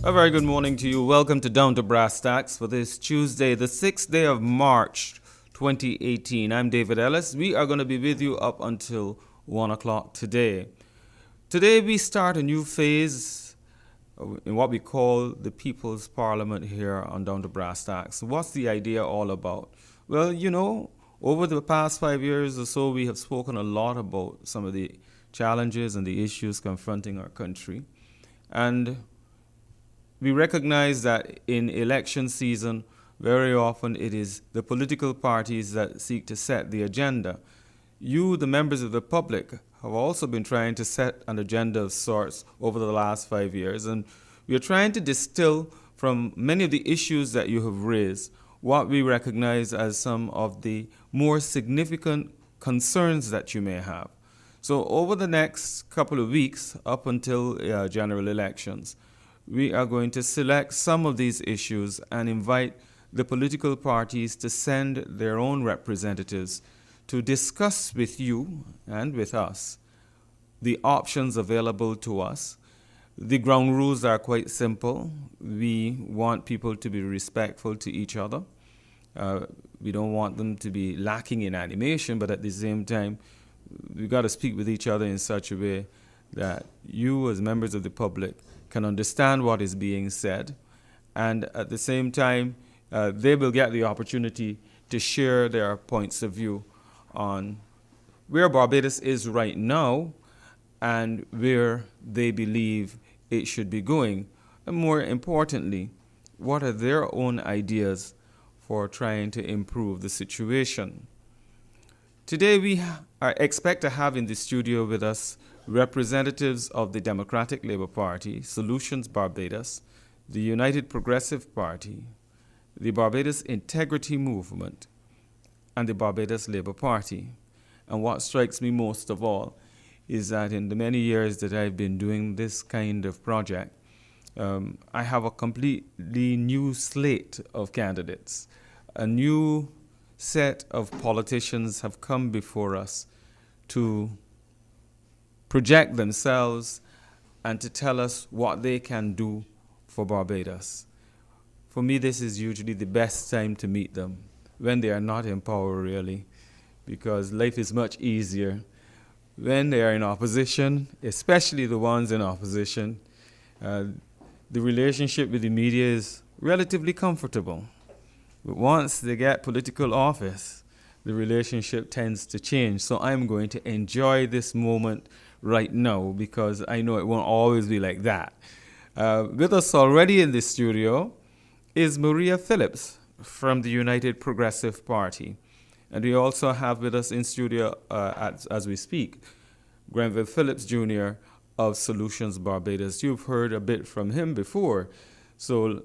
A very good morning to you. Welcome to Down to Brasstacks for this Tuesday, the 6th day of March, 2018. I'm David Ellis. We are going to be with you up until 1 o'clock today. Today we start a new phase in what we call the People's Parliament here on Down to Brasstacks. What's the idea all about? Well, over the past 5 years or so, we have spoken a lot about some of the challenges and the issues confronting our country. And we recognize that in election season, very often it is the political parties that seek to set the agenda. You, the members of the public, have also been trying to set an agenda of sorts over the last 5 years, and we are trying to distill from many of the issues that you have raised what we recognize as some of the more significant concerns that you may have. So over the next couple of weeks, up until general elections, we are going to select some of these issues and invite the political parties to send their own representatives to discuss with you and with us the options available to us. The ground rules are quite simple. We want people to be respectful to each other. We don't want them to be lacking in animation, but at the same time, we've got to speak with each other in such a way that you, as members of the public, can understand what is being said, and at the same time, they will get the opportunity to share their points of view on where Barbados is right now and where they believe it should be going, and more importantly, what are their own ideas for trying to improve the situation. Today we expect to have in the studio with us representatives of the Democratic Labour Party, Solutions Barbados, the United Progressive Party, the Barbados Integrity Movement, and the Barbados Labour Party. And what strikes me most of all is that in the many years that I've been doing this kind of project, I have a completely new slate of candidates. A new set of politicians have come before us to project themselves and to tell us what they can do for Barbados. For me, this is usually the best time to meet them, when they are not in power, really, because life is much easier when they are in opposition, especially the ones in opposition. The relationship with the media is relatively comfortable. But once they get political office, the relationship tends to change. So I'm going to enjoy this moment right now because I know it won't always be like that. With us already in the studio is Maria Phillips from the United Progressive Party. And we also have with us in studio, as we speak, Grenville Phillips Jr. of Solutions Barbados. You've heard a bit from him before. So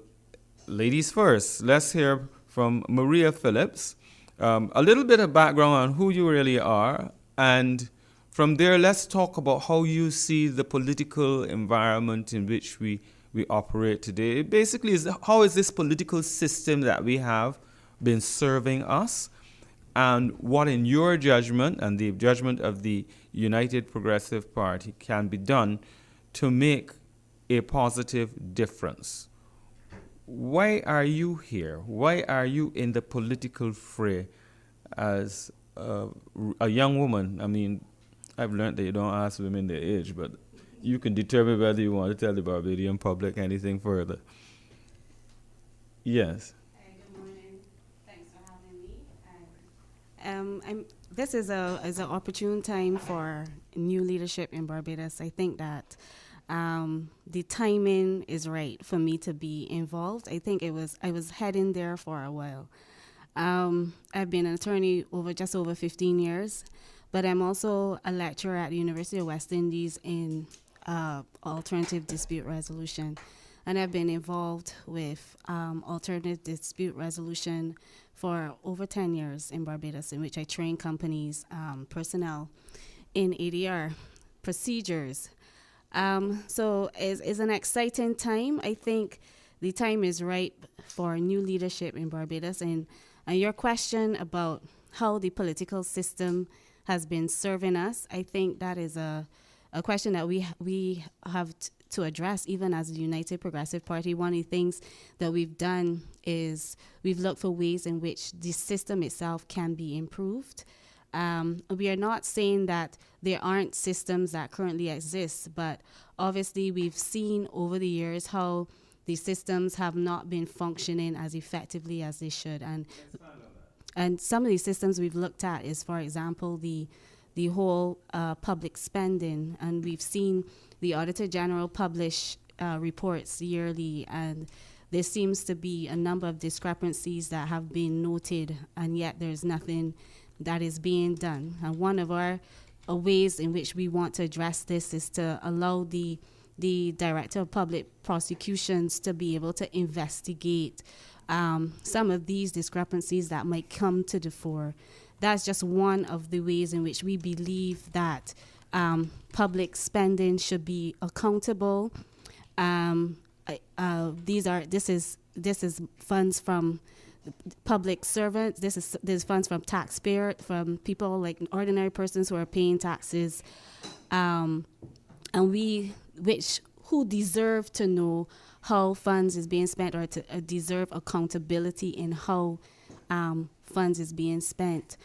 ladies first, let's hear from Maria Phillips. A little bit of background on who you really are, and from there, let's talk about how you see the political environment in which we operate today. Basically, how is this political system that we have been serving us, and what, in your judgment and the judgment of the United Progressive Party, can be done to make a positive difference? Why are you here? Why are you in the political fray as a young woman? I mean, I've learned that you don't ask women their age, but you can determine whether you want to tell the Barbadian public anything further. Yes. Good morning. Thanks for having me. This is an opportune time for new leadership in Barbados. I think that the timing is right for me to be involved. I think I was heading there for a while. I've been an attorney just over 15 years, but I'm also a lecturer at the University of West Indies in alternative dispute resolution. And I've been involved with alternative dispute resolution for over 10 years in Barbados, in which I train companies, personnel in ADR procedures. So it's an exciting time. I think the time is right for new leadership in Barbados. And your question about how the political system has been serving us, I think that is a question that we have to address. Even as the United Progressive Party, one of the things that we've done is we've looked for ways in which the system itself can be improved. We are not saying that there aren't systems that currently exist, but obviously we've seen over the years how the systems have not been functioning as effectively as they should. And some of these systems we've looked at is, for example, the whole public spending. And we've seen the Auditor General publish reports yearly, and there seems to be a number of discrepancies that have been noted, and yet there's nothing that is being done. And one of our ways in which we want to address this is to allow the Director of Public Prosecutions to be able to investigate some of these discrepancies that might come to the fore. That's just one of the ways in which we believe that public spending should be accountable. This is funds from public servants. There's funds from taxpayer, from people like ordinary persons who are paying taxes, and who deserve to know how funds is being spent, or to deserve accountability in how funds is being spent.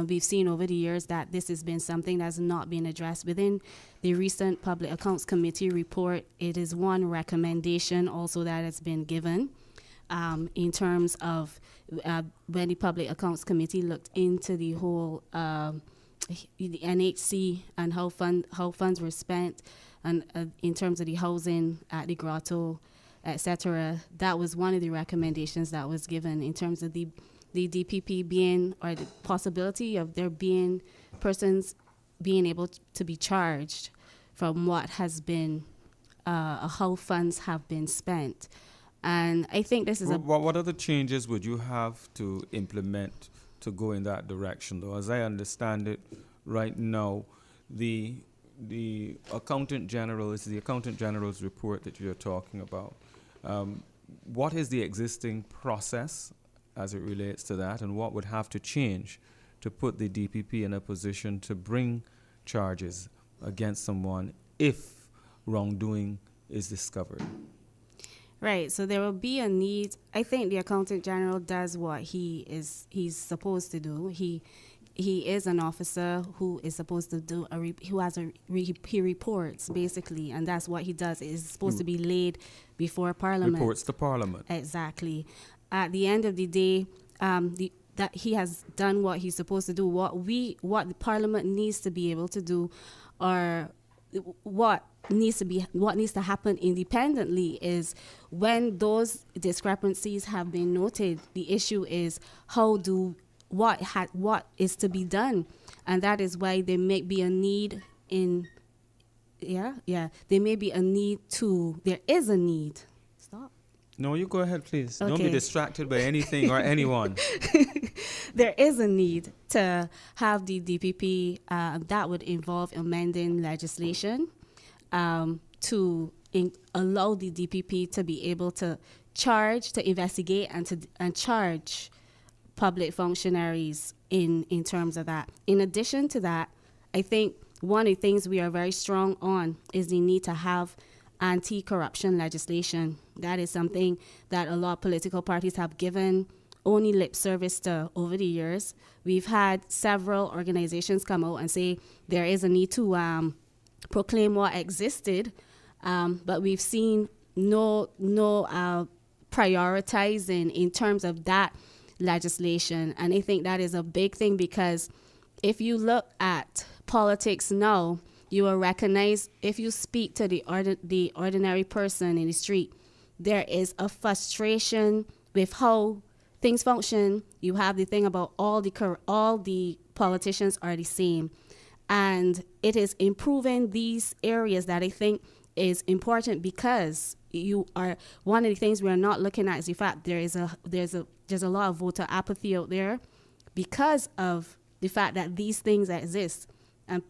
We've seen over the years that this has been something that's not been addressed within the recent Public Accounts Committee report. It is one recommendation also that has been given in terms of when the Public Accounts Committee looked into the whole the NHC and how funds were spent, and in terms of the housing at the Grotto, etc. That was one of the recommendations that was given in terms of the DPP being, or the possibility of there being persons being able to be charged from what has been how funds have been spent. And I think this is what other changes would you have to implement to go in that direction, though? As I understand it, right now, the Accountant General, is the Accountant General's report that you're talking about. What is the existing process as it relates to that, and what would have to change to put the DPP in a position to bring charges against someone if wrongdoing is discovered? Right, so there will be a need. I think the Accountant General does what he's supposed to do. He is an officer who is supposed to do he reports basically, and that's what he does. It is supposed to be laid before Parliament. Reports to Parliament. Exactly. At the end of the day, that he has done what he's supposed to do. What the Parliament needs to be able to do, or what needs to happen independently, is when those discrepancies have been noted, the issue is what is to be done. And that is why there may be a need there is a need. Stop. No, you go ahead, please. Okay. Don't be distracted by anything or anyone. There is a need to have the DPP that would involve amending legislation to allow the DPP to be able to investigate and charge public functionaries in terms of that. In addition to that, I think one of the things we are very strong on is the need to have anti-corruption legislation. That is something that a lot of political parties have given only lip service to over the years. We've had several organizations come out and say there is a need to proclaim what existed, but we've seen no prioritizing in terms of that legislation. And I think that is a big thing, because if you look at politics now, you will recognize, if you speak to the ordinary person in the street, there is a frustration with how things function. You have the thing about all the politicians are the same. And it is improving these areas that I think is important, because one of the things we are not looking at is the fact there's a lot of voter apathy out there because of the fact that these things exist. And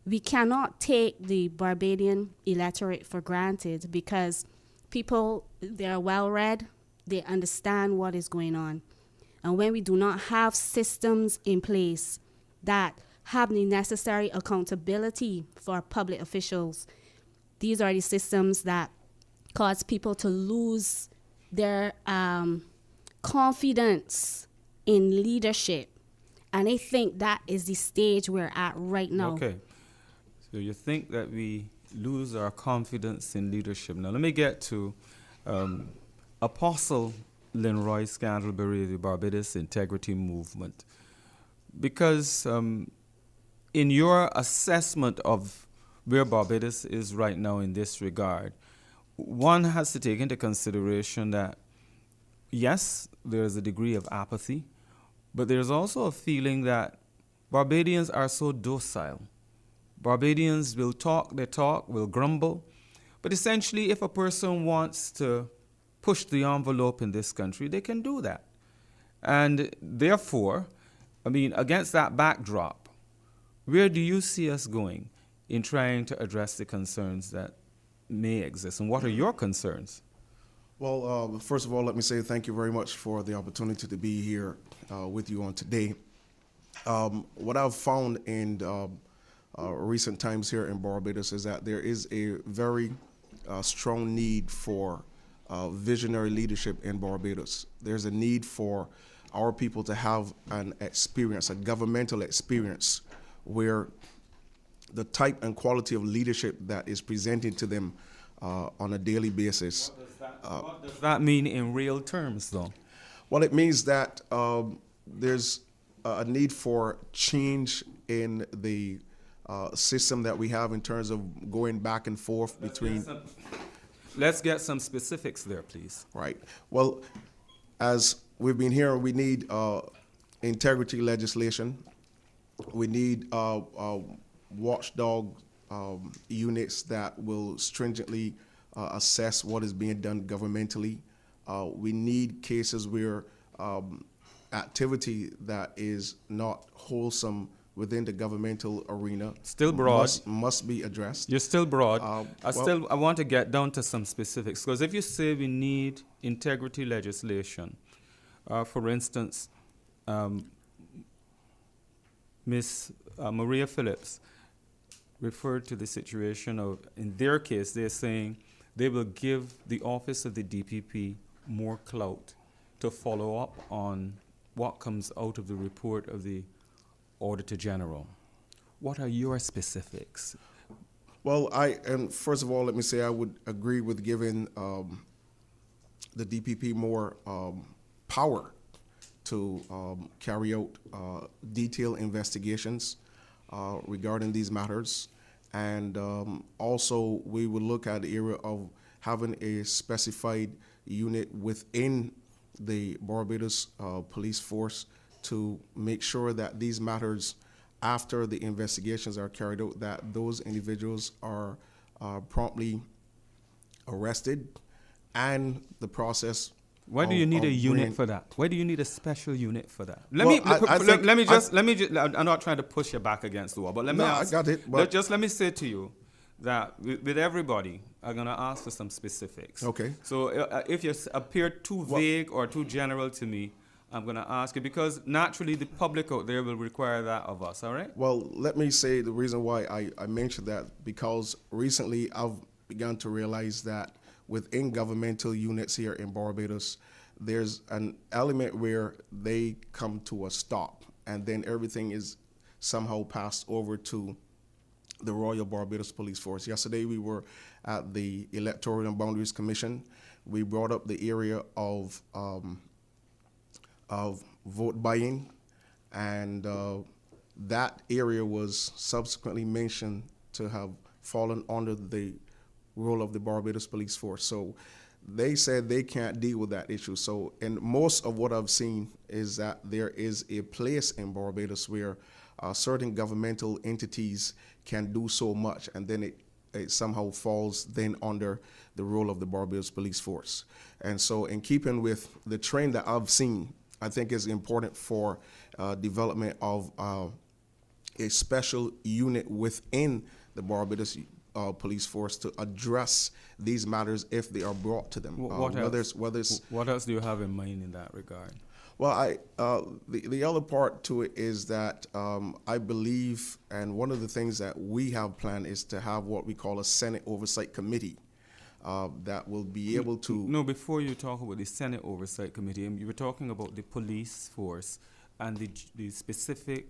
we cannot take the Barbadian electorate for granted, because they're well-read, they understand what is going on. And when we do not have systems in place that have the necessary accountability for public officials, these are the systems that cause people to lose their confidence in leadership. And I think that is the stage we're at right now. Okay. So you think that we lose our confidence in leadership. Now let me get to Apostle Linroy Scantlebury of the Barbados Integrity Movement. Because in your assessment of where Barbados is right now in this regard, one has to take into consideration that, yes, there's a degree of apathy, but there's also a feeling that Barbadians are so docile. Barbadians will talk their talk, will grumble, but essentially if a person wants to push the envelope in this country, they can do that. And therefore, I mean, against that backdrop, where do you see us going in trying to address the concerns that may exist, and what are your concerns? Well, first of all, let me say thank you very much for the opportunity to be here with you on today. What I've found in recent times here in Barbados is that there is a very strong need for visionary leadership in Barbados. There's a need for our people to have an experience, a governmental experience, where the type and quality of leadership that is presented to them on a daily basis. What does that mean in real terms, though? Well, it means that there's a need for change in the system that we have in terms of going back and forth between. Let's get some specifics there, please. Right. Well, as we've been hearing, we need integrity legislation. We need watchdog units that will stringently assess what is being done governmentally. We need cases where activity that is not wholesome within the governmental arena Still broad. must be addressed. You're still broad. Well, I want to get down to some specifics, because if you say we need integrity legislation, for instance, Miss Maria Phillips referred to the situation of, in their case, they're saying they will give the office of the DPP more clout to follow up on what comes out of the report of the Auditor General. What are your specifics? Well, and first of all, let me say I would agree with giving the DPP more power to carry out detailed investigations regarding these matters. And also, we would look at the area of having a specified unit within the Barbados police force to make sure that these matters, after the investigations are carried out, that those individuals are promptly arrested, and the process. Why do you need a unit for that? Why do you need a special unit for that? Let Well, me just, I'm not trying to push you back against the wall, but let me No, ask. I got it, but- Let me say to you that with everybody, I'm going to ask for some specifics. Okay. So if you appear too vague or too general to me, I'm going to ask you, because naturally the public out there will require that of us, all right? Well, let me say the reason why I mentioned that, because recently I've begun to realize that within governmental units here in Barbados, there's an element where they come to a stop, and then everything is somehow passed over to the Royal Barbados Police Force. Yesterday we were at the Electoral and Boundaries Commission. We brought up the area of vote buying, and that area was subsequently mentioned to have fallen under the role of the Barbados Police Force. So they said they can't deal with that issue. So, and most of what I've seen is that there is a place in Barbados where certain governmental entities can do so much, and then it somehow falls then under the role of the Barbados Police Force. And so, in keeping with the trend that I've seen, I think it's important for development of a special unit within the Barbados Police Force to address these matters if they are brought to them. What else do you have in mind in that regard? Well, the other part to it is that I believe, and one of the things that we have planned is to have what we call a Senate Oversight Committee that will be able to. No, before you talk about the Senate Oversight Committee, you were talking about the police force and the specific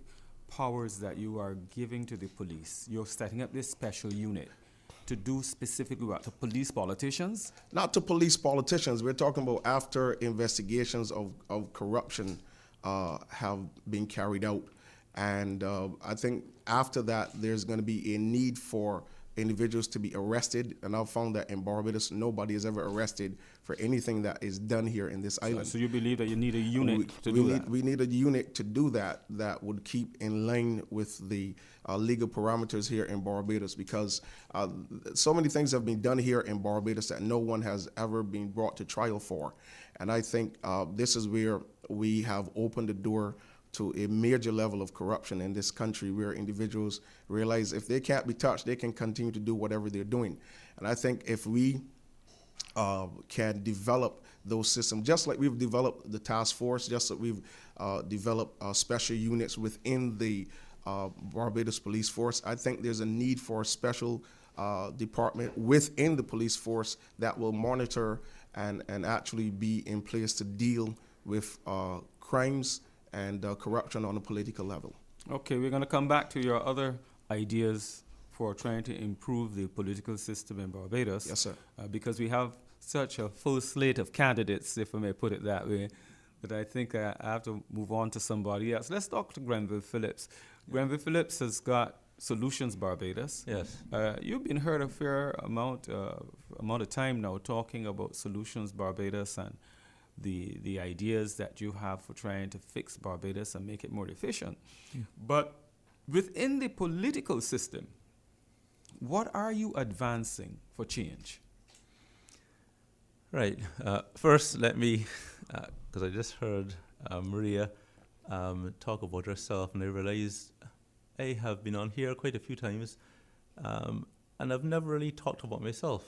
powers that you are giving to the police. You're setting up this special unit to do specifically what? To police politicians? Not to police politicians. We're talking about after investigations of corruption have been carried out. And I think after that, there's going to be a need for individuals to be arrested. And I've found that in Barbados, nobody is ever arrested for anything that is done here in this island. So you believe that you need a unit to do that? We need a unit to do that would keep in line with the legal parameters here in Barbados, because so many things have been done here in Barbados that no one has ever been brought to trial for. And I think this is where we have opened the door to a major level of corruption in this country, where individuals realize if they can't be touched, they can continue to do whatever they're doing. And I think if we can develop those systems, just like we've developed the task force, just like we've developed special units within the Barbados Police Force, I think there's a need for a special department within the police force that will monitor and actually be in place to deal with crimes and corruption on a political level. Okay, we're going to come back to your other ideas for trying to improve the political system in Barbados. Yes, sir. Because we have such a full slate of candidates, if I may put it that way, that I think I have to move on to somebody else. Let's talk to Grenville Phillips. Yeah. Grenville Phillips has got Solutions Barbados. Yes. You've been heard a fair amount of time now talking about Solutions Barbados and the ideas that you have for trying to fix Barbados and make it more efficient. Yeah. But within the political system, what are you advancing for change? Right. First, let me, because I just heard Maria talk about herself, and I realized I have been on here quite a few times, and I've never really talked about myself.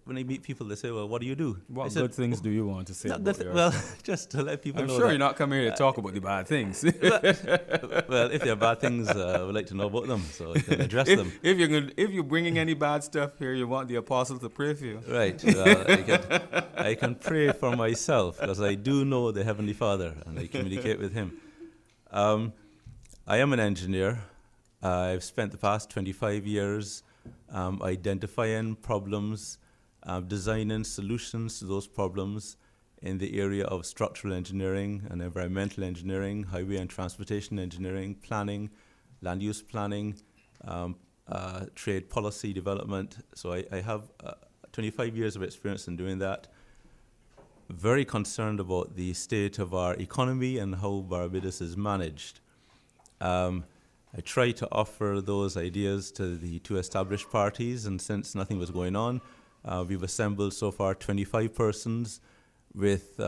When I meet people, they say, well, what do you do? What good things do you want to say about yourself? Well, just to let people know. I'm sure you're not coming here to talk about the bad things. Well, if there are bad things, I would like to know about them so I can address them. If you're bringing any bad stuff here, you want the apostle to pray for you. Right. Well, I can pray for myself because I do know the Heavenly Father and I communicate with Him. I am an engineer. I've spent the past 25 years identifying problems, designing solutions to those problems in the area of structural engineering and environmental engineering, highway and transportation engineering, planning, land use planning, trade policy development. So I have 25 years of experience in doing that. Very concerned about the state of our economy and how Barbados is managed. I try to offer those ideas to the two established parties, and since nothing was going on, we've assembled so far 25 persons with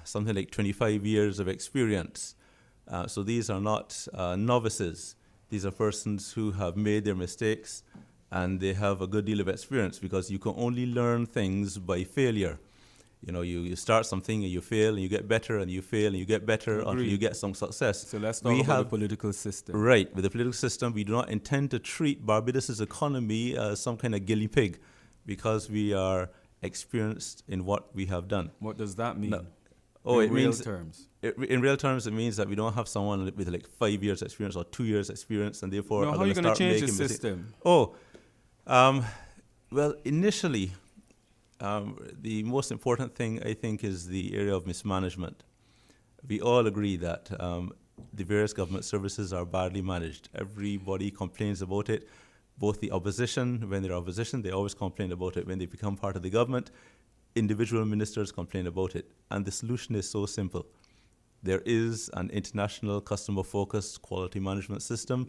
something like 25 years of experience. So these are not novices. These are persons who have made their mistakes, and they have a good deal of experience, because you can only learn things by failure. You know, you start something and you fail and you get better and you fail and you get better until you get some success. So let's talk about the political system. Right. With the political system, we do not intend to treat Barbados' economy as some kind of guinea pig, because we are experienced in what we have done. What does that mean? In real terms? In real terms, it means that we don't have someone with like 5 years experience or 2 years experience, and therefore how are you going to change the system? Well, initially, the most important thing, I think, is the area of mismanagement. We all agree that the various government services are badly managed. Everybody complains about it. Both the opposition, when they're opposition, they always complain about it. When they become part of the government, individual ministers complain about it. And the solution is so simple. There is an international customer-focused quality management system.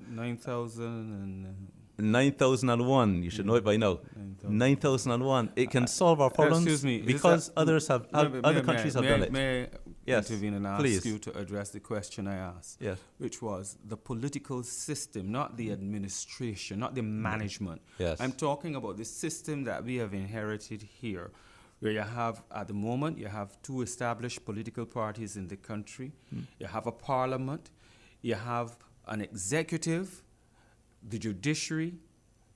9001, you should know it by now. 9001. It can solve our problems. Excuse me, because others have, other countries have done it. May I intervene and ask please. You to address the question I asked, yes. which was the political system, not the administration, not the management. Yes. I'm talking about the system that we have inherited here. where you have, at the moment, you have two established political parties in the country. You have a parliament, you have an executive, the judiciary,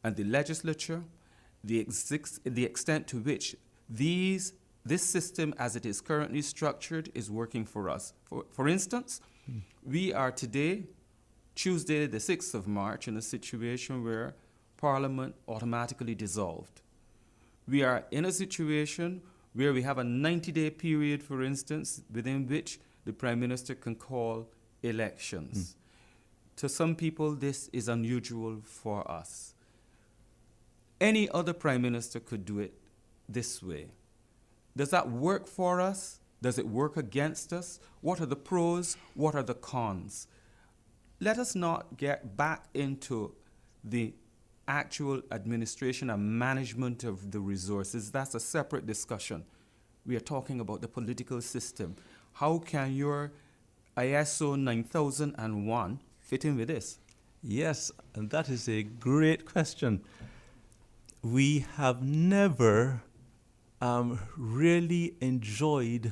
and the legislature. The extent to which this system, as it is currently structured, is working for us. For instance, we are today, Tuesday, the 6th of March, in a situation where Parliament automatically dissolved. We are in a situation where we have a 90-day period, for instance, within which the Prime Minister can call elections. To some people, this is unusual for us. Any other Prime Minister could do it this way. Does that work for us? Does it work against us? What are the pros? What are the cons? Let us not get back into the actual administration and management of the resources. That's a separate discussion. We are talking about the political system. How can your ISO 9001 fit in with this? Yes, and that is a great question. We have never really enjoyed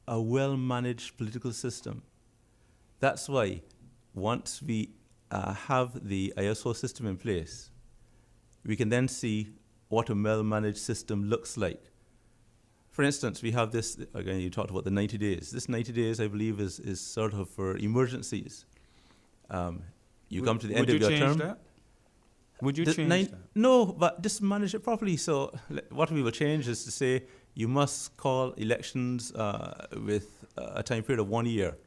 a well-managed political system. That's why once we have the ISO system in place, we can then see what a well-managed system looks like. For instance, we have this, again, you talked about the 90 days. This 90 days, I believe, is sort of for emergencies. You come to the end of your term. Would you change that? Would you change that? No, but just manage it properly. So what we will change is to say you must call elections with a time period of 1 year.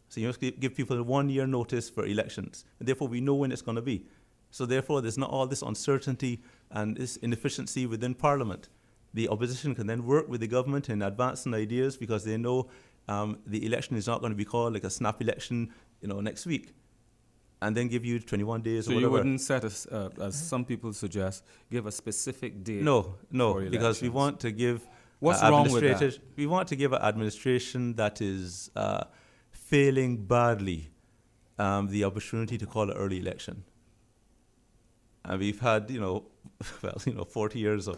So you must give people a 1 year notice for elections. And therefore, we know when it's going to be. So therefore, there's not all this uncertainty and this inefficiency within Parliament. The opposition can then work with the government in advancing ideas because they know the election is not going to be called like a snap election, next week, and then give you 21 days or whatever. So you wouldn't set, as some people suggest, give a specific date? No, for because we elections? want to give What's wrong with that? We want to give an administration that is failing badly the opportunity to call an early election. And we've had, 40 years of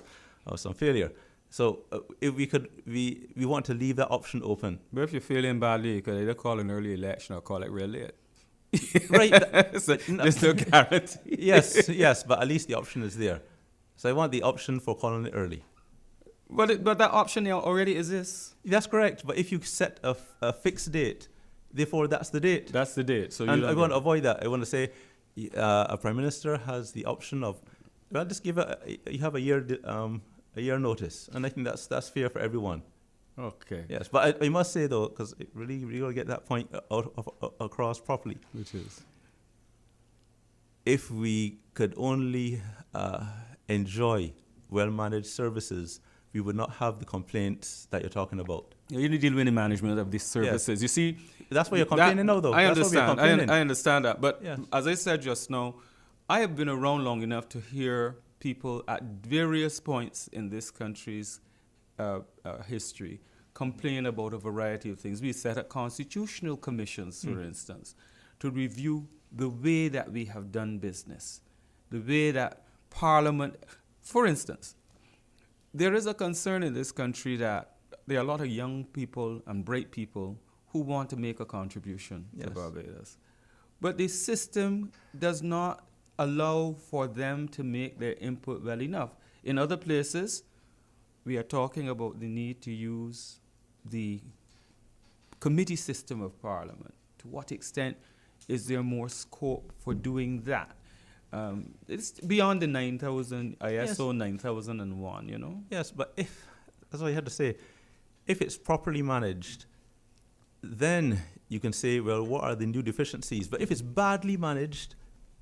some failure. So if we want to leave that option open. But if you're feeling badly, you could either call an early election or call it real late. Right. So there's no guarantee. Yes, but at least the option is there. So I want the option for calling it early. But that option already exists. That's correct. But if you set a fixed date, therefore that's the date. That's the date. So and I want to avoid that. I want to say a Prime Minister has the option of, just give you have a year notice. And I think that's fair for everyone. Okay. Yes, but I must say though, because really we got to get that point across properly. Which is? If we could only enjoy well-managed services, we would not have the complaints that you're talking about. You need to deal with the management of these services. Yes. You see, that's why you're complaining now, though. I That's why we're understand. complaining. I understand that. But Yes. as I said just now, I have been around long enough to hear people at various points in this country's history complain about a variety of things. We set up constitutional commissions, for instance, to review the way that we have done business, the way that Parliament, for instance, there is a concern in this country that there are a lot of young people and bright people who want to make a contribution to Yes. Barbados. But the system does not allow for them to make their input well enough. In other places, we are talking about the need to use the committee system of Parliament. To what extent is there more scope for doing that? It's beyond the 9,000, ISO 9001, Yes, but that's what I had to say. If it's properly managed, then you can say, well, what are the new deficiencies? But if it's badly managed,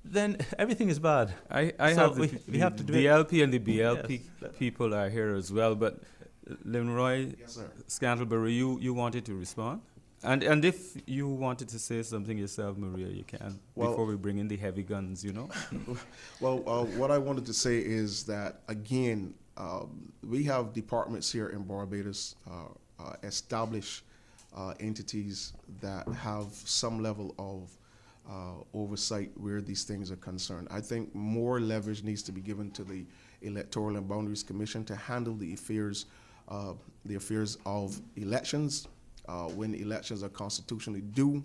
then everything is bad. I So have we have to do the it. LP and the BLP Yes. people are here as well. But Linroy Yes, sir. Scantlebury, you wanted to respond? And if you wanted to say something yourself, Maria, you can, Well- before we bring in the heavy guns, Well, what I wanted to say is that, again, we have departments here in Barbados, established entities that have some level of oversight where these things are concerned. I think more leverage needs to be given to the Electoral and Boundaries Commission to handle the affairs the affairs of elections, when elections are constitutionally due,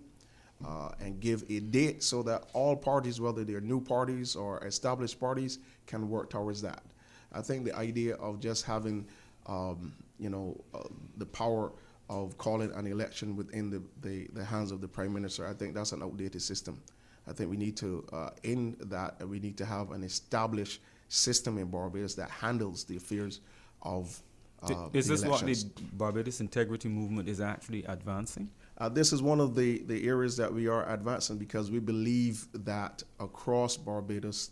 and give a date so that all parties, whether they're new parties or established parties, can work towards that. I think the idea of just having, the power of calling an election within the hands of the Prime Minister, I think that's an outdated system. I think we need to end that, and we need to have an established system in Barbados that handles the affairs of Is the this elections. what the Barbados Integrity Movement is actually advancing? This is one of the areas that we are advancing, because we believe that across Barbados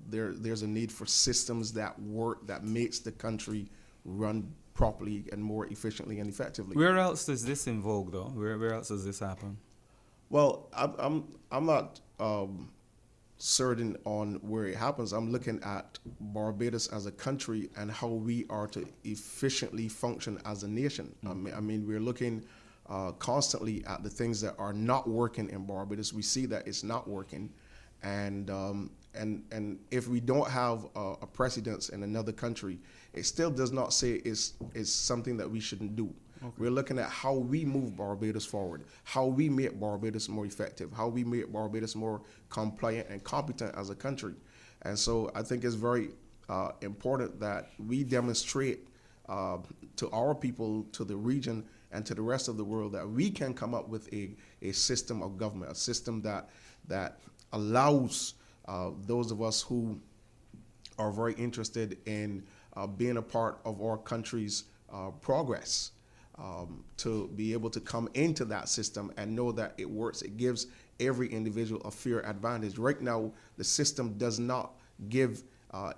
there's a need for systems that work, that makes the country run properly and more efficiently and effectively. Where else is this in vogue, though? Where else does this happen? Well, I'm not certain on where it happens. I'm looking at Barbados as a country and how we are to efficiently function as a nation. I mean, we're looking constantly at the things that are not working in Barbados. We see that it's not working, and if we don't have a precedence in another country, it still does not say it's something that we shouldn't do. Okay. We're looking at how we move Barbados forward, how we make Barbados more effective, how we make Barbados more compliant and competent as a country. And so I think it's very important that we demonstrate to our people, to the region, and to the rest of the world that we can come up with a system of government, a system that allows those of us who are very interested in being a part of our country's progress to be able to come into that system and know that it works. It gives every individual a fair advantage. Right now, the system does not give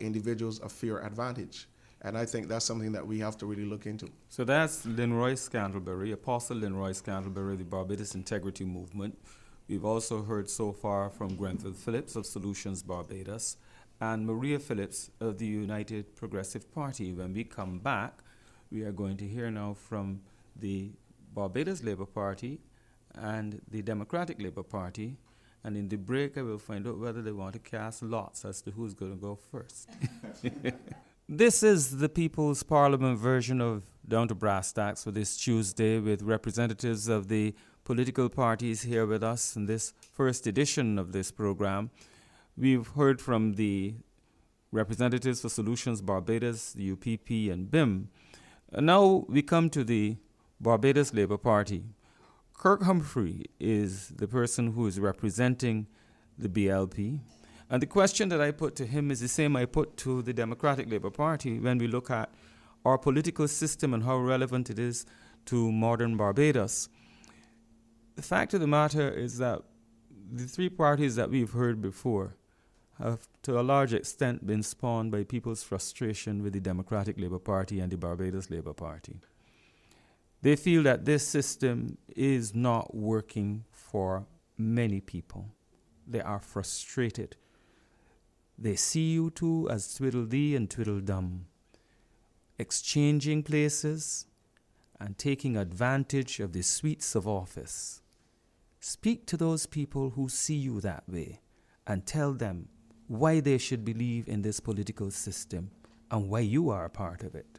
individuals a fair advantage. And I think that's something that we have to really look into. So that's Linroy Scantlebury, Apostle Linroy Scantlebury, the Barbados Integrity Movement. We've also heard so far from Grenfell Phillips of Solutions Barbados and Maria Phillips of the United Progressive Party. When we come back, we are going to hear now from the Barbados Labour Party and the Democratic Labour Party. And in the break, I will find out whether they want to cast lots as to who's going to go first. This is the People's Parliament version of Down to Brasstacks for this Tuesday, with representatives of the political parties here with us in this first edition of this program. We've heard from the representatives for Solutions Barbados, the UPP, and BIM. And now we come to the Barbados Labour Party. Kirk Humphrey is the person who is representing the BLP. And the question that I put to him is the same I put to the Democratic Labour Party when we look at our political system and how relevant it is to modern Barbados. The fact of the matter is that the three parties that we've heard before have to a large extent been spawned by people's frustration with the Democratic Labour Party and the Barbados Labour Party. They feel that this system is not working for many people. They are frustrated. They see you two as twiddle-dee and twiddle-dum, exchanging places and taking advantage of the sweets of office. Speak to those people who see you that way and tell them why they should believe in this political system and why you are a part of it.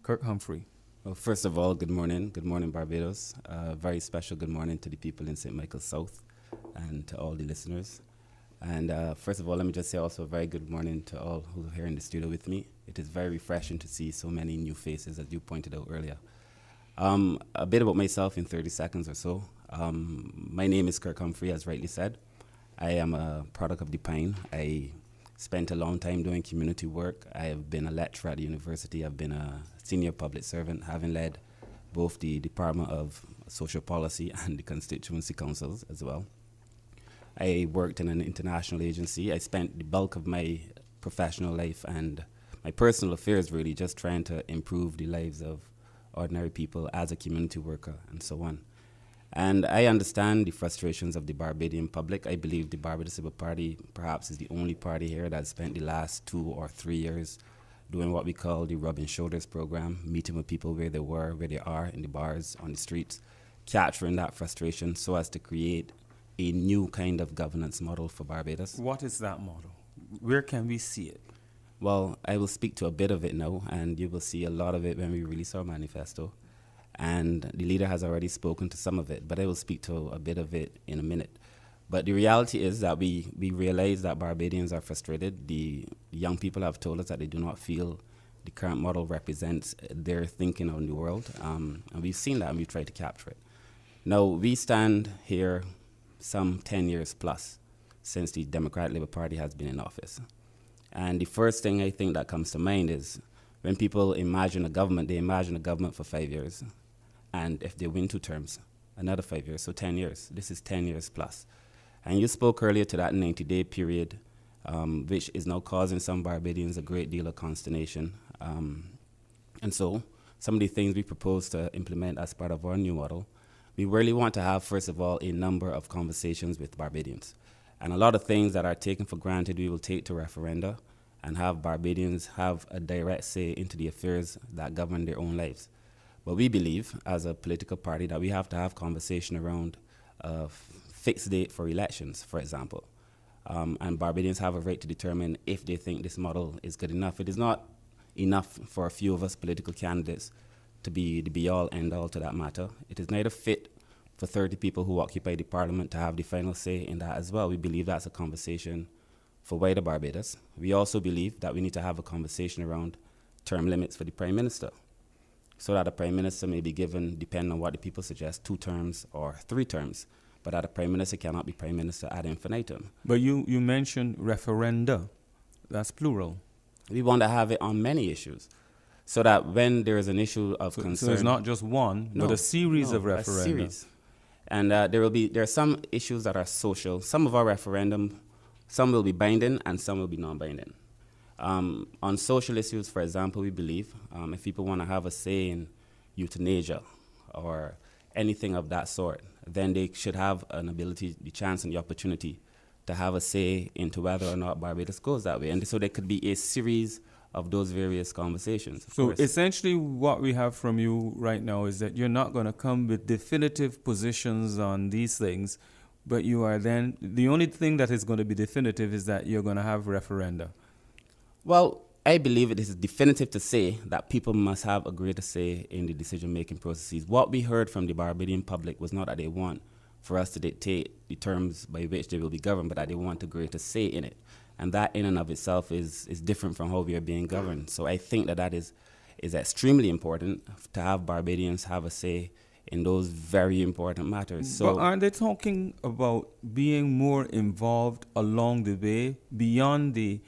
Kirk Humphrey. Well, first of all, good morning. Good morning, Barbados. Very special good morning to the people in St. Michael South and to all the listeners. And first of all, let me just say also a very good morning to all who are here in the studio with me. It is very refreshing to see so many new faces, as you pointed out earlier. A bit about myself in 30 seconds or so. My name is Kirk Humphrey, as rightly said. I am a product of the Pine. I spent a long time doing community work. I have been a lecturer at the university. I've been a senior public servant, having led both the Department of Social Policy and the constituency councils as well. I worked in an international agency. I spent the bulk of my professional life and my personal affairs really just trying to improve the lives of ordinary people as a community worker and so on. And I understand the frustrations of the Barbadian public. I believe the Barbados Labour Party perhaps is the only party here that spent the last 2 or 3 years doing what we call the Rubbing Shoulders program, meeting with people where they were, where they are, in the bars, on the streets, capturing that frustration so as to create a new kind of governance model for Barbados. What is that model? Where can we see it? Well, I will speak to a bit of it now, and you will see a lot of it when we release our manifesto. And the leader has already spoken to some of it, but I will speak to a bit of it in a minute. But the reality is that we realize that Barbadians are frustrated. The young people have told us that they do not feel the current model represents their thinking on the world. And we've seen that, and we've tried to capture it. Now, we stand here some 10 years plus since the Democratic Labour Party has been in office. And the first thing I think that comes to mind is when people imagine a government, they imagine a government for 5 years. And if they win 2 terms, another 5 years, so 10 years. This is 10 years plus. And you spoke earlier to that 90-day period, which is now causing some Barbadians a great deal of consternation. And so some of the things we propose to implement as part of our new model, we really want to have, first of all, a number of conversations with Barbadians. And a lot of things that are taken for granted, we will take to referenda and have Barbadians have a direct say into the affairs that govern their own lives. But we believe, as a political party, that we have to have conversation around a fixed date for elections, for example. And Barbadians have a right to determine if they think this model is good enough. It is not enough for a few of us political candidates to be the be-all, end-all to that matter. It is neither fit for 30 people who occupy the parliament to have the final say in that as well. We believe that's a conversation for wider Barbados. We also believe that we need to have a conversation around term limits for the Prime Minister, so that the Prime Minister may be given, depending on what the people suggest, 2 terms or 3 terms, but that the Prime Minister cannot be Prime Minister ad infinitum. But you mentioned referenda. That's plural. We want to have it on many issues, so that when there is an issue of concern... So it's not just one, but a series of referenda. A series. And there are some issues that are social. Some of our referendum, some will be binding and some will be non-binding. On social issues, for example, we believe if people want to have a say in euthanasia or anything of that sort, then they should have an ability, the chance and the opportunity to have a say into whether or not Barbados goes that way. And so there could be a series of those various conversations. So essentially what we have from you right now is that you're not going to come with definitive positions on these things, but you are then, the only thing that is going to be definitive is that you're going to have referenda. Well, I believe it is definitive to say that people must have a greater say in the decision-making processes. What we heard from the Barbadian public was not that they want for us to dictate the terms by which they will be governed, but that they want a greater say in it. And that in and of itself is different from how we are being governed. So I think that is extremely important to have Barbadians have a say in those very important matters. So, but aren't they talking about being more involved along the way, beyond the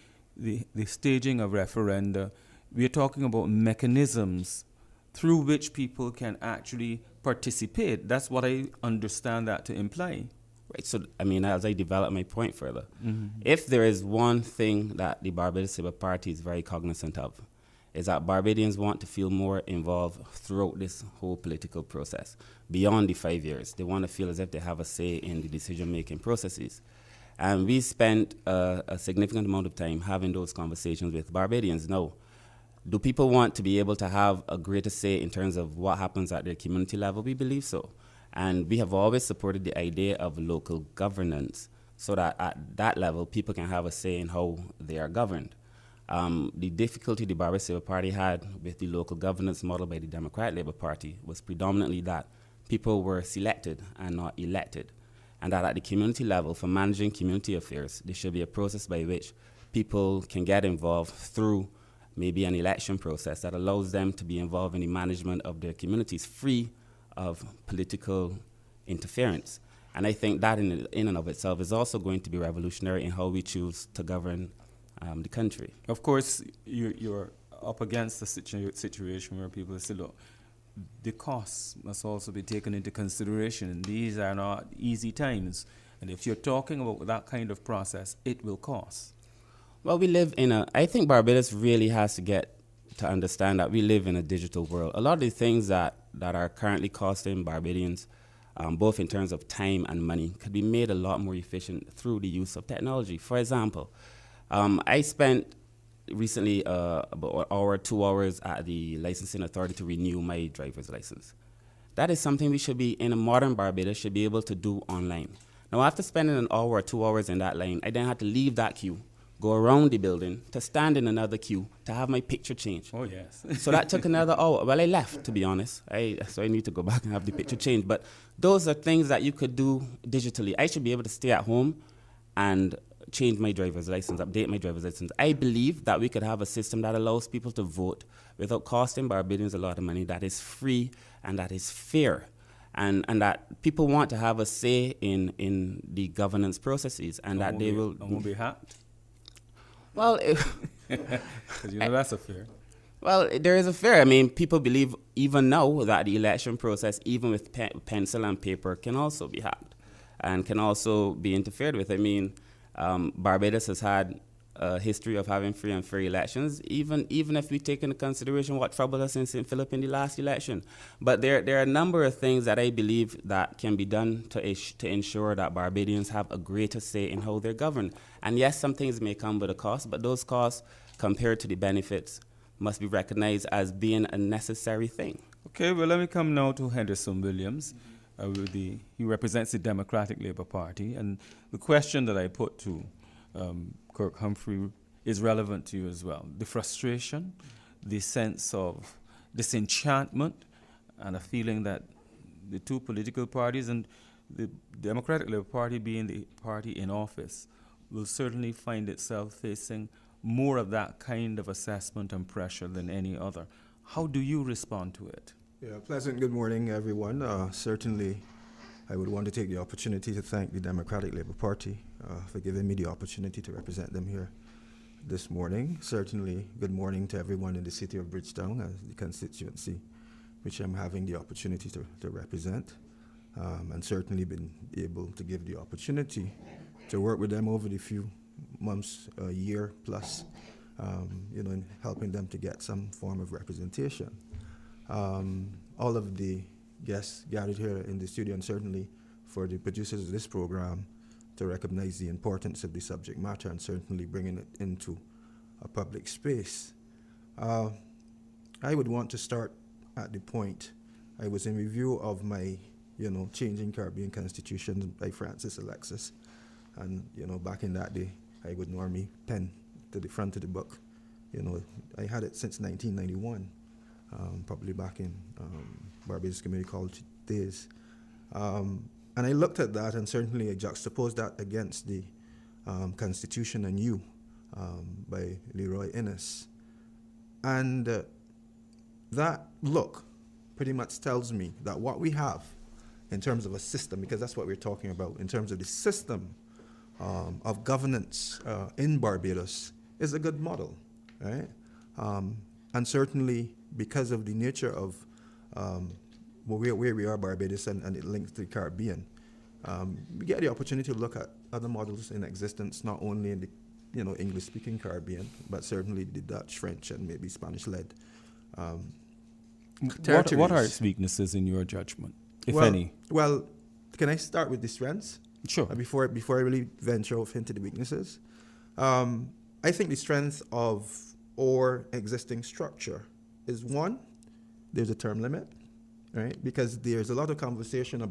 staging of referenda? We are talking about mechanisms through which people can actually participate. That's what I understand that to imply. Right. So, I mean, as I develop my point further, if there is one thing that the Barbados Labour Party is very cognizant of, is that Barbadians want to feel more involved throughout this whole political process, beyond the 5 years. They want to feel as if they have a say in the decision-making processes. And we spent a significant amount of time having those conversations with Barbadians. Now, do people want to be able to have a greater say in terms of what happens at their community level? We believe so. And we have always supported the idea of local governance, so that at that level, people can have a say in how they are governed. The difficulty the Barbados Labour Party had with the local governance model by the Democratic Labour Party was predominantly that people were selected and not elected, and that at the community level, for managing community affairs, there should be a process by which people can get involved through maybe an election process that allows them to be involved in the management of their communities, free of political interference. And I think that in and of itself is also going to be revolutionary in how we choose to govern the country. Of course, you're up against a situation where people say, look, the costs must also be taken into consideration. And these are not easy times. And if you're talking about that kind of process, it will cost. Well, I think Barbados really has to get to understand that we live in a digital world. A lot of the things that are currently costing Barbadians, both in terms of time and money, could be made a lot more efficient through the use of technology. For example, I spent recently about an hour, 2 hours at the licensing authority to renew my driver's license. That is something we should be, in a modern Barbados, should be able to do online. Now, after spending an hour or 2 hours in that line, I then had to leave that queue, go around the building, to stand in another queue, to have my picture changed. Oh, yes. So that took another hour. Well, I left, to be honest. So I need to go back and have the picture changed. But those are things that you could do digitally. I should be able to stay at home and change my driver's license, update my driver's license. I believe that we could have a system that allows people to vote without costing Barbadians a lot of money, that is free and that is fair. And that people want to have a say in the governance processes, and that they will... won't be hacked? Well, Because you know that's a fear. well, there is a fear. I mean, people believe even now that the election process, even with pencil and paper, can also be hacked and can also be interfered with. I mean, Barbados has had a history of having free and fair elections, even if we take into consideration what troubled us in St. Philip in the last election. But there are a number of things that I believe that can be done to ensure that Barbadians have a greater say in how they're governed. And yes, some things may come with a cost, but those costs, compared to the benefits, must be recognized as being a necessary thing. Okay, well, let me come now to Henderson Williams. He represents the Democratic Labour Party, and the question that I put to Kirk Humphrey is relevant to you as well. The frustration, the sense of disenchantment, and a feeling that the two political parties, and the Democratic Labour Party being the party in office, will certainly find itself facing more of that kind of assessment and pressure than any other. How do you respond to it? Yeah, pleasant good morning, everyone. Certainly, I would want to take the opportunity to thank the Democratic Labour Party for giving me the opportunity to represent them here this morning. Certainly, good morning to everyone in the city of Bridgetown, as the constituency which I'm having the opportunity to represent, and certainly been able to give the opportunity to work with them over the few months, a year plus, in helping them to get some form of representation. All of the guests gathered here in the studio, and certainly for the producers of this program to recognize the importance of the subject matter and certainly bringing it into a public space. I would want to start at the point I was in review of my, Changing Caribbean Constitution by Francis Alexis. And, back in that day, I would normally pen to the front of the book. I had it since 1991. Probably back in Barbados Community College days. And I looked at that, and certainly I juxtaposed that against the Constitution and You by Leroy Innes. And that look pretty much tells me that what we have in terms of a system, because that's what we're talking about, in terms of the system of governance in Barbados, is a good model, right? And certainly, because of the nature of where we are, Barbados, and it links to the Caribbean, we get the opportunity to look at other models in existence, not only in the English-speaking Caribbean, but certainly the Dutch, French, and maybe Spanish-led territories. What are its weaknesses in your judgment, if any? Well, can I start with the strengths? Sure. Before I really venture off into the weaknesses, I think the strength of our existing structure is one, there's a term limit, right? Because there's a lot of conversation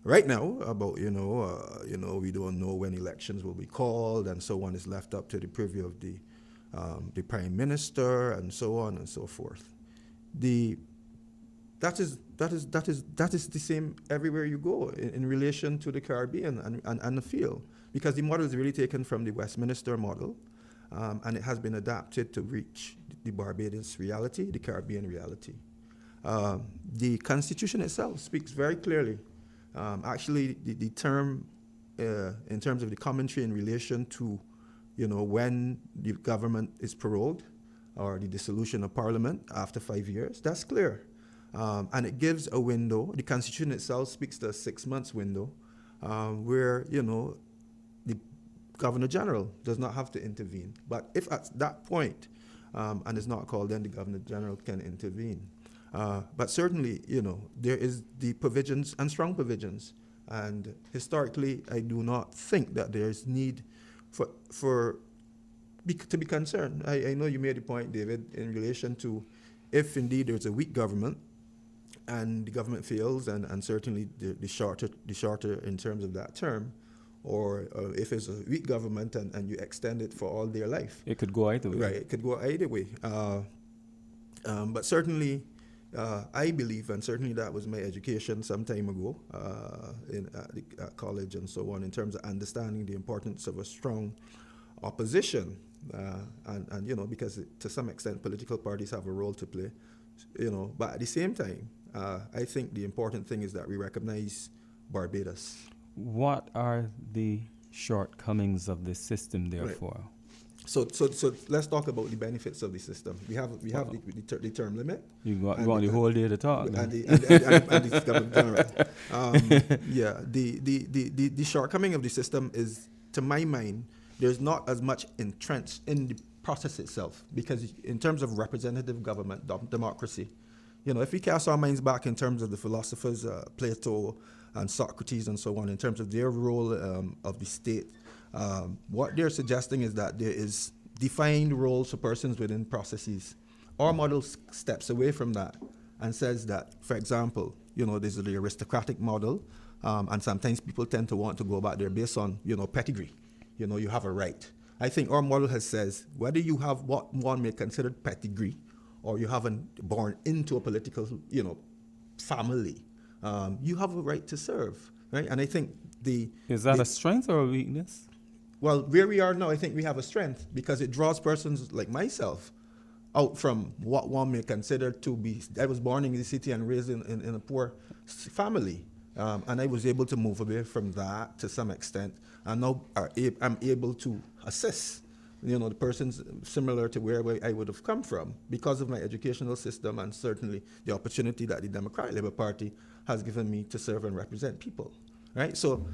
right now about we don't know when elections will be called, and so on is left up to the purview of the Prime Minister, and so on and so forth. That is the same everywhere you go in relation to the Caribbean and the field, because the model is really taken from the Westminster model, and it has been adapted to reach the Barbados reality, the Caribbean reality. The Constitution itself speaks very clearly. Actually, the term, in terms of the commentary in relation to, when the government is prorogued or the dissolution of Parliament after 5 years, that's clear. And it gives a window. The Constitution itself speaks to a 6 months window where, the Governor General does not have to intervene. But if at that point, and it's not called, then the Governor General can intervene. But certainly, there is the provisions and strong provisions. And historically, I do not think that there's need to be concerned. I know you made the point, David, in relation to if indeed there's a weak government and the government fails, and certainly the shorter in terms of that term, or if it's a weak government and you extend it for all their life. It could go either way. Right, it could go either way. But certainly, I believe, and certainly that was my education some time ago at college and so on, in terms of understanding the importance of a strong opposition. And you know, because to some extent political parties have a role to play, you know, but at the same time, I think the important thing is that we recognize Barbados. What are the shortcomings of the system, therefore? Right. So let's talk about the benefits of the system. We have the term limit. You want the whole day to talk. And the government general. Yeah, the shortcoming of the system is, to my mind, there's not as much entrenched in the process itself, because in terms of representative government, democracy, you know, if we cast our minds back in terms of the philosophers, Plato and Socrates and so on, in terms of their role of the state, what they're suggesting is that there is defined roles for persons within processes. Our model steps away from that and says that, for example, you know, there's the aristocratic model, and sometimes people tend to want to go back there based on, you know, pedigree. You know, you have a right. I think our model says whether you have what one may consider pedigree or you haven't born into a political, you know, family, you have a right to serve, right? And I think Is that a strength or a weakness? Well, where we are now, I think we have a strength, because it draws persons like myself out from what one may consider to be. I was born in the city and raised in a poor family, and I was able to move away from that to some extent, and now I'm able to assist, you know, the persons similar to where I would have come from because of my educational system, and certainly the opportunity that the Democratic Labour Party has given me to serve and represent people. Right, so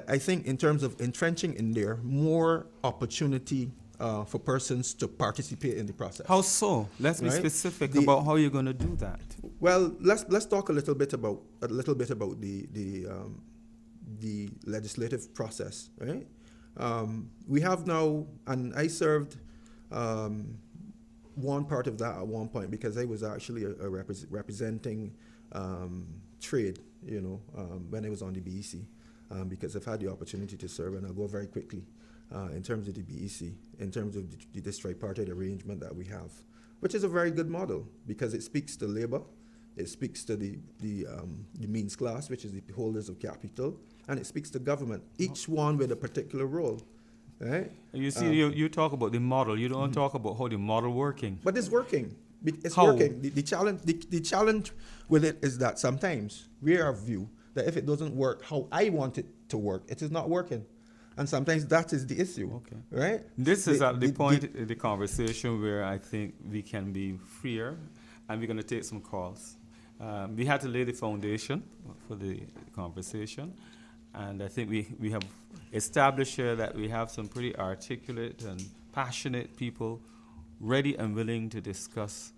I think in terms of entrenching in there, more opportunity for persons to participate in the process. How so? Let's be specific about how you're going to do that. Well, let's talk a little bit about the legislative process. Right, we have now, and I served one part of that at one point, because I was actually representing trade, you know, when I was on the BEC, because I've had the opportunity to serve, and I'll go very quickly in terms of the BEC, in terms of this tripartite arrangement that we have, which is a very good model, because it speaks to labor, it speaks to the means class, which is the holders of capital, and it speaks to government, each one with a particular role. Right? You see, you talk about the model. You don't talk about how the model working. But it's working. It's How? working. The challenge with it is that sometimes we are of view that if it doesn't work how I want it to work, it is not working. And sometimes that is the issue. Okay. Right? This is at the point in the conversation where I think we can be freer, and we're going to take some calls. We had to lay the foundation for the conversation, and I think we have established here that we have some pretty articulate and passionate people ready and willing to discuss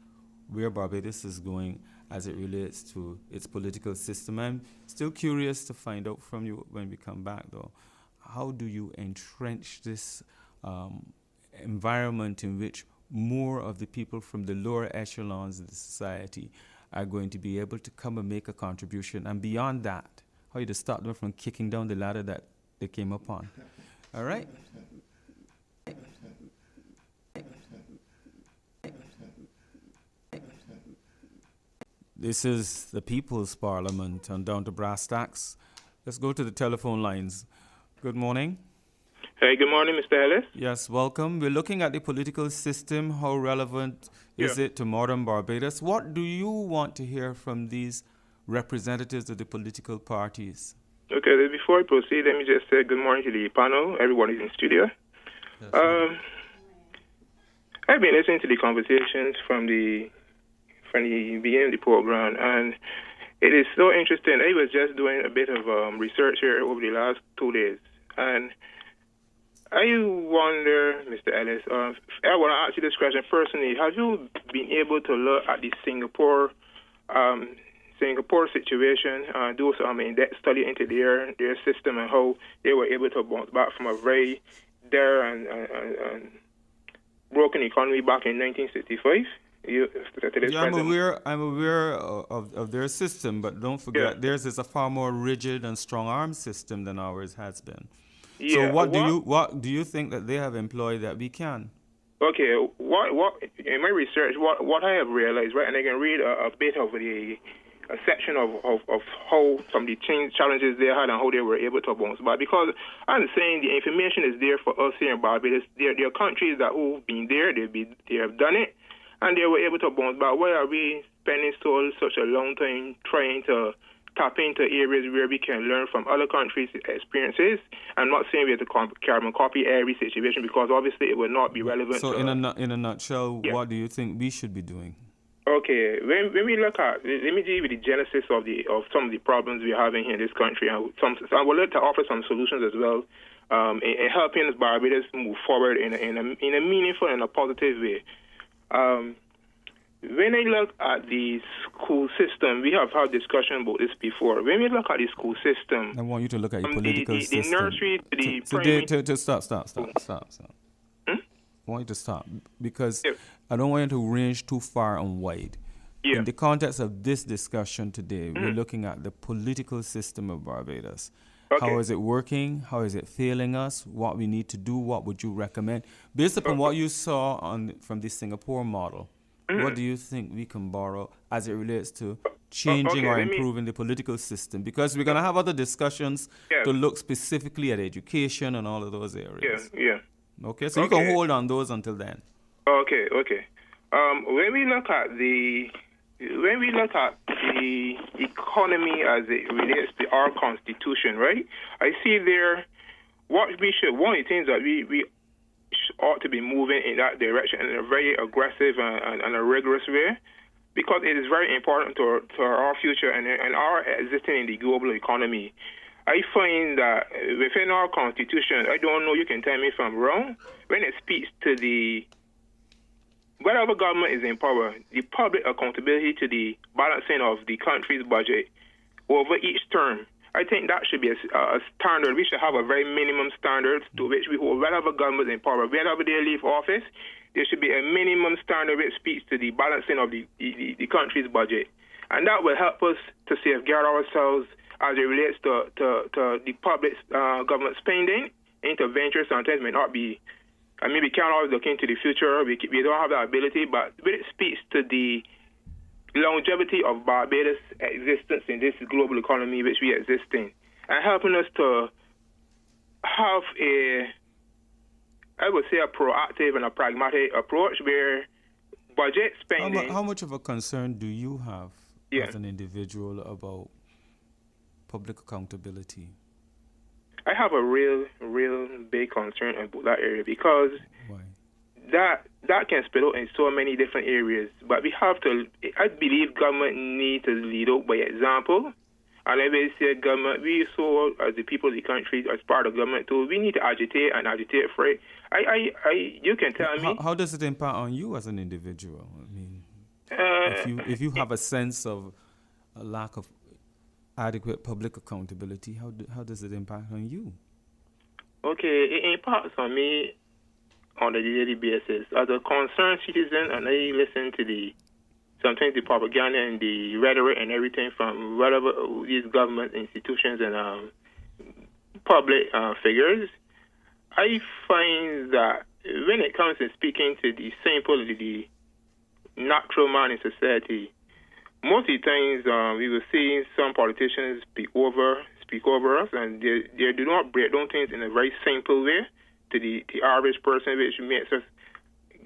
where Barbados is going as it relates to its political system. I'm still curious to find out from you when we come back, though. How do you entrench this environment in which more of the people from the lower echelons of the society are going to be able to come and make a contribution? And beyond that, how you to stop them from kicking down the ladder that they came upon? All right? This is the People's Parliament on Down to Brasstacks. Let's go to the telephone lines. Good morning. Hey, good morning, Mr. Ellis. Yes, welcome. We're looking at the political system. How relevant is it to modern Barbados? What do you want to hear from these representatives of the political parties? Okay, before I proceed, let me just say good morning to the panel. Everyone is in studio. Yes. I've been listening to the conversations from the beginning of the program, and it is so interesting. I was just doing a bit of research here over the last 2 days, and I wonder, Mr. Ellis, I want to ask you this question personally. Have you been able to look at the Singapore situation, do some in-depth study into their system and how they were able to bounce back from a very dire and broken economy back in 1965? I'm aware of their system, but don't forget theirs is a far more rigid and strong-arm system than ours has been. So Yeah. what do you think that they have employed that we can? Okay, what in my research, what I have realized, right, and I can read a bit of a section of how some of the challenges they had and how they were able to bounce back. Because I'm saying the information is there for us here in Barbados. There are countries that who've been there, they have done it, and they were able to bounce back. Why are we spending such a long time trying to tap into areas where we can learn from other countries' experiences? I'm not saying we have to carbon copy every situation, because obviously it will not be relevant. So to in a nutshell, Yeah. what do you think we should be doing? Okay, when we look at, let me give you the genesis of some of the problems we're having here in this country, and I would like to offer some solutions as well, in helping Barbados move forward in a meaningful and a positive way. When I look at the school system, we have had discussion about this before. When we look at the school system, I want you to look at your from political the system. nursery to the So primary. to stop. I want you to stop because Yeah. I don't want you to range too far and wide. Yeah. In the context of this discussion today, we're looking at the political system of Barbados. Okay. How is it working? How is it failing us? What we need to do? What would you recommend? Based upon what you saw from the Singapore model, what do you think we can borrow as it relates to changing okay, or let me- improving the political system? Because we're going to have other discussions Yeah. to look specifically at education and all of those Yeah, areas. yeah. Okay, so you can Okay. hold on those until then. Okay. When we look at the economy as it relates to our constitution, right? I see there one of the things that we ought to be moving in that direction in a very aggressive and a rigorous way, because it is very important to our future and our existing in the global economy. I find that within our constitution, I don't know, you can tell me if I'm wrong, when it speaks to whatever government is in power, the public accountability to the balancing of the country's budget over each term. I think that should be a standard. We should have a very minimum standard to which we hold whatever government is in power. Whenever they leave office, there should be a minimum standard which speaks to the balancing of the country's budget. And that will help us to safeguard ourselves as it relates to the public government spending. Interventions sometimes may not be, I mean, we can't always look into the future. We don't have that ability, but it speaks to the longevity of Barbados' existence in this global economy which we exist in, and helping us to have I would say, a proactive and a pragmatic approach where budget spending. How much of a concern do you have Yeah. as an individual about public accountability? I have a real big concern about that area, because Why? that can spill out in so many different areas. But we have to, I believe government need to lead out by example. And I will say government, we so as the people of the country, as part of government too, we need to agitate for it. You can tell me. How does it impact on you as an individual? I mean, if you have a sense of a lack of adequate public accountability, how does it impact on you? Okay, it impacts on me on a daily basis. As a concerned citizen, and I listen to sometimes the propaganda and the rhetoric and everything from whatever these government institutions and public figures, I find that when it comes to speaking to the natural man in society, most of the times we will see some politicians speak over us, and they do not break down things in a very simple way to the average person, which makes us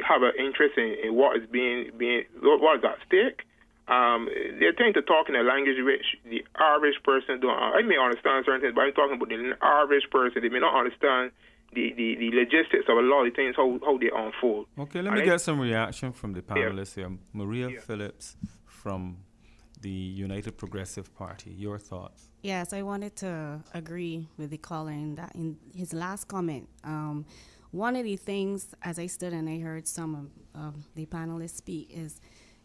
have an interest in what is what is at stake. They tend to talk in a language which the average person don't. I may understand certain things, but I'm talking about the average person. They may not understand the logistics of a lot of things, how they unfold. Okay, let me get some reaction from the panelists here. Maria Yeah. Phillips from the United Progressive Party. Your thoughts? Yes, I wanted to agree with the caller in that in his last comment. One of the things, as I stood and I heard some of the panelists speak, is,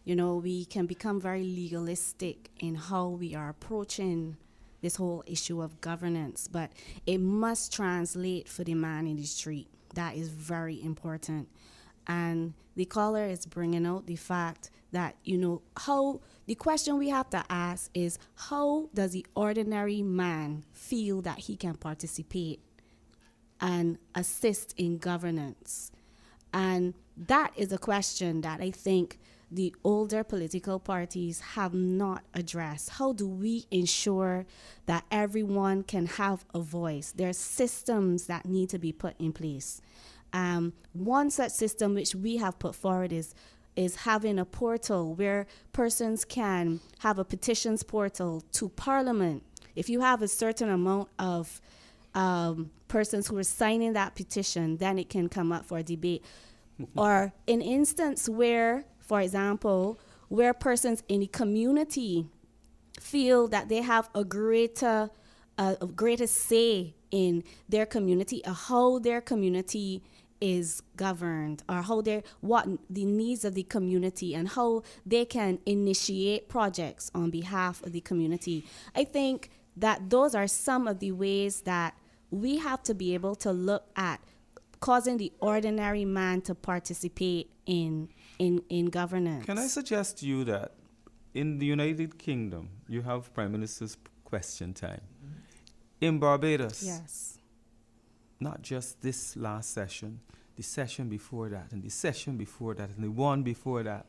we can become very legalistic in how we are approaching this whole issue of governance, but it must translate for the man in the street. That is very important. And the caller is bringing out the fact that, how the question we have to ask is, how does the ordinary man feel that he can participate and assist in governance? And that is a question that I think the older political parties have not addressed. How do we ensure that everyone can have a voice? There are systems that need to be put in place. One such system which we have put forward is having a portal where persons can have a petitions portal to Parliament. If you have a certain amount of persons who are signing that petition, then it can come up for debate. Or an instance where, for example, where persons in the community feel that they have a greater say in their community, or how their community is governed, or what the needs of the community, and how they can initiate projects on behalf of the community. I think that those are some of the ways that we have to be able to look at causing the ordinary man to participate in governance. Can I suggest to you that in the United Kingdom, you have Prime Minister's question time. In Barbados, Yes. not just this last session, the session before that, and the session before that, and the one before that,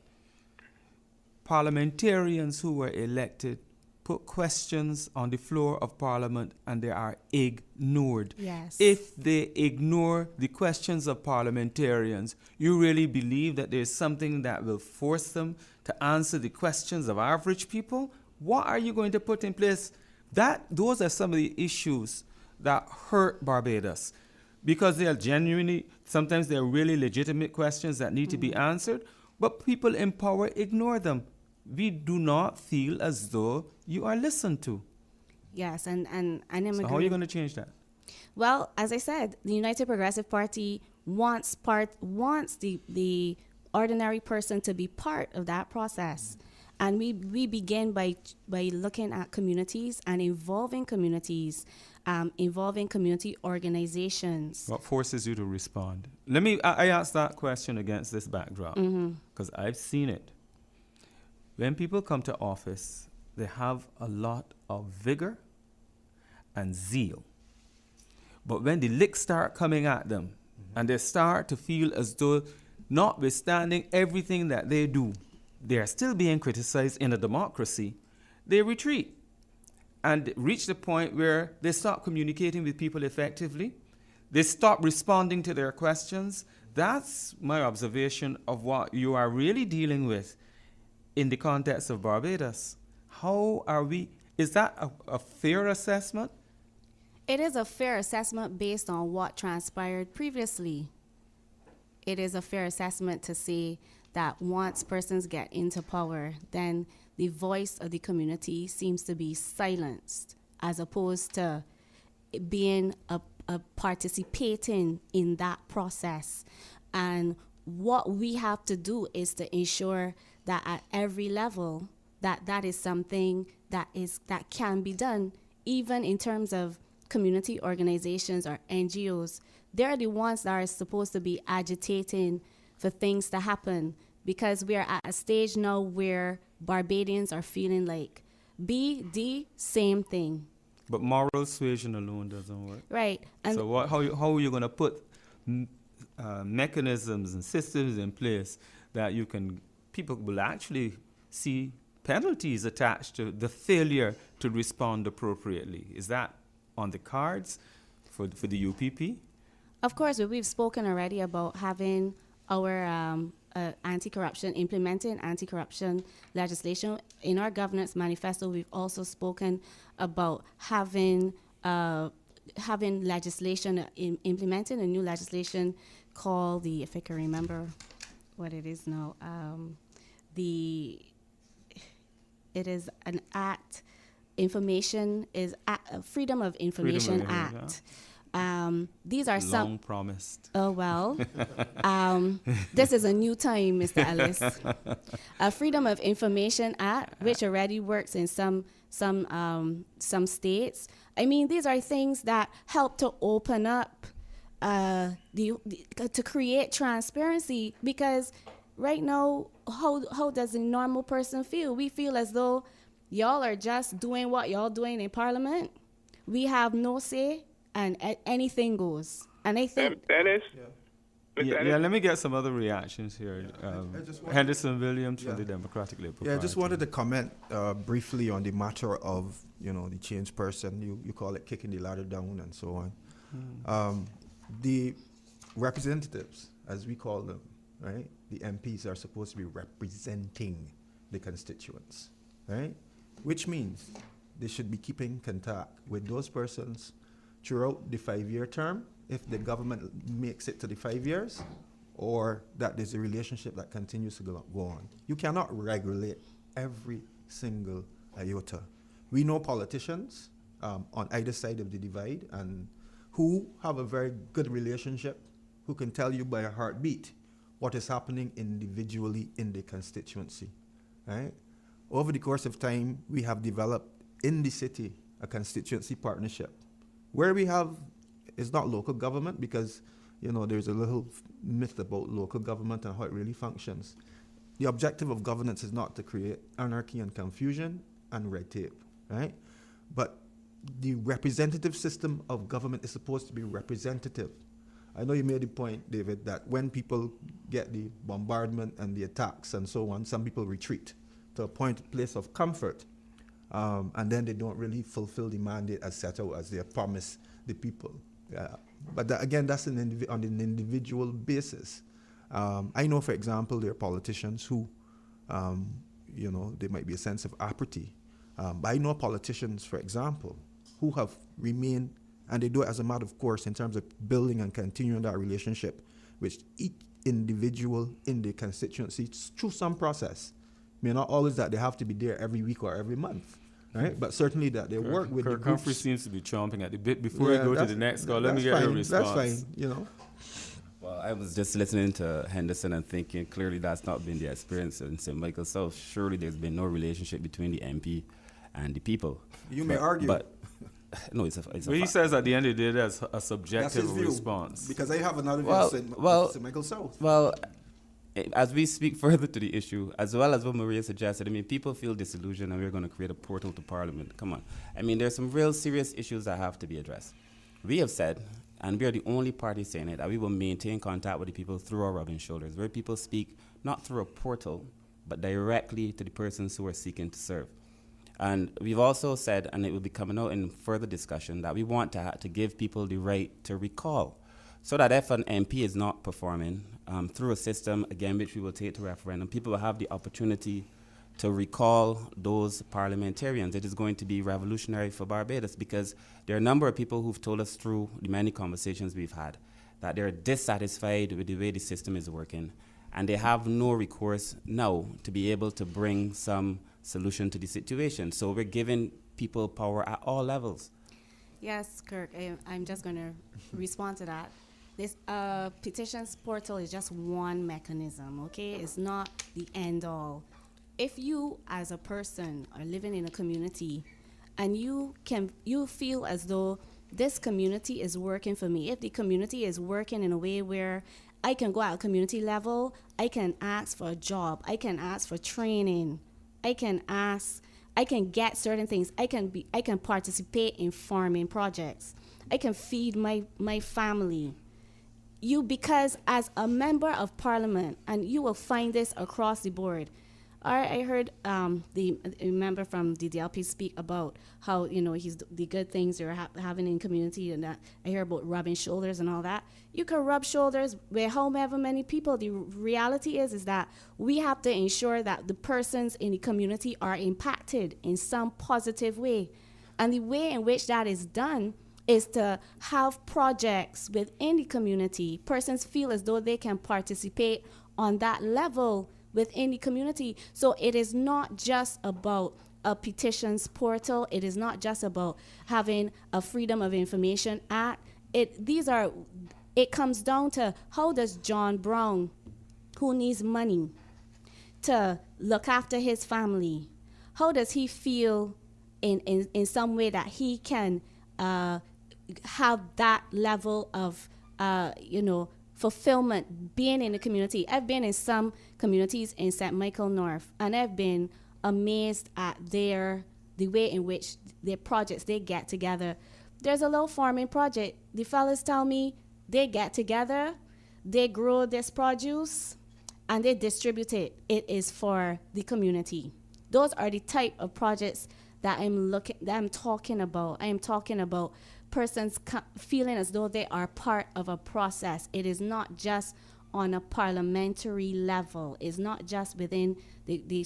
parliamentarians who were elected put questions on the floor of Parliament and they are ignored. Yes. If they ignore the questions of parliamentarians, you really believe that there's something that will force them to answer the questions of average people? What are you going to put in place? Those are some of the issues that hurt Barbados, because they are genuinely, sometimes they're really legitimate questions that need to be answered, but people in power ignore them. We do not feel as though you are listened to. Yes, and So how are you going to change that? Well, as I said, the United Progressive Party wants the ordinary person to be part of that process. And we begin by looking at communities and involving communities, involving community organizations. What forces you to respond? I asked that question against this backdrop, because I've seen it. When people come to office, they have a lot of vigor and zeal. But when the licks start coming at them, and they start to feel as though, notwithstanding everything that they do, they are still being criticized in a democracy, they retreat and reach the point where they stop communicating with people effectively. They stop responding to their questions. That's my observation of what you are really dealing with in the context of Barbados. Is that a fair assessment? It is a fair assessment based on what transpired previously. It is a fair assessment to say that once persons get into power, then the voice of the community seems to be silenced, as opposed to being a participating in that process. And what we have to do is to ensure that at every level, that is something that can be done, even in terms of community organizations or NGOs. They're the ones that are supposed to be agitating for things to happen, because we are at a stage now where Barbadians are feeling like the same thing. But moral suasion alone doesn't work. Right. And So how are you going to put mechanisms and systems in place that people will actually see penalties attached to the failure to respond appropriately? Is that on the cards for the UPP? of course, we've spoken already about having our implementing anti-corruption legislation. In our governance manifesto, we've also spoken about having legislation, implementing a new legislation called if I can remember what it is now, it is an act, Freedom of Information Act. These are some long promised. Oh, well, this is a new time, Mr. Ellis. A Freedom of Information Act, which already works in some states. I mean, these are things that help to open up, to create transparency, because right now, how does a normal person feel? We feel as though y'all are just doing what y'all doing in Parliament. We have no say, and anything goes. And I think Dennis? Mr. Yeah, Ellis? let me get some other reactions here. I just wanted- Henderson Williams from Yeah. the Democratic Labour Yeah, I just Party. wanted to comment briefly on the matter of, the change person. You call it kicking the ladder down and so on. The representatives, as we call them, right? The MPs are supposed to be representing the constituents, right? Which means they should be keeping contact with those persons throughout the 5-year term, if the government makes it to the 5 years, or that there's a relationship that continues to go on. You cannot regulate every single iota. We know politicians on either side of the divide and who have a very good relationship, who can tell you by a heartbeat what is happening individually in the constituency, right? Over the course of time, we have developed in the city a constituency partnership where we have, it's not local government because, there's a little myth about local government and how it really functions. The objective of governance is not to create anarchy and confusion and red tape, right? But the representative system of government is supposed to be representative. I know you made the point, David, that when people get the bombardment and the attacks and so on, some people retreat to a place of comfort, and then they don't really fulfill the mandate as set out as they have promised the people. But again, that's on an individual basis. I know, for example, there are politicians who, there might be a sense of apathy. But I know politicians, for example, who have remained, and they do it as a matter of course in terms of building and continuing that relationship with each individual in the constituency through some process. May not always that they have to be there every week or every month, right? But certainly that they work with the Kirk groups. Humphrey seems to be chomping at the bit. Before I go to the next call, let me get your response. That's fine, Well, I was just listening to Henderson and thinking clearly that's not been the experience in St. Michael South. Surely there's been no relationship between the MP and the people. You may argue. But no, it's a Well, he fact. says at the end of the day that's a That's subjective his view. response. Because I have another view Well, of St. Michael South. Well, as we speak further to the issue, as well as what Maria suggested, people feel disillusioned and we're going to create a portal to Parliament. Come on. There's some real serious issues that have to be addressed. We have said, and we are the only party saying it, that we will maintain contact with the people through our rubbing shoulders, where people speak not through a portal, but directly to the persons who are seeking to serve. And we've also said, and it will be coming out in further discussion, that we want to give people the right to recall, so that if an MP is not performing through a system, again, which we will take to referendum, people will have the opportunity to recall those parliamentarians. It is going to be revolutionary for Barbados because there are a number of people who've told us through the many conversations we've had that they're dissatisfied with the way the system is working, and they have no recourse now to be able to bring some solution to the situation. So we're giving people power at all levels. Yes, Kirk, I'm just going to respond to that. This petitions portal is just one mechanism, okay? It's not the end all. If you, as a person, are living in a community and you feel as though this community is working for me, if the community is working in a way where I can go at a community level, I can ask for a job, I can ask for training, I can get certain things, I can participate in farming projects, I can feed my family. Because as a member of parliament, and you will find this across the board, I heard the member from the DLP speak about how, the good things they're having in community, and that I hear about rubbing shoulders and all that. You can rub shoulders with however many people. The reality is that we have to ensure that the persons in the community are impacted in some positive way. And the way in which that is done is to have projects within the community. Persons feel as though they can participate on that level within the community. So it is not just about a petitions portal. It is not just about having a Freedom of Information Act. It comes down to, how does John Brown, who needs money to look after his family, how does he feel in some way that he can have that level of fulfillment being in the community? I've been in some communities in St. Michael North, and I've been amazed at the way in which their projects they get together. There's a little farming project. The fellas tell me They get together, they grow this produce, and they distribute it. It is for the community. Those are the type of projects that I'm talking about. I am talking about persons feeling as though they are part of a process. It is not just on a parliamentary level. It's not just within the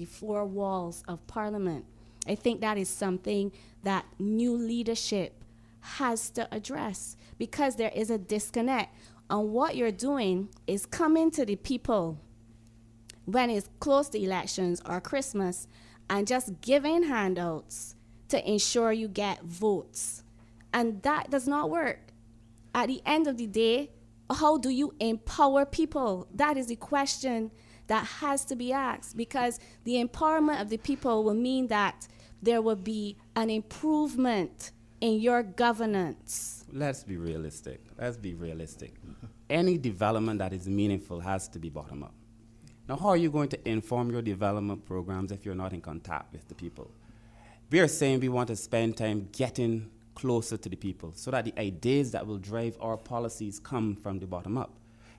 four walls of Parliament. I think that is something that new leadership has to address, because there is a disconnect. And what you're doing is coming to the people when it's close to elections or Christmas and just giving handouts to ensure you get votes. And that does not work. At the end of the day, how do you empower people? That is the question that has to be asked, because the empowerment of the people will mean that there will be an improvement in your governance. Let's be realistic. Any development that is meaningful has to be bottom up. Now, how are you going to inform your development programs if you're not in contact with the people? We are saying we want to spend time getting closer to the people so that the ideas that will drive our policies come from the bottom up.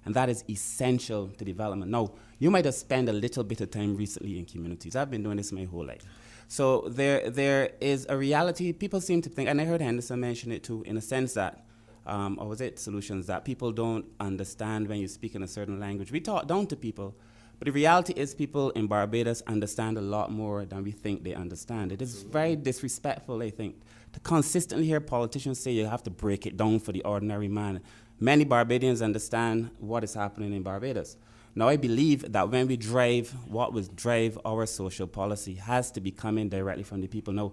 And that is essential to development. Now, you might have spent a little bit of time recently in communities. I've been doing this my whole life. So there is a reality. People seem to think, and I heard Henderson mention it too, in a sense that, or was it solutions, that people don't understand when you speak in a certain language. We talk down to people, but the reality is people in Barbados understand a lot more than we think they understand. It is very disrespectful, I think, to consistently hear politicians say you have to break it down for the ordinary man. Many Barbadians understand what is happening in Barbados. Now, I believe that when we drive, what will drive our social policy has to be coming directly from the people. Now,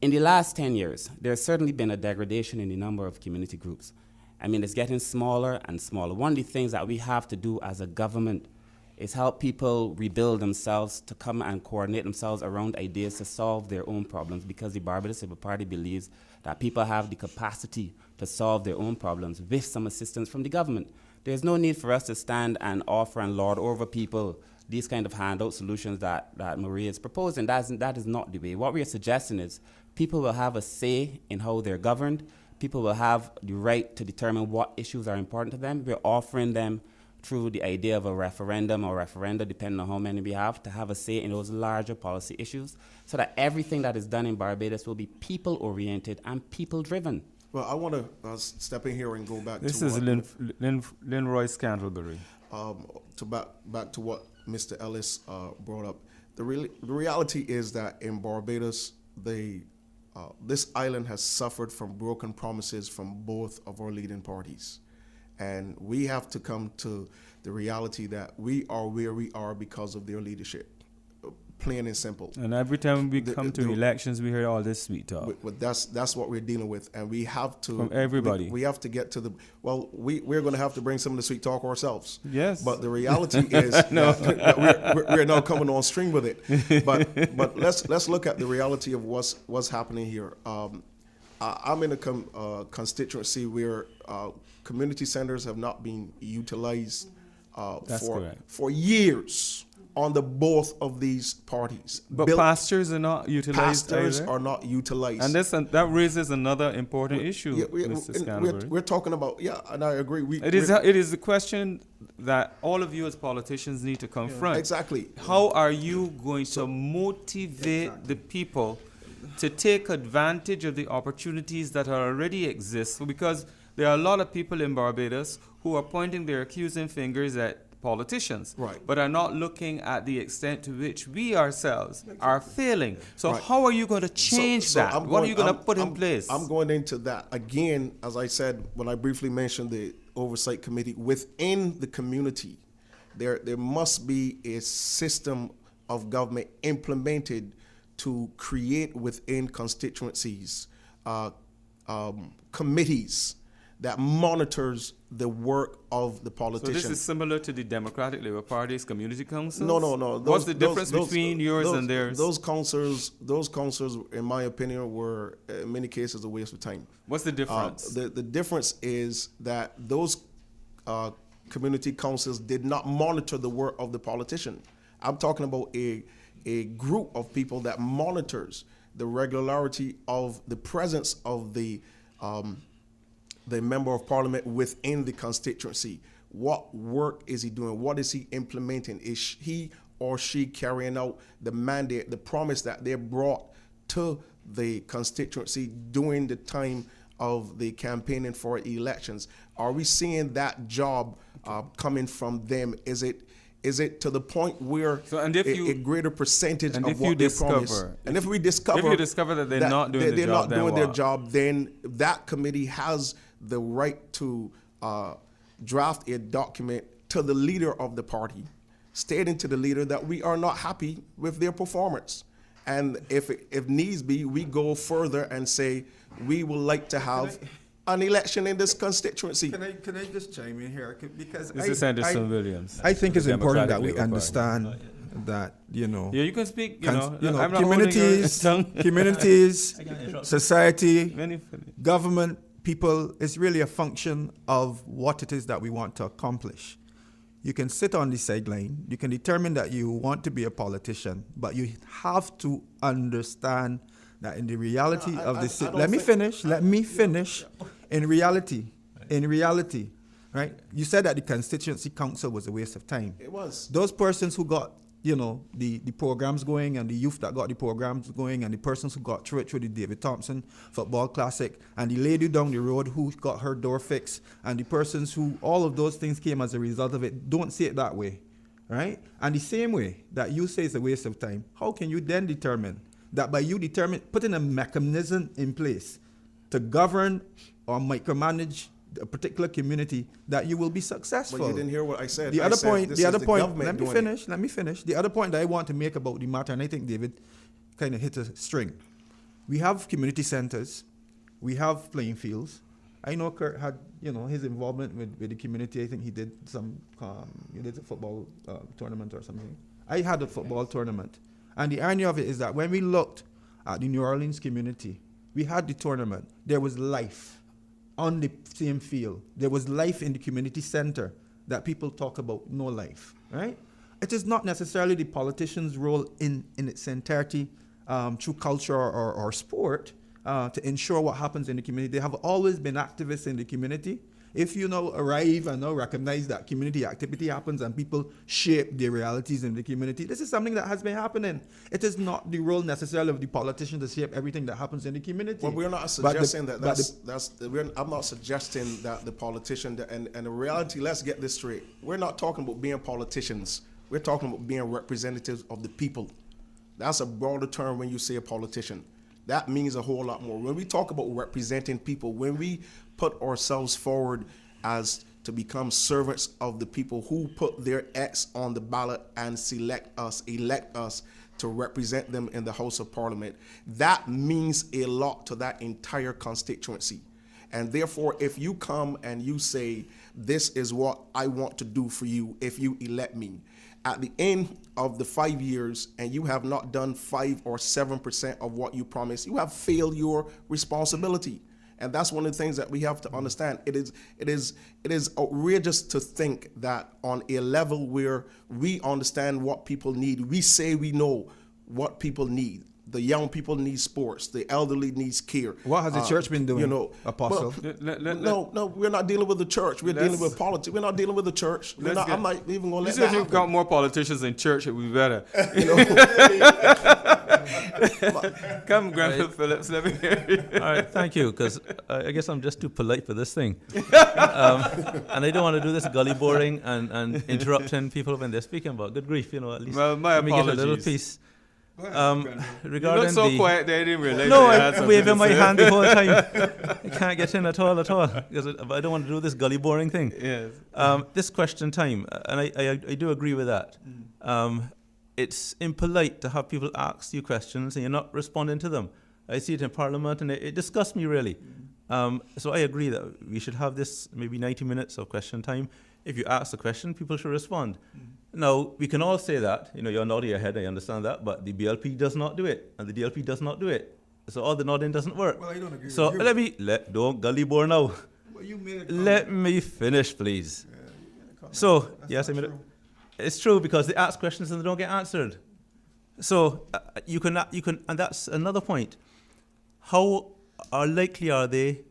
in the last 10 years, there's certainly been a degradation in the number of community groups. I mean, it's getting smaller and smaller. One of the things that we have to do as a government is help people rebuild themselves, to come and coordinate themselves around ideas to solve their own problems, because the Barbados Labour Party believes that people have the capacity to solve their own problems with some assistance from the government. There's no need for us to stand and offer and lord over people these kind of handout solutions that Maria is proposing. That is not the way. What we are suggesting is people will have a say in how they're governed. People will have the right to determine what issues are important to them. We're offering them, through the idea of a referendum or referenda, depending on how many we have, to have a say in those larger policy issues, so that everything that is done in Barbados will be people-oriented and people-driven. Well, I want to step in here and go back This to is Lynn Royce Candleberry. back to what Mr. Ellis brought up. The reality is that in Barbados, this island has suffered from broken promises from both of our leading parties. And we have to come to the reality that we are where we are because of their leadership, plain and simple. And every time we come to elections, we hear all this sweet talk. But that's what we're dealing with, and we have to. From everybody. We have to get to the. Well, we're going to have to bring some of the sweet talk ourselves. Yes. But the reality is that we're now coming on stream with it. But let's look at the reality of what's happening here. I'm in a constituency where community centers have not been utilized for years on the both of these parties. But pastors are not utilized Pastors either. are not utilized. And that raises another important issue, Mr. Scanberry. We're talking about, and I agree. It is the question that all of you as politicians need to confront. Exactly. How are you going to motivate the people to take advantage of the opportunities that already exist? Because there are a lot of people in Barbados who are pointing their accusing fingers at politicians, right, but are not looking at the extent to which we ourselves are failing. So how are you going to change that? What are you going to put in place? I'm going into that. Again, as I said, when I briefly mentioned the oversight committee, within the community, there must be a system of government implemented to create within constituencies committees that monitors the work of the politicians. So this is similar to the Democratic Labour Party's community councils? No. What's the difference between yours and theirs? Those councils, in my opinion, were in many cases a waste of time. What's the difference? The difference is that those community councils did not monitor the work of the politician. I'm talking about a group of people that monitors the regularity of the presence of the the member of parliament within the constituency. What work is he doing? What is he implementing? Is he or she carrying out the mandate, the promise that they brought to the constituency during the time of the campaigning for elections? Are we seeing that job coming from them? Is it to the point where a greater percentage of what they promise? And if we discover that they're not doing their job, then that committee has the right to draft a document to the leader of the party, stating to the leader that we are not happy with their performance. And if needs be, we go further and say we would like to have an election in this constituency. Can I just chime in here? Because this is Anderson Williams. I think it's important that we understand that, Yeah, you can speak, I'm not communities, society, government, people, is really a function of what it is that we want to accomplish. You can sit on the sideline, you can determine that you want to be a politician, but you have to understand that in the reality of this, let me finish. In reality, right? You said that the constituency council was a waste of time. It was. Those persons who got, the programs going, and the youth that got the programs going, and the persons who got through the David Thompson Football Classic, and the lady down the road who got her door fixed, and the persons who, all of those things came as a result of it, don't see it that way, right? And the same way that you say it's a waste of time, how can you then determine that by you putting a mechanism in place to govern or micromanage a particular community, that you will be successful? Well, you didn't hear what I said. The other point, let me finish. The other point that I want to make about the matter, and I think David kind of hit a string. We have community centers, we have playing fields. I know Kurt had, his involvement with the community. I think he did a football tournament or something. I had a football tournament. And the irony of it is that when we looked at the New Orleans community, we had the tournament. There was life on the same field. There was life in the community center that people talk about, no life, right? It is not necessarily the politician's role in its entirety through culture or sport to ensure what happens in the community. They have always been activists in the community. If you now arrive and now recognize that community activity happens and people shape their realities in the community, this is something that has been happening. It is not the role necessarily of the politician to shape everything that happens in the community. Well, we're not suggesting I'm not suggesting that the politician, and the reality, let's get this straight. We're not talking about being politicians. We're talking about being representatives of the people. That's a broader term when you say a politician. That means a whole lot more. When we talk about representing people, when we put ourselves forward as to become servants of the people who put their X on the ballot and elect us to represent them in the House of Parliament, that means a lot to that entire constituency. And therefore, if you come and you say, this is what I want to do for you if you elect me, at the end of the 5 years and you have not done 5 or 7% of what you promised, you have failed your responsibility. And that's one of the things that we have to understand. It is outrageous to think that on a level where we understand what people need, we say we know what people need. The young people need sports. The elderly needs care. What has the church been doing, Apostle? Well, no, we're not dealing with the church. We're dealing with politics. We're not dealing with the church. I'm not even going to let that happen. If you've got more politicians in church, it would be better. Come, Grandpa Phillips, let me hear you. All right, thank you, because I guess I'm just too polite for this thing. And I don't want to do this gully boring and interrupting people when they're speaking about. Good grief, at least my let me get a little apologies. piece. You look so quiet there, I didn't realize. No, I'm waving my hand the whole time. I can't get in at all, because I don't want to do this gully boring thing. Yes. This question time, and I do agree with that. It's impolite to have people ask you questions and you're not responding to them. I see it in Parliament, and it disgusts me, really. So I agree that we should have this maybe 90 minutes of question time. If you ask a question, people should respond. Now, we can all say that. You're nodding your head, I understand that, but the BLP does not do it, and the DLP does not do it. So all the nodding doesn't work. Well, I don't agree so with you. Don't gully bore now. Well, you made a comment. Let me finish, please. You made a comment. So, That's yes, I not made it. true. It's true, because they ask questions and they don't get answered. So you can, and that's another point. How likely are they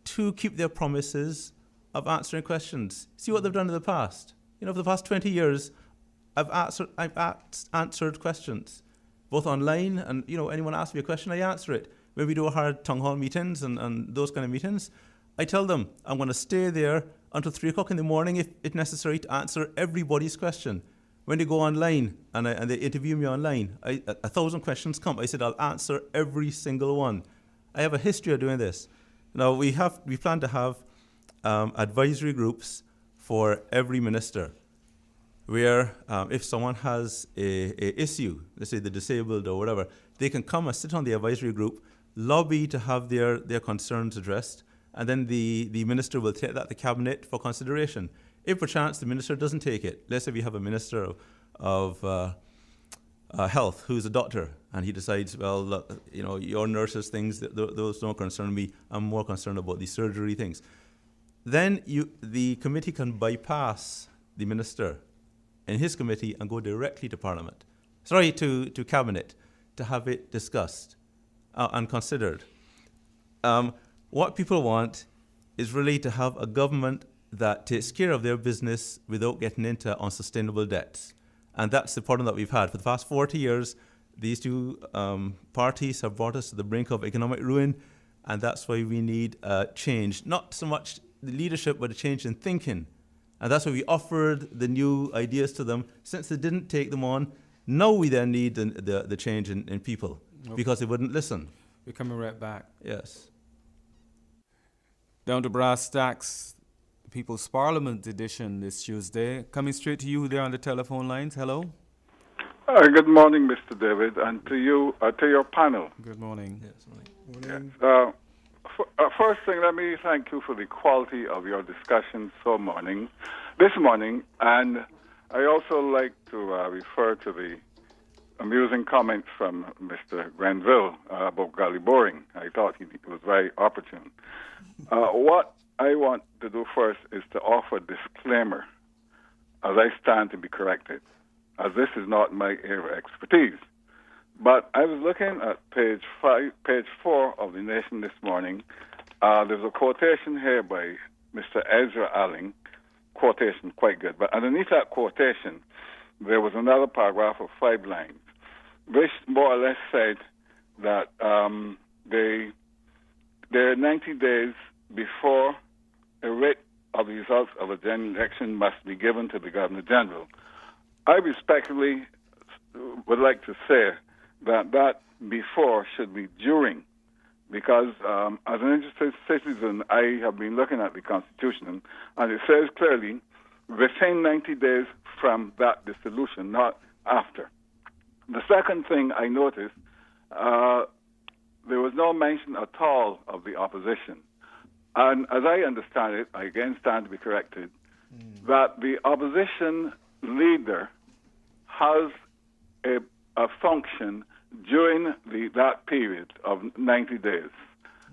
to keep their promises of answering questions. See what they've done in the past. For the past 20 years, I've answered questions, both online and, anyone asks me a question, I answer it. When we do our town hall meetings and those kind of meetings, I tell them I'm going to stay there until 3 o'clock in the morning if it's necessary to answer everybody's question. When they go online and they interview me online, 1,000 questions come. I said I'll answer every single one. I have a history of doing this. Now we plan to have advisory groups for every minister, where if someone has a issue, let's say the disabled or whatever, they can come and sit on the advisory group, lobby to have their concerns addressed, and then the minister will take that to cabinet for consideration. If perchance the minister doesn't take it, let's say we have a minister of health who's a doctor, and he decides, well, look, your nurses things, those don't concern me, I'm more concerned about the surgery things. Then the committee can bypass the minister in his committee and go directly to Parliament, to Cabinet, to have it discussed and considered. What people want is really to have a government that takes care of their business without getting into unsustainable debts. And that's the problem that we've had. For the past 40 years, these two parties have brought us to the brink of economic ruin, and that's why we need change. Not so much the leadership, but a change in thinking. And that's why we offered the new ideas to them. Since they didn't take them on, now we then need the change in people, because they wouldn't listen. We're coming right back. Yes. Down to Brasstacks, People's Parliament edition this Tuesday. Coming straight to you there on the telephone lines. Hello. Good morning, Mr. David, and to you, to your panel. Good morning. Yes, morning. Yes. First thing, let me thank you for the quality of your discussion this morning, and I also like to refer to the amusing comments from Mr. Grenville about gully boring. I thought it was very opportune. What I want to do first is to offer a disclaimer as I stand to be corrected, as this is not my area of expertise. But I was looking at page 4 of The Nation this morning. There's a quotation here by Mr. Ezra Alling, quotation quite good. But underneath that quotation, there was another paragraph of 5 lines, which more or less said that there are 90 days before a writ of the results of a general election must be given to the Governor General. I respectfully would like to say that before should be during, because as an interested citizen, I have been looking at the Constitution, and it says clearly within 90 days from that dissolution, not after. The second thing I noticed, there was no mention at all of the opposition. And as I understand it, I again stand to be corrected, that the opposition leader has a function during that period of 90 days.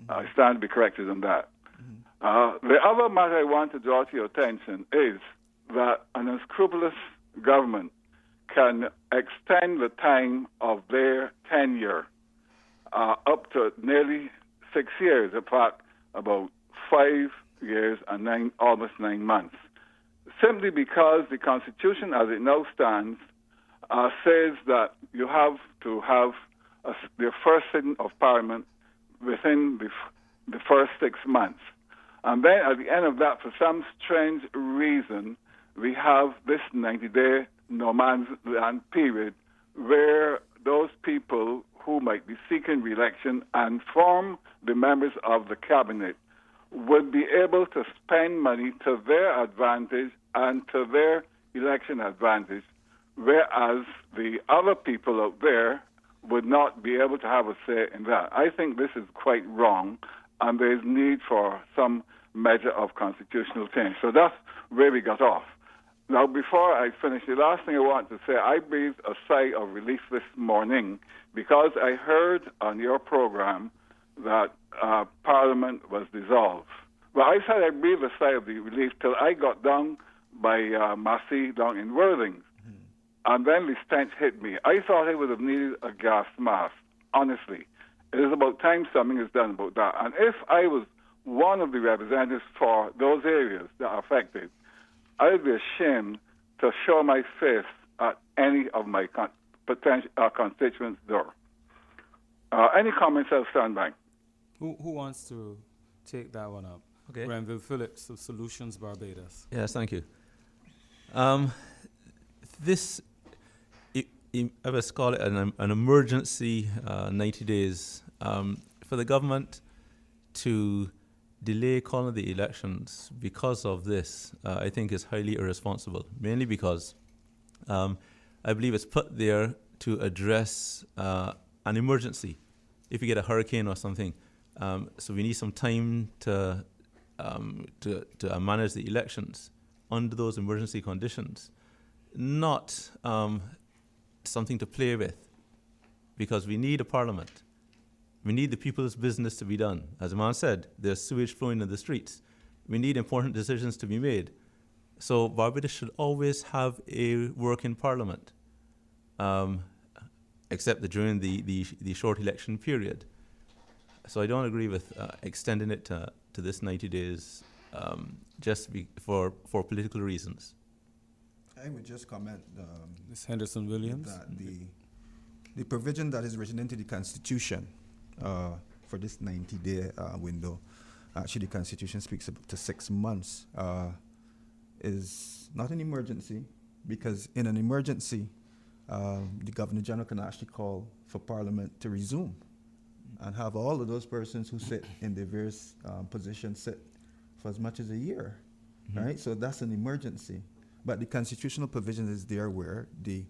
I stand to be corrected on that. The other matter I want to draw to your attention is that an unscrupulous government can extend the time of their tenure up to nearly 6 years, in fact, about 5 years and almost 9 months, simply because the Constitution, as it now stands, says that you have to have the first sitting of Parliament within the first 6 months. And then at the end of that, for some strange reason, we have this 90-day no man's land period where those people who might be seeking re-election and form the members of the cabinet would be able to spend money to their advantage and to their election advantage, whereas the other people out there would not be able to have a say in that. I think this is quite wrong, and there is need for some measure of constitutional change. So that's where we got off. Now, before I finish, the last thing I want to say, I breathed a sigh of relief this morning because I heard on your program that Parliament was dissolved. Well, I said I breathed a sigh of relief till I got down by Massey down in Worthing. And then the stench hit me. I thought I would have needed a gas mask, honestly. It is about time something is done about that. And if I was one of the representatives for those areas that are affected, I would be ashamed to show my face at any of my potential constituents' door. Any comments, I'll stand by. Who wants to take that one up? Okay. Granville Phillips of Solutions Barbados. Yes, thank you. This, I must call it an emergency 90 days for the government to delay calling the elections because of this, I think is highly irresponsible, mainly because I believe it's put there to address an emergency. If you get a hurricane or something, so we need some time to manage the elections under those emergency conditions, not something to play with, because we need a parliament. We need the people's business to be done. As Iman said, there's sewage flowing in the streets. We need important decisions to be made. So Barbados should always have a working parliament, except during the short election period. So I don't agree with extending it to this 90 days for political reasons. I would just comment Ms. Henderson Williams. that the provision that is written into the Constitution for this 90-day window, actually the Constitution speaks up to 6 months, is not an emergency, because in an emergency, the Governor General can actually call for Parliament to resume and have all of those persons who sit in the various positions sit for as much as a year, right? So that's an emergency. But the constitutional provision is there where the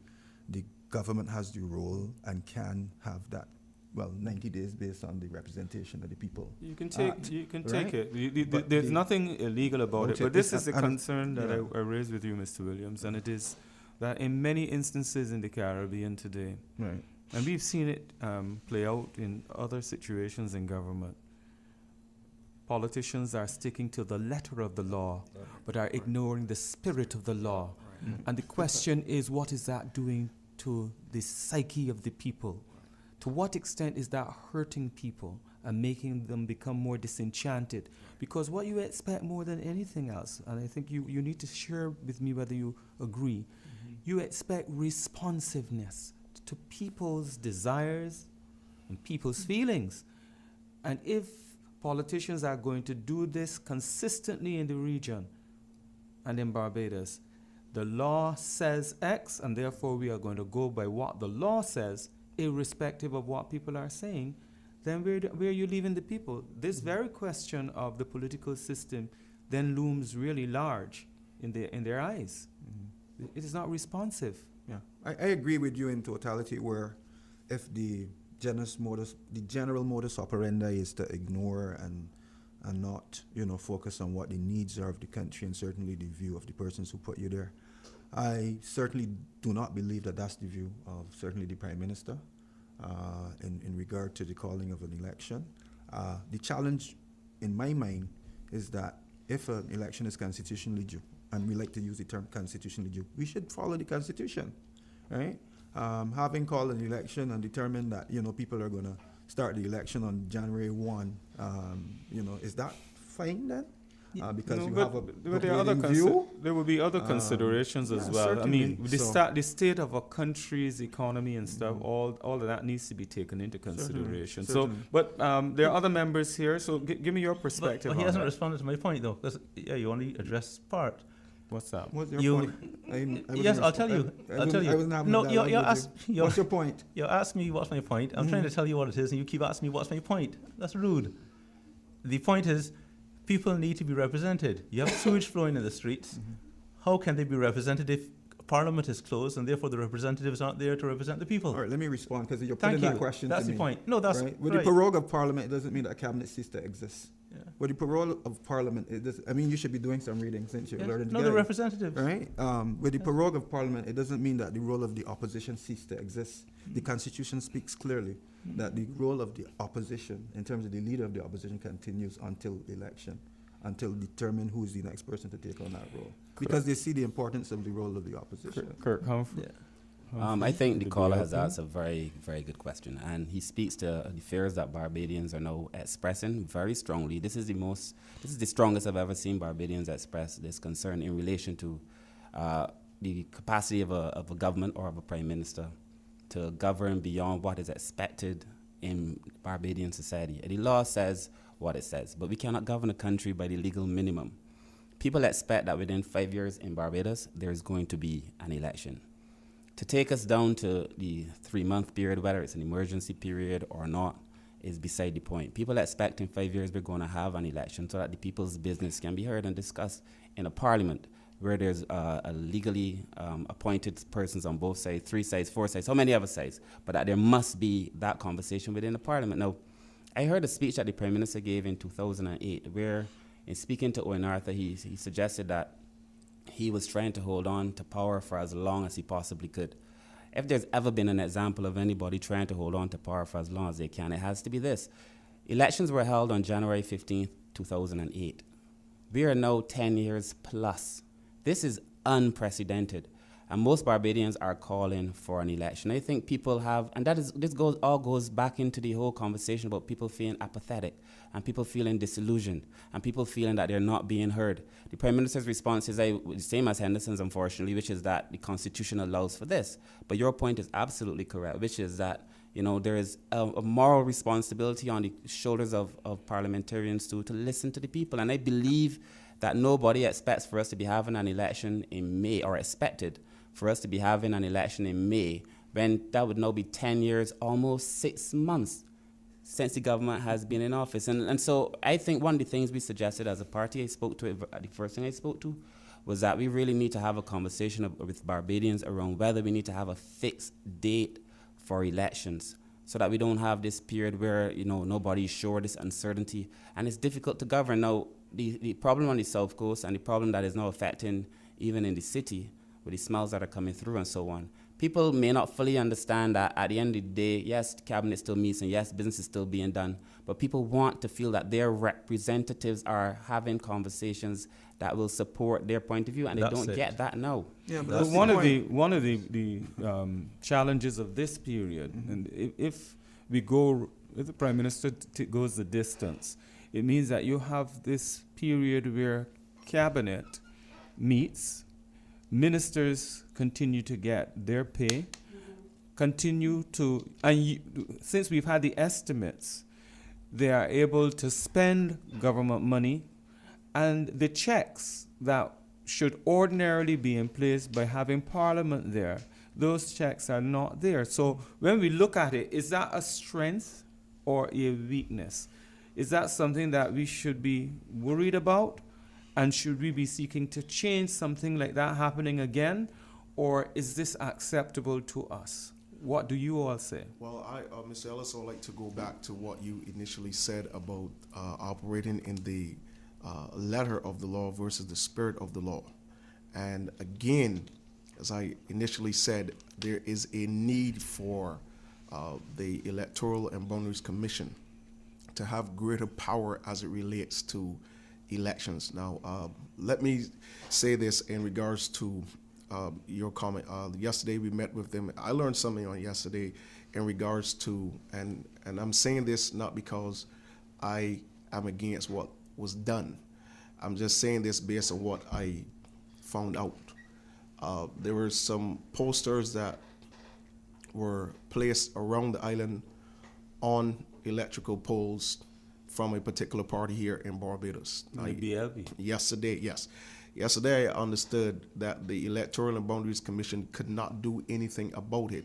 government has the role and can have that, 90 days based on the representation of the people. You can take right? it. There's nothing illegal about it, but this is the and concern that yeah. I raised with you, Mr. Williams, and it is that in many instances in the Caribbean today, Right. and we've seen it play out in other situations in government, politicians are sticking to the letter of the law, but are ignoring the spirit of the law. And the question is, what is that doing to the psyche of the people? To what extent is that hurting people and making them become more disenchanted? Because what you expect more than anything else, and I think you need to share with me whether you agree, you expect responsiveness to people's desires and people's feelings. And if politicians are going to do this consistently in the region and in Barbados, the law says X, and therefore we are going to go by what the law says, irrespective of what people are saying, then where are you leaving the people? This very question of the political system then looms really large in their eyes. It is not responsive. Yeah, I agree with you in totality, where if the general modus operandi is to ignore and not, focus on what the needs are of the country and certainly the view of the persons who put you there. I certainly do not believe that that's the view of certainly the Prime Minister in regard to the calling of an election. The challenge in my mind is that if an election is constitutionally due, and we like to use the term constitutionally due, we should follow the Constitution, right? Having called an election and determined that, people are going to start the election on January 1, is that fine then? Because you have a there are other view. there will be other considerations as well. I mean, certainly. the state of a country's economy and stuff, all of that needs to be taken into consideration. Certainly. So, but there are other members here, so give me your perspective. But he on hasn't that. responded to my point, though. You only addressed part. What's that? What's your You- point? Yes, I'll tell you. I'll tell you. No, you're What's your point? You're asking me what's my point. I'm trying to tell you what it is, and you keep asking me what's my point. That's rude. The point is, people need to be represented. You have sewage flowing in the streets. How can they be represented if Parliament is closed and therefore the representatives aren't there to represent the people? All right, let me respond, because you're Thank putting that you. question That's to the me. point. No, that's right. With right. the prorogue of Parliament, it doesn't mean that a cabinet ceases to exist. Yeah. With the prorogue of Parliament, you should be doing some reading since you're Yes. learning. No, the representatives. Right? With the prorogue of Parliament, it doesn't mean that the role of the opposition ceases to exist. The Constitution speaks clearly that the role of the opposition, in terms of the leader of the opposition, continues until election, until determine who is the next person to take on that role. Because they see the importance of the role of the opposition. Kirk Humphrey. Yeah. I think the The caller has BLP? asked a very, very good question, and he speaks to the fears that Barbadians are now expressing very strongly. This is the strongest I've ever seen Barbadians express this concern in relation to the capacity of a government or of a prime minister to govern beyond what is expected in Barbadian society. The law says what it says, but we cannot govern a country by the legal minimum. People expect that within 5 years in Barbados, there's going to be an election. To take us down to the 3-month period, whether it's an emergency period or not, is beside the point. People expect in 5 years we're going to have an election so that the people's business can be heard and discussed in a parliament where there's a legally appointed persons on both sides, 3 sides, 4 sides, how many other sides, but that there must be that conversation within the parliament. Now, I heard a speech that the Prime Minister gave in 2008 where, in speaking to Owen Arthur, he suggested that he was trying to hold on to power for as long as he possibly could. If there's ever been an example of anybody trying to hold on to power for as long as they can, it has to be this. Elections were held on January 15th, 2008. We are now 10 years plus. This is unprecedented. And most Barbadians are calling for an election. I think people have, and this all goes back into the whole conversation about people feeling apathetic and people feeling disillusioned and people feeling that they're not being heard. The Prime Minister's response is the same as Henderson's, unfortunately, which is that the Constitution allows for this. But your point is absolutely correct, which is that there is a moral responsibility on the shoulders of parliamentarians to listen to the people. And I believe that nobody expects for us to be having an election in May, or expected for us to be having an election in May, when that would now be 10 years, almost 6 months since the government has been in office. And so I think one of the things we suggested as a party, the first thing I spoke to, was that we really need to have a conversation with Barbadians around whether we need to have a fixed date for elections so that we don't have this period where, nobody's sure, this uncertainty, and it's difficult to govern. Now, the problem on the South Coast and the problem that is now affecting even in the city with the smells that are coming through and so on, people may not fully understand that at the end of the day, yes, the cabinet still meets and yes, business is still being done, but people want to feel that their representatives are having conversations that will support their point of view, and they don't get that now. Yeah, but But that's one the of the challenges of this period, and if the Prime Minister goes the distance, it means that you have this period where cabinet meets, ministers continue to get their pay, since we've had the estimates, they are able to spend government money, and the checks that should ordinarily be in place by having Parliament there, those checks are not there. So when we look at it, is that a strength or a weakness? Is that something that we should be worried about? And should we be seeking to change something like that happening again? Or is this acceptable to us? What do you all say? Well, Mr. Ellis, I would like to go back to what you initially said about operating in the letter of the law versus the spirit of the law. And again, as I initially said, there is a need for the Electoral and Boundaries Commission to have greater power as it relates to elections. Now, let me say this in regards to your comment. Yesterday we met with them. I learned something on yesterday in regards to, and I'm saying this not because I am against what was done. I'm just saying this based on what I found out. There were some posters that were placed around the island on electrical poles from a particular party here in Barbados. The BLP. Yesterday, yes. Yesterday I understood that the Electoral and Boundaries Commission could not do anything about it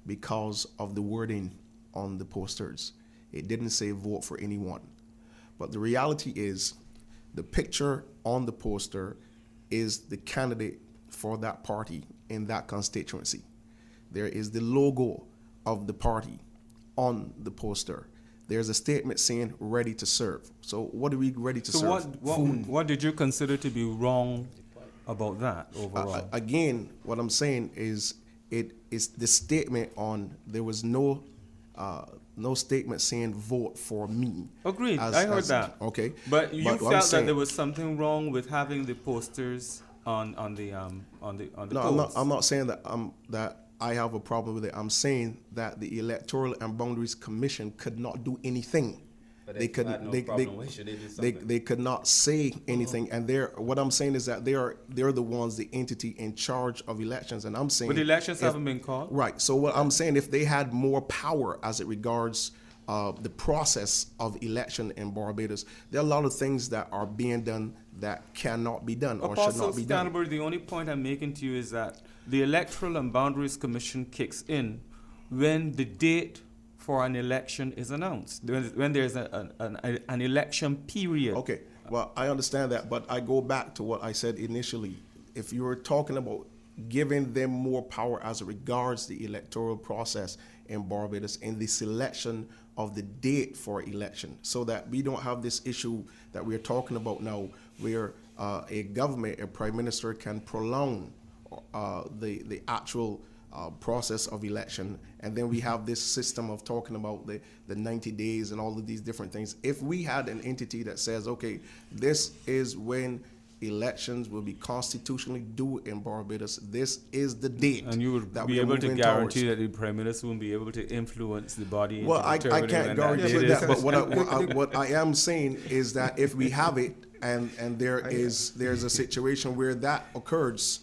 because of the wording on the posters. It didn't say vote for anyone. But the reality is the picture on the poster is the candidate for that party in that constituency. There is the logo of the party on the poster. There's a statement saying ready to serve. So what are we ready to serve? So what did you consider to be wrong about that overall? Again, what I'm saying is it is the statement on, there was no statement saying vote for me. Agreed. I heard that. Okay. But you felt that there was something wrong with having the posters on the No, I'm not saying that I have a problem with it. I'm saying that the Electoral and Boundaries Commission could not do anything. But They if could you had no they, problem, why should they do they, something? they could not say anything, and what I'm saying is that they're the ones, the entity in charge of elections, and I'm saying But elections if- haven't been called. Right. So what I'm saying, if they had more power as it regards the process of election in Barbados, there are a lot of things that are being done that cannot be done or should Apostle not be done. Scantlebury, the only point I'm making to you is that the Electoral and Boundaries Commission kicks in when the date for an election is announced, when there's an election period. Okay. Well, I understand that, but I go back to what I said initially. If you were talking about giving them more power as it regards the electoral process in Barbados in the selection of the date for election, so that we don't have this issue that we're talking about now, where a government, a prime minister, can prolong the actual process of election, and then we have this system of talking about the 90 days and all of these different things. If we had an entity that says, okay, this is when elections will be constitutionally due in Barbados, this is the date, And you would that be we are able to moving guarantee towards. that the Prime Minister won't be able to influence the body Well, into I determining can't when guarantee date that, is. but what I am saying is that if we have it and there's a situation where that occurs,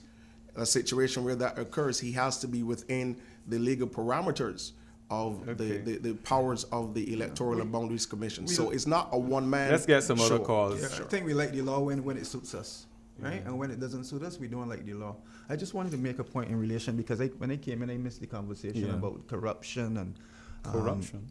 he has to be within the legal parameters of the powers of the Electoral and Boundaries Commission. So it's not a one-man Let's get some other show. calls. Yeah, I think we like the law when it suits us, right? And when it doesn't suit us, we don't like the law. I just wanted to make a point in relation, because when I came in, I missed the conversation Yeah. about corruption and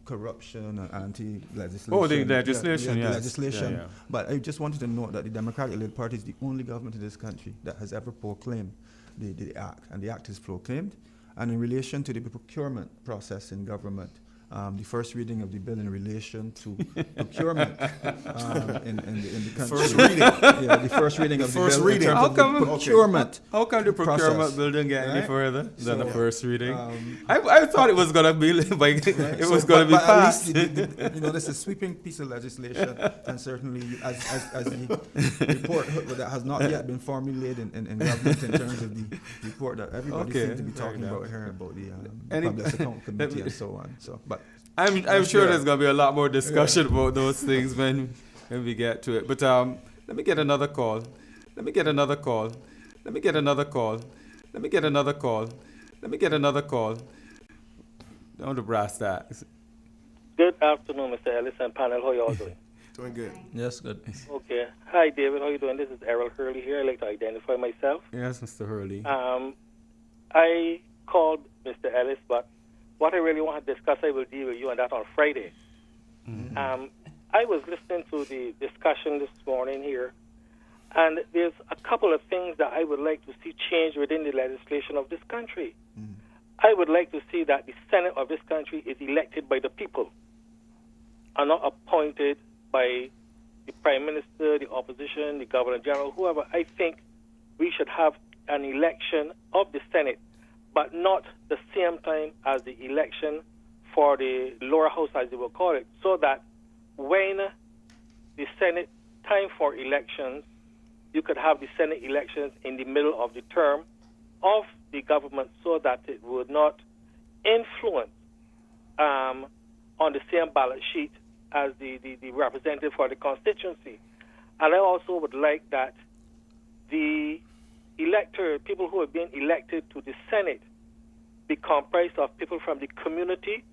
corruption and anti-legislation. Oh, the legislation, the yes. legislation. Yeah, yeah. But I just wanted to note that the Democratic-led party is the only government in this country that has ever proclaimed the act, and the act is proclaimed. And in relation to the procurement process in government, the first reading of the bill in relation to procurement in the country. First reading. Yeah, the first reading of the First bill reading. in terms How of the come- procurement. How come the procurement process, bill didn't get any right? further than the So, first reading? um, I thought it was gonna be like Right? it So, was gonna be but at passed. least this is a sweeping piece of legislation, and certainly as the report that has not yet been formulated in government in terms of the report that everybody Okay, seems to be fair talking enough. about here, about the Any- Public Account Committee and so on. So, but I'm sure there's gonna be a lot more discussion about those things when we get to it. But let me get another call. Let me get another call. Let me get another call. Let me get another call. Let me get another call. Down to Brasstacks. Good afternoon, Mr. Ellis and panel. How you all doing? Doing good. Yes, good. Okay. Hi, David. How you doing? This is Errol Hurley here. I'd like to identify myself. Yes, Mr. Hurley. I called Mr. Ellis, but what I really want to discuss, I will deal with you on that on Friday. I was listening to the discussion this morning here, and there's a couple of things that I would like to see change within the legislation of this country. I would like to see that the Senate of this country is elected by the people and not appointed by the Prime Minister, the opposition, the Governor General, whoever. I think we should have an election of the Senate, but not the same time as the election for the lower house, as they will call it, so that when the Senate time for elections, you could have the Senate elections in the middle of the term of the government, so that it would not influence on the same ballot sheet as the representative for the constituency. And I also would like that the electors, people who have been elected to the Senate, be comprised of people from the community,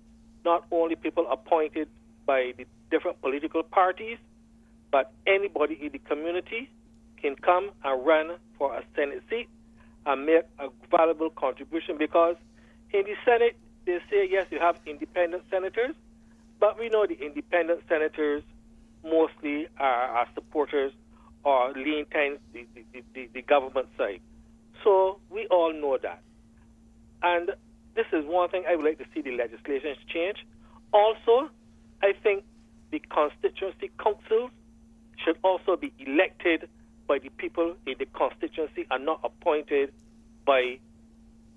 not only people appointed by the different political parties, but anybody in the community can come and run for a Senate seat and make a valuable contribution, because in the Senate, they say, yes, you have independent senators, but we know the independent senators mostly are supporters or lean towards the government side. So we all know that. And this is one thing I would like to see the legislation change. Also, I think the constituency councils should also be elected by the people in the constituency and not appointed by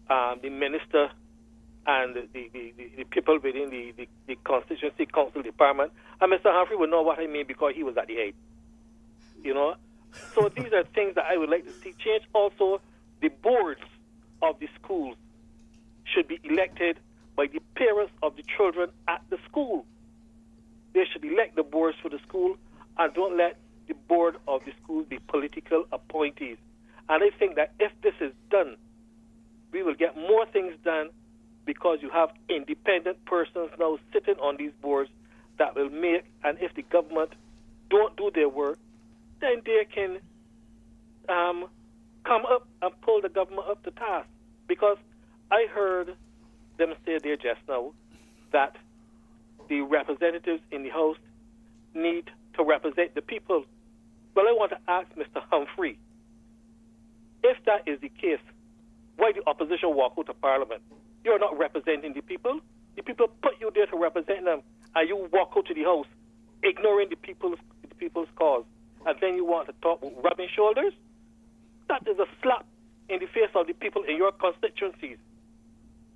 the minister and the people within the constituency council department. And Mr. Humphrey would know what I mean, because he was at the head. You know? So these are things that I would like to see change. Also, the boards of the schools should be elected by the parents of the children at the school. They should elect the boards for the school and don't let the board of the school be political appointees. And I think that if this is done, we will get more things done because you have independent persons now sitting on these boards that will make, and if the government don't do their work, then they can come up and pull the government up to task. Because I heard them say there just now that the representatives in the House need to represent the people. Well, I want to ask Mr. Humphrey, if that is the case, why the opposition walk out of Parliament? You're not representing the people. The people put you there to represent them, and you walk out to the House, ignoring the people's cause, and then you want to talk with rubbing shoulders? That is a slap in the face of the people in your constituencies.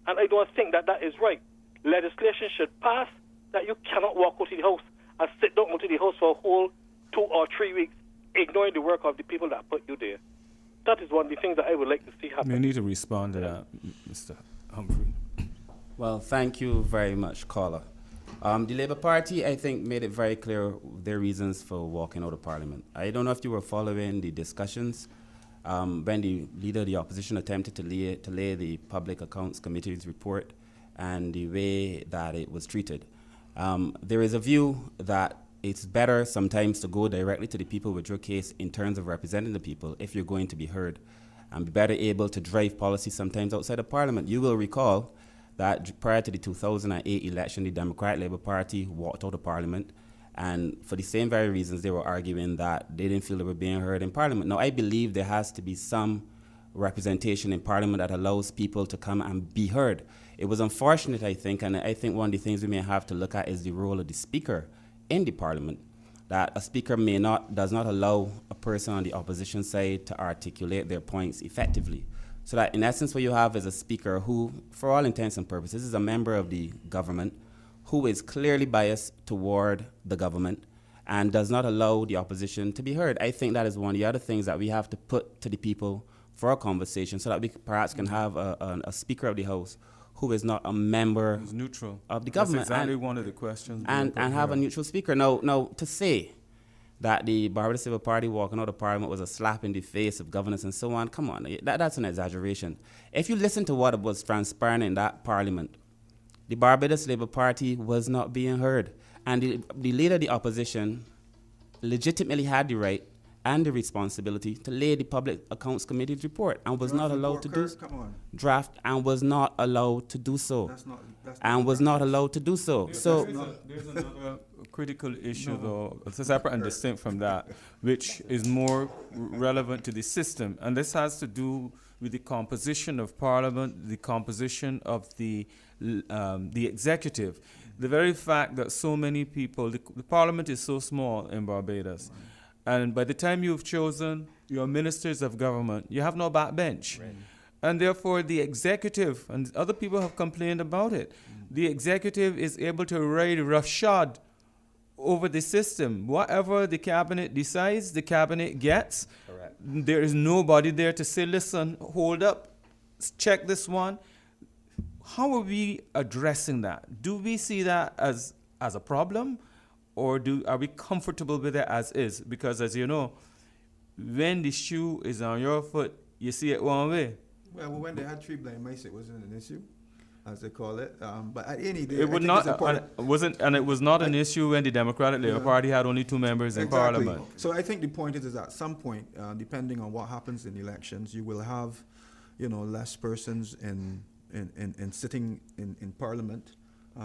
And I don't think that that is right. Legislation should pass that you cannot walk out to the House and sit down to the House for a whole 2 or 3 weeks, ignoring the work of the people that put you there. That is one of the things that I would like to see happen. You need to respond to that, Mr. Humphrey. Well, thank you very much, caller. The Labour Party, I think, made it very clear their reasons for walking out of Parliament. I don't know if you were following the discussions when the leader of the opposition attempted to lay the Public Accounts Committee's report and the way that it was treated. There is a view that it's better sometimes to go directly to the people with your case in terms of representing the people if you're going to be heard, and be better able to drive policy sometimes outside of Parliament. You will recall that prior to the 2008 election, the Democratic Labour Party walked out of Parliament, and for the same very reasons, they were arguing that they didn't feel they were being heard in Parliament. Now, I believe there has to be some representation in Parliament that allows people to come and be heard. It was unfortunate, I think, and I think one of the things we may have to look at is the role of the Speaker in the Parliament, that a Speaker does not allow a person on the opposition side to articulate their points effectively. So that in essence what you have is a Speaker who, for all intents and purposes, is a member of the government, who is clearly biased toward the government and does not allow the opposition to be heard. I think that is one of the other things that we have to put to the people for a conversation, so that we perhaps can have a Speaker of the House who is not a member neutral of the government. That's exactly one of the questions. And have a neutral speaker. Now, to say that the Barbados Labour Party walking out of Parliament was a slap in the face of governance and so on, come on, that's an exaggeration. If you listen to what was transparent in that Parliament, the Barbados Labour Party was not being heard. And the leader of the opposition legitimately had the right and the responsibility to lay the Public Accounts Committee's report and was not allowed to do draft and was not allowed to do so. Was not allowed to do so. So there's another critical issue, though, separate and distinct from that, which is more relevant to the system, and this has to do with the composition of Parliament, the composition of the executive. The very fact that so many people, the Parliament is so small in Barbados. Right. And by the time you've chosen your ministers of government, you have no backbench. Right. And therefore, the executive, and other people have complained about it, the executive is able to ride roughshod over the system. Whatever the cabinet decides, the cabinet gets. Correct. There is nobody there to say, listen, hold up, check this one. How are we addressing that? Do we see that as a problem? Or are we comfortable with it as is? Because as you know, when the shoe is on your foot, you see it one way. Well, when they had three blind mice, it wasn't an issue, as they call it. But at any day, it would not, and it was not an issue when the Democratic Labour Party had only 2 members in Parliament. So I think the point is at some point, depending on what happens in elections, you will have, less persons in sitting in Parliament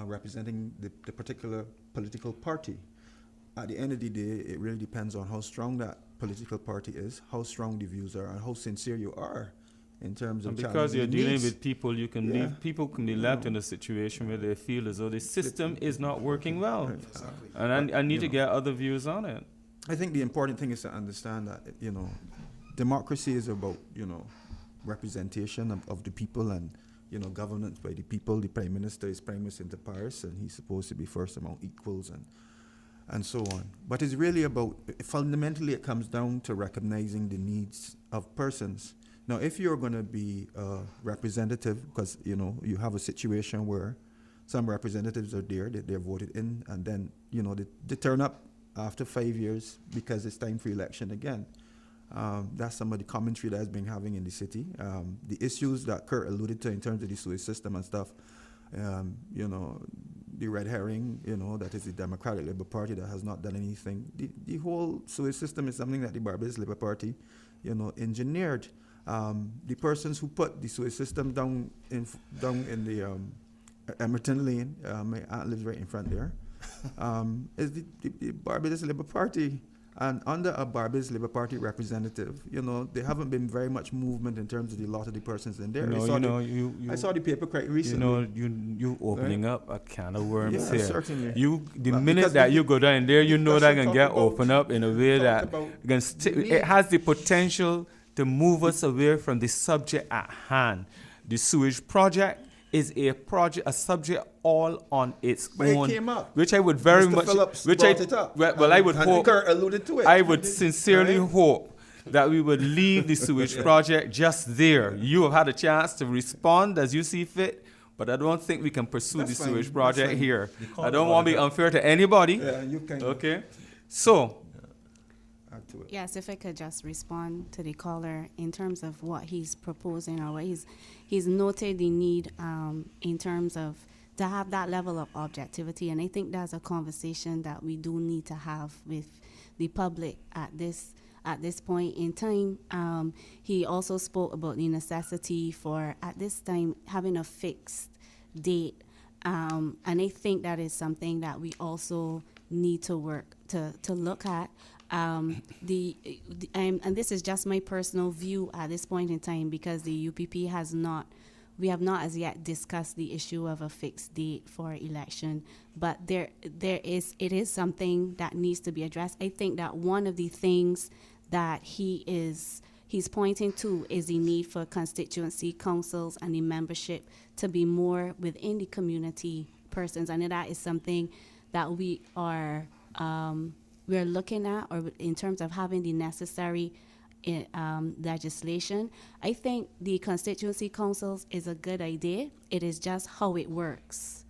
representing the particular political party. At the end of the day, it really depends on how strong that political party is, how strong the views are, and how sincere you are in terms of. And because you're dealing with people, people can be left in a situation where they feel as though the system is not working well, right. Exactly. And I need to get other views on it. I think the important thing is to understand that democracy is about representation of the people and. Governance by the people. The Prime Minister is Prime Minister inter pares, and he's supposed to be first among equals and so on. But it's really about, fundamentally it comes down to recognizing the needs of persons Now, if you're going to be a representative, because, you know, you have a situation where some representatives are there, they're voted in, and then, you know, they turn up after 5 years because it's time for election again. That's some of the commentary that has been having in the city. The issues that Kurt alluded to in terms of the sewage system and stuff, you know, the red herring, you know, that is the Democratic Labour Party that has not done anything. The whole sewage system is something that the Barbados Labour Party, you know, engineered. The persons who put the sewage system down in the Emerton Lane, my aunt lives right in front there, is the Barbados Labour Party. And under a Barbados Labour Party representative, you know, there haven't been very much movement in terms of a lot of the persons in there. I saw the paper quite recently. You opening up a can of worms here. Certainly. The minute that you go down there, you know that can get opened up in a way that it has the potential to move us away from the subject at hand. The sewage project is a subject all on its own, it came up. which I would very Mr. much, Phillips which brought it up. Well, I would and hope. Kurt alluded to it. I would sincerely Right? hope that we would leave the sewage project just there. You have had a chance to respond as you see fit, but I don't think we can pursue That's the fine. sewage That's project fine. here. I don't want to be unfair to anybody. Yeah, you can Okay, so add to it. Yes, if I could just respond to the caller in terms of what he's proposing or what he's noted the need in terms of to have that level of objectivity, and I think that's a conversation that we do need to have with the public at this point in time. He also spoke about the necessity for at this time having a fixed date, and I think that is something that we also need to work to look at. And this is just my personal view at this point in time, because the UPP we have not as yet discussed the issue of a fixed date for election, but it is something that needs to be addressed. I think that one of the things that he's pointing to is the need for constituency councils and the membership to be more within the community persons, and that is something that we're looking at, or in terms of having the necessary legislation. I think the constituency councils is a good idea. It is just how it works.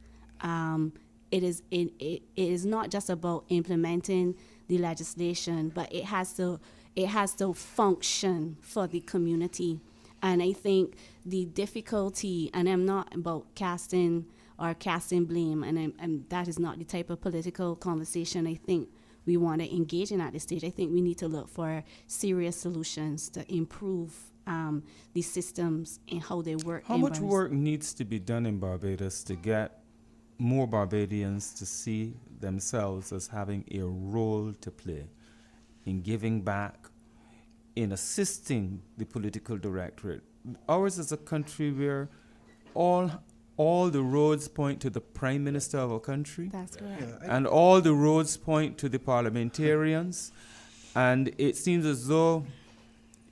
It is not just about implementing the legislation, but it has to function for the community. And I think the difficulty, and I'm not about casting blame, and that is not the type of political conversation I think we want to engage in at this stage. I think we need to look for serious solutions to improve the systems and how they work. how much work needs to be done in Barbados to get more Barbadians to see themselves as having a role to play in giving back, in assisting the political directorate? Ours is a country where all the roads point to the Prime Minister of our country. That's correct. Yeah, And all the roads point to the parliamentarians. And it seems as though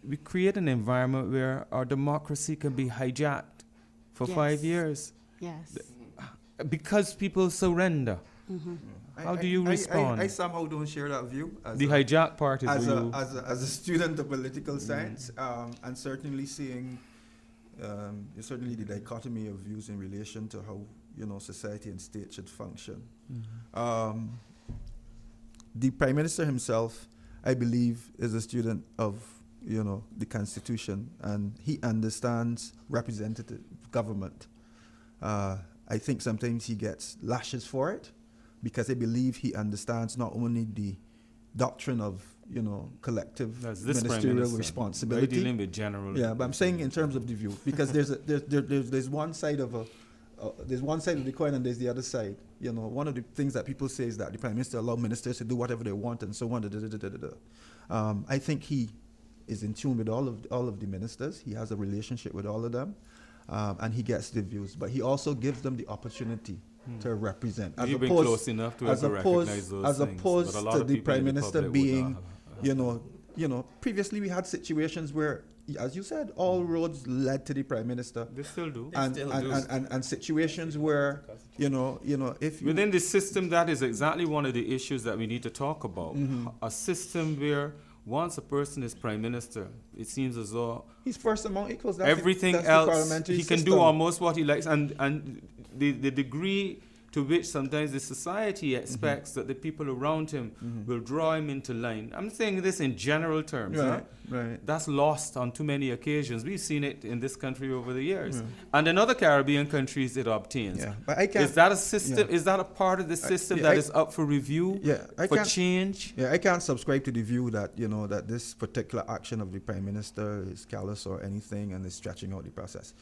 we create an environment where our democracy can be hijacked for 5 Yes. years Yes. because people surrender. How do you respond? I somehow don't share that view. The hijack part is as where a, you... as a student of political science, and certainly seeing certainly the dichotomy of views in relation to how, you know, society and state should function. The Prime Minister himself, I believe, is a student of, you know, the Constitution, and he understands representative government. I think sometimes he gets lashes for it, because I believe he understands not only the doctrine of, you know, collective That's this Prime ministerial Minister. responsibility. They're dealing with general... Yeah, but I'm saying in terms of the view, because there's one side of there's one side of the coin and there's the other side. You know, one of the things that people say is that the Prime Minister allows ministers to do whatever they want and so on. I think he is in tune with all of the ministers. He has a relationship with all of them, and he gets the views. But he also gives them the opportunity to represent. You've been close enough to recognize those as things, opposed but a lot to of the people in Prime the Minister public would being, not you know, previously we had situations where, as you said, all roads led to the Prime Minister. They still do. And situations where, you know, if you, Within the system, that is exactly one of the issues that we need to talk about. A system where once a person is prime minister, it seems as though He's first among equals. That's everything that's the else, parliamentary he can system. do almost what he likes. And the degree to which sometimes the society expects that the people around him will draw him into line. I'm saying this in general terms. Right, right. That's lost on too many occasions. We've seen it in this country over the years. And in other Caribbean countries, it obtains. Yeah, but I can't. Is that a system? Is that a part of the system that is up for review? I for can't, change? Yeah, I can't subscribe to the view that that this particular action of the prime minister is callous or anything and is stretching out the process.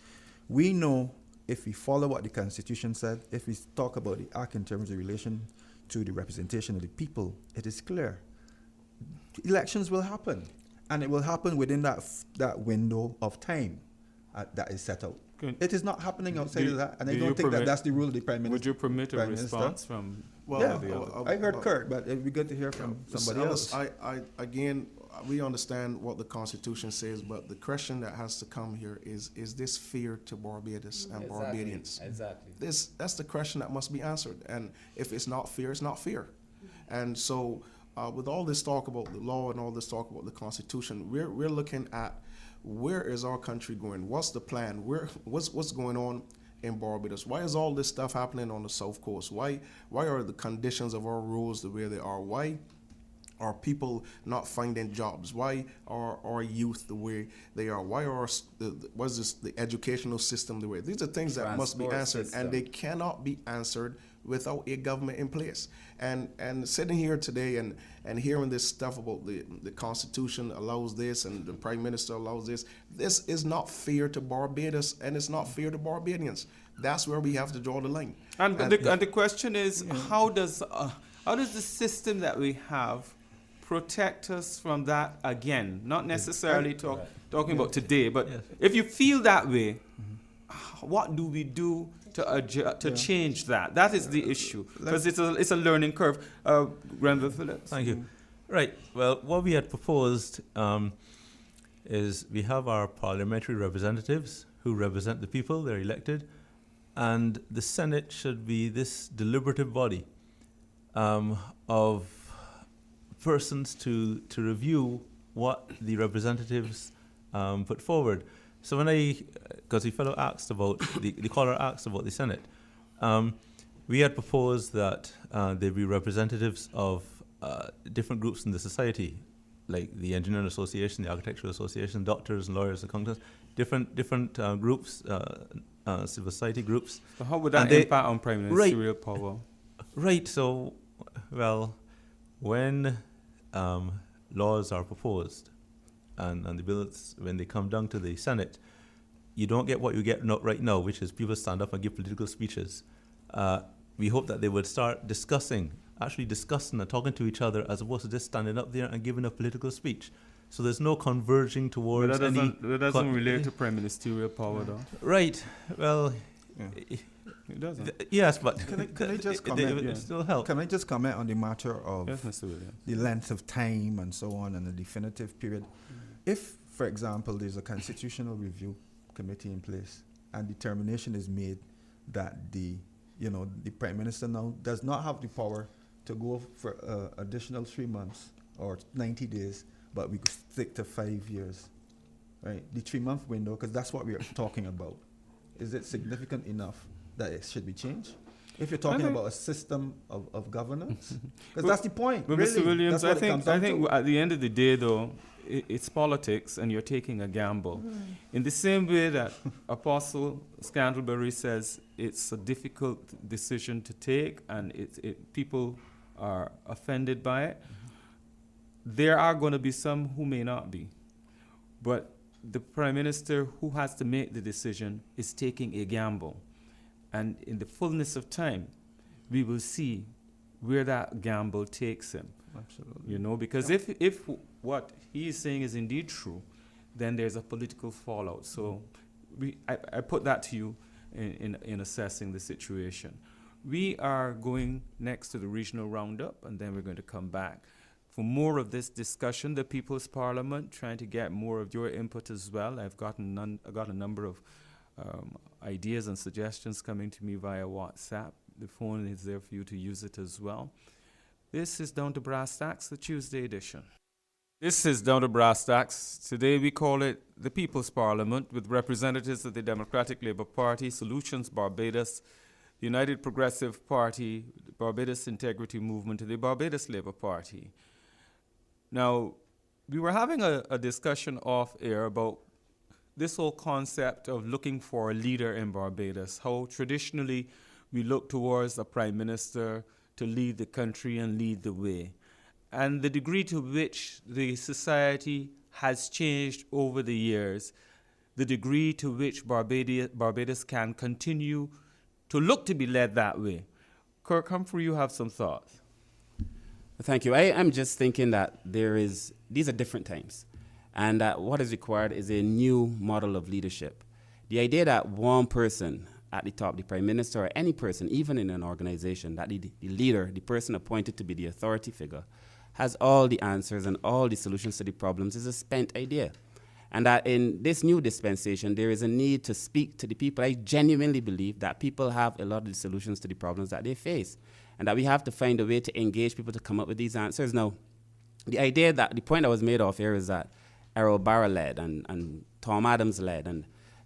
We know, if we follow what the Constitution said, if we talk about the act in terms of relation to the representation of the people, it is clear. Elections will happen, and it will happen within that window of time that is set out. Good. It is not happening outside of that, and I do don't you think permit- that's the rule of the prime minister. Would you permit a Prime Minister? response from Well, one or the other? I heard Kurt, but it'd be good to hear from somebody else. Again, we understand what the Constitution says, but the question that has to come here is this fear to Barbados and Barbadians? Exactly. That's the question that must be answered. And if it's not fear, it's not fear. And so with all this talk about the law and all this talk about the Constitution, we're looking at where is our country going? What's the plan? What's going on in Barbados? Why is all this stuff happening on the South Coast? Why are the conditions of our rules the way they are? Why are people not finding jobs? Why are our youth the way they are? Why are the educational system the way? These are things that must be answered, and they cannot be answered without a government in place. And sitting here today and hearing this stuff about the Constitution allows this and the Prime Minister allows this is not fair to Barbados, and it's not fair to Barbadians. That's where we have to draw the line. And the question is, how does the system that we have protect us from that again? Not necessarily talking about today, but if you feel that way, what do we do to change that? That is the issue, because it's a learning curve. Granville Phillips. Thank you. Right. Well, what we had proposed is we have our parliamentary representatives who represent the people, they're elected, and the Senate should be this deliberative body of persons to review what the representatives put forward. So because the fellow asked about, the caller asked about the Senate, we had proposed that there be representatives of different groups in the society, like the Engineering Association, the Architectural Association, doctors and lawyers, accountants, different groups, civil society groups. So how would that impact on prime ministerial power? Right. So, well, when laws are proposed and the bills, when they come down to the Senate, you don't get what you get right now, which is people stand up and give political speeches. We hope that they would start discussing and talking to each other, as opposed to just standing up there and giving a political speech. So there's no converging towards that doesn't relate to prime ministerial power, though. Right. Well, it doesn't. Yes, but Can I just comment? It still helps. Can I just comment on the matter of Mr. Williams. the length of time and so on and the definitive period? If, for example, there's a constitutional review committee in place and determination is made that the Prime Minister now does not have the power to go for additional 3 months or 90 days, but we could stick to 5 years, right? The 3-month window, because that's what we're talking about. Is it significant enough that it should be changed? If you're talking about a system of governance, because that's the point. But really. Mr. Williams, That's what I think at the end of the day, though, it's politics, and you're taking a gamble. In the same way that Apostle Scantlebury says it's a difficult decision to take, and people are offended by it, there are going to be some who may not be. But the Prime Minister who has to make the decision is taking a gamble. And in the fullness of time, we will see where that gamble takes him. Absolutely. Because if what he is saying is indeed true, then there's a political fallout. So I put that to you in assessing the situation. We are going next to the regional roundup, and then we're going to come back for more of this discussion, the People's Parliament, trying to get more of your input as well. I got a number of ideas and suggestions coming to me via WhatsApp. The phone is there for you to use it as well. This is Down to Brasstacks, the Tuesday edition. This is down to Brasstacks. Today we call it the People's Parliament with representatives of the Democratic Labour Party, Solutions Barbados, United Progressive Party, the Barbados Integrity Movement, and the Barbados Labour Party. Now, we were having a discussion off air about this whole concept of looking for a leader in Barbados, how traditionally we look towards a prime minister to lead the country and lead the way, and the degree to which the society has changed over the years, the degree to which Barbados can continue to look to be led that way. Kirk Humphrey, you have some thoughts. Thank you. I'm just thinking that these are different times, and that what is required is a new model of leadership. The idea that one person at the top, the prime minister or any person, even in an organization, that the leader, the person appointed to be the authority figure, has all the answers and all the solutions to the problems is a spent idea. And that in this new dispensation, there is a need to speak to the people. I genuinely believe that people have a lot of the solutions to the problems that they face, and that we have to find a way to engage people to come up with these answers. Now, the point that was made off here is that Errol Barra led and Tom Adams led,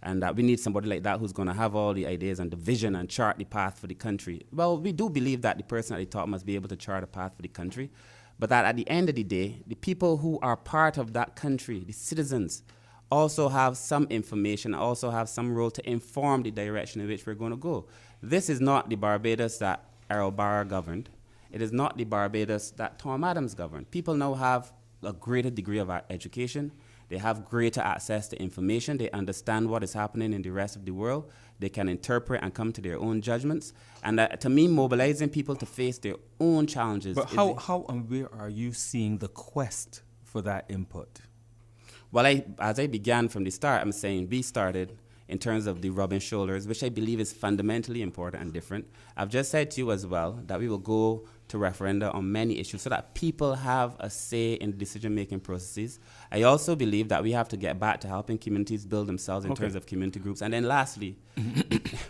and that we need somebody like that who's going to have all the ideas and the vision and chart the path for the country. Well, we do believe that the person at the top must be able to chart a path for the country, but that at the end of the day, the people who are part of that country, the citizens, also have some information, also have some role to inform the direction in which we're going to go. This is not the Barbados that Errol Barra governed. It is not the Barbados that Tom Adams governed. People now have a greater degree of education. They have greater access to information. They understand what is happening in the rest of the world. They can interpret and come to their own judgments. And to me, mobilizing people to face their own challenges. But how and where are you seeing the quest for that input? Well, as I began from the start, I'm saying we started in terms of the rubbing shoulders, which I believe is fundamentally important and different. I've just said to you as well that we will go to referenda on many issues so that people have a say in decision-making processes. I also believe that we have to get back to helping communities build themselves in terms of community groups. And then lastly,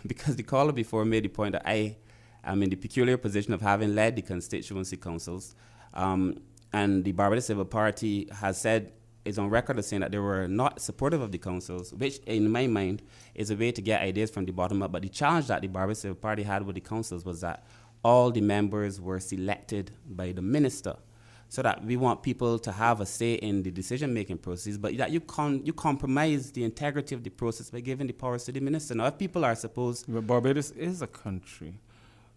because the caller before made the point that I am in the peculiar position of having led the constituency councils, and the Barbados Labour Party has said, is on record as saying that they were not supportive of the councils, which in my mind is a way to get ideas from the bottom up. But the challenge that the Barbados Labour Party had with the councils was that all the members were selected by the minister, so that we want people to have a say in the decision-making process, but that you compromise the integrity of the process by giving the powers to the minister. Now, if people are supposed... But Barbados is a country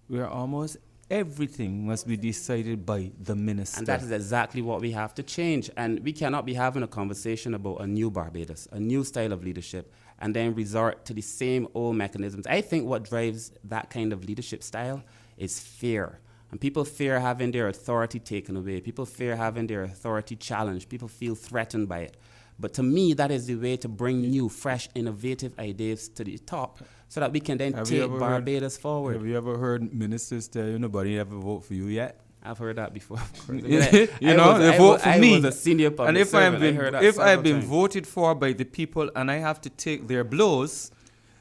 where almost everything must be decided by the minister. And that is exactly what we have to change. And we cannot be having a conversation about a new Barbados, a new style of leadership, and then resort to the same old mechanisms. I think what drives that kind of leadership style is fear. And people fear having their authority taken away. People fear having their authority challenged. People feel threatened by it. But to me, that is the way to bring new, fresh, innovative ideas to the top so that we can then take Barbados forward. Have you ever heard ministers tell you nobody ever vote for you yet? I've heard that before, of course. They vote for me. I was a senior public servant. If I've been voted for by the people and I have to take their blows,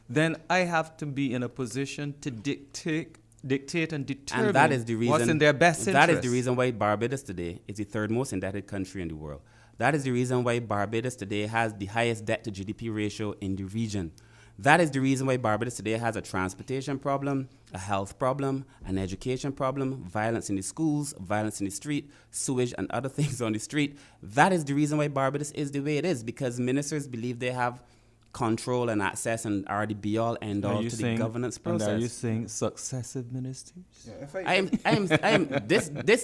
then I have to be in a position to dictate and determine and that is the reason, what's in their best interest. That is the reason why Barbados today is the third most indebted country in the world. That is the reason why Barbados today has the highest debt to GDP ratio in the region. That is the reason why Barbados today has a transportation problem, a health problem, an education problem, violence in the schools, violence in the street, sewage and other things on the street. That is the reason why Barbados is the way it is, because ministers believe they have control and access and are the be-all, end-all to the governance process. And are you saying successive ministers? Yeah,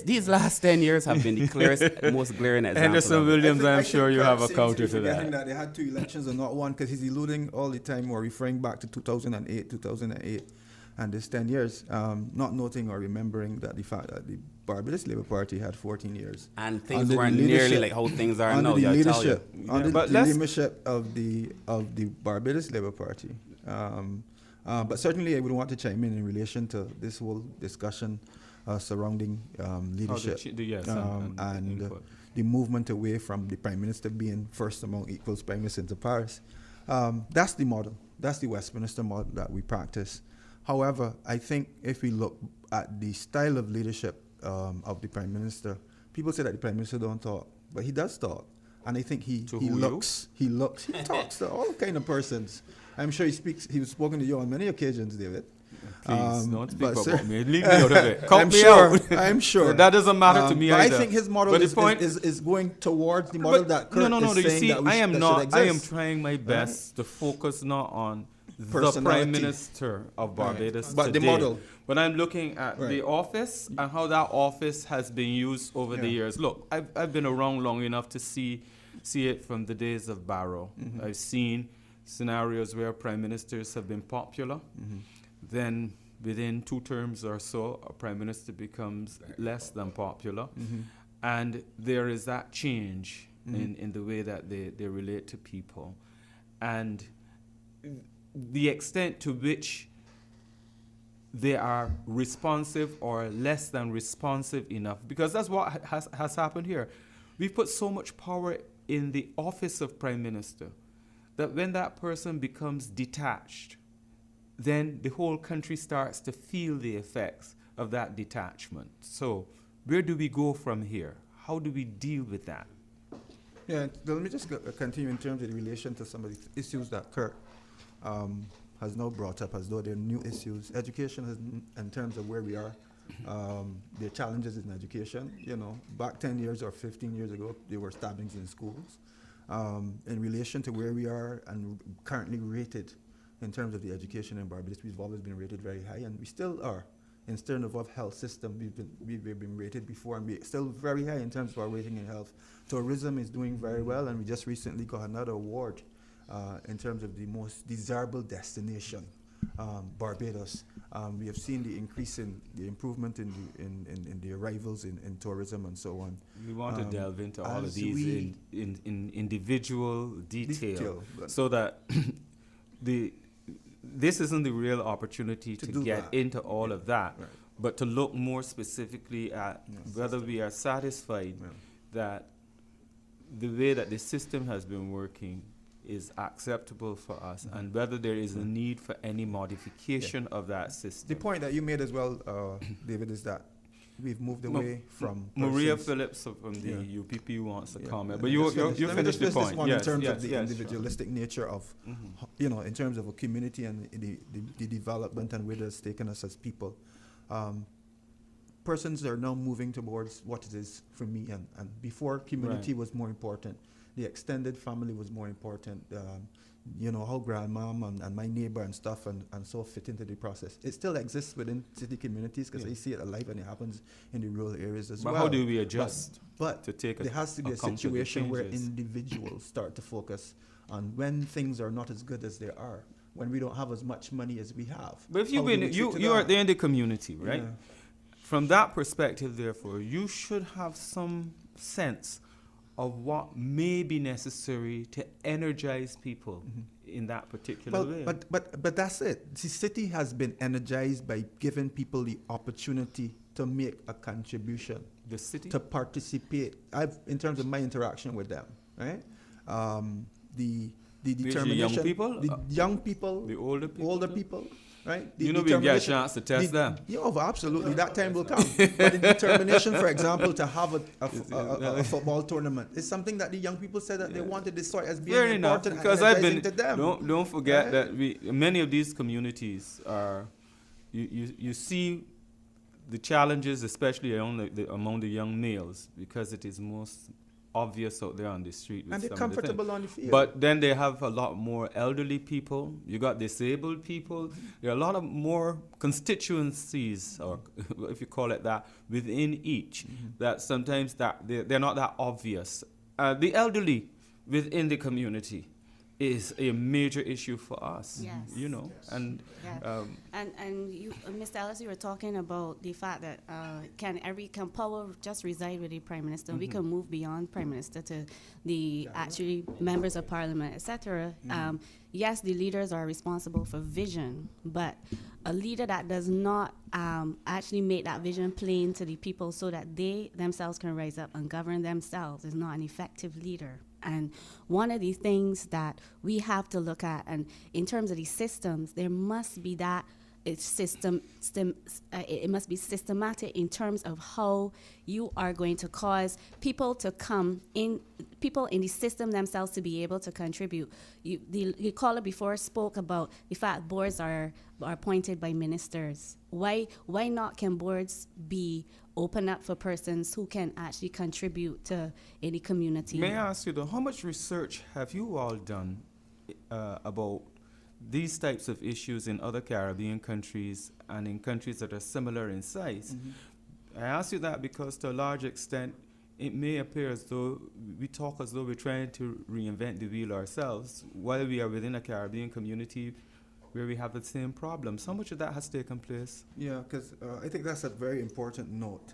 these last 10 years have been the clearest, most glaring example. Henderson Williams, I'm sure you have a counter to that. They had 2 elections and not one, because he's alluding all the time or referring back to 2008, and this 10 years, not noting or remembering that the fact that the Barbados Labour Party had 14 years. And things weren't nearly like how things are now, Under the leadership of the Barbados Labour Party. But certainly I would want to chime in relation to this whole discussion surrounding leadership and the movement away from the Prime Minister being first among equals Prime Minister into Paris. That's the model. That's the Westminster model that we practice. However, I think if we look at the style of leadership of the Prime Minister, people say that the Prime Minister don't talk, but he does talk. And I think he To who, he talks to all kind of persons. I'm sure he's spoken to you on many occasions, David. Please, don't speak but about me. Leave me out of it. Cut I'm me sure. out. I'm sure. That doesn't matter to me but either. I think his model But the is, point- is going towards the model that Kurt no. is You saying see, that we I sh- am that not. should I am exist. trying my best to focus not on the Personality. Prime Minister of Barbados But the today, model. but I'm looking at the Right. office and how that office has been used over the Yeah. years. Look, I've been around long enough to see it from the days of Barrow. Mm-hmm. I've seen scenarios where prime ministers have been popular, Mm-hmm. then within 2 terms or so, a prime minister becomes less than popular, Mm-hmm. and there is that change in the way that they relate to people, and the extent to which they are responsive or less than responsive enough, because that's what has happened here. We've put so much power in the office of prime minister that when that person becomes detached, then the whole country starts to feel the effects of that detachment. So where do we go from here? How do we deal with that? Yeah, let me just continue in terms of the relation to some of the issues that Kurt has now brought up as though they're new issues. Education has, in terms of where we are, there are challenges in education. You know, back 10 years or 15 years ago, there were stabbings in schools. In relation to where we are and currently rated in terms of the education in Barbados, we've always been rated very high, and we still are. In terms of our health system, we've been rated before, and we're still very high in terms of our rating in health. Tourism is doing very well, and we just recently got another award in terms of the most desirable destination, Barbados. We have seen the increase in the improvement in the arrivals in tourism and so on. We want to delve into all of as these in individual detail, Detail, but- so that this isn't the real opportunity To to do get that. into all of that, Right. but to look more specifically at whether we are satisfied Yeah. that the way that the system has been working is acceptable for us, and whether there is a need for any modification of that system. The point that you made as well, David, is that we've moved away from Maria persons- Phillips from the Yeah. UPP wants to Yeah. comment, Let but me you just finish- you let me finish just the finish this point. one Yes, in terms yes, of the yes, individualistic nature of, you know, in terms of a community and the development and where it's taken us as people. Persons are now moving towards what it is for me, and before community was more important. The extended family was more important. You know, how grandmom and my neighbor and stuff and so fit into the process. It still exists within city communities because I see it alive, and it happens in the rural areas as But well. how do we adjust But to take there has to be a account of the situation where changes? individuals start to focus on when things are not as good as they are, when we don't have as much money as we have. But if you've How do been, we you treat you are that? there in the community, right? Yeah. From that perspective, therefore, you should have some sense of what may be necessary to energize people in that particular way. But that's it. The city has been energized by giving people the opportunity to make a contribution, The city? to participate. In terms of my interaction with them, right? The Which the determination. young people? The young people. The older people? Older too? people, right? You know we get a determination- chance to test them. Yeah, absolutely. That time will come. But the determination, for example, to have a football tournament is something that the young people said that they wanted this sort as being Fair enough, important because and I've been. energizing to them. Don't forget Right? that many of these communities are. You see the challenges, especially among the young males, because it is most obvious out there on the street. With And they're some of the things. comfortable on the field. But then they have a lot more elderly people. You got disabled people. There are a lot of more constituencies, or if you call it that, within each. That sometimes that they're not that obvious. The elderly within the community is a major issue for us. Yes. You know, and Yeah. And you, Mr. Ellis, you were talking about the fact that can power just reside with the Prime Minister? We can move beyond Prime Minister to the actually members of Parliament, etc. Yes, the leaders are responsible for vision, but a leader that does not actually make that vision plain to the people so that they themselves can rise up and govern themselves is not an effective leader. And one of the things that we have to look at, and in terms of these systems, there must be that it must be systematic in terms of how you are going to cause people to come in, people in the system themselves to be able to contribute. The caller before spoke about the fact boards are appointed by ministers. Why not can boards be open up for persons who can actually contribute to any community? May I ask you though, how much research have you all done about these types of issues in other Caribbean countries and in countries that are similar in size? I ask you that because to a large extent, it may appear as though we talk as though we're trying to reinvent the wheel ourselves while we are within a Caribbean community where we have the same problems. How much of that has taken place? Yeah, because I think that's a very important note.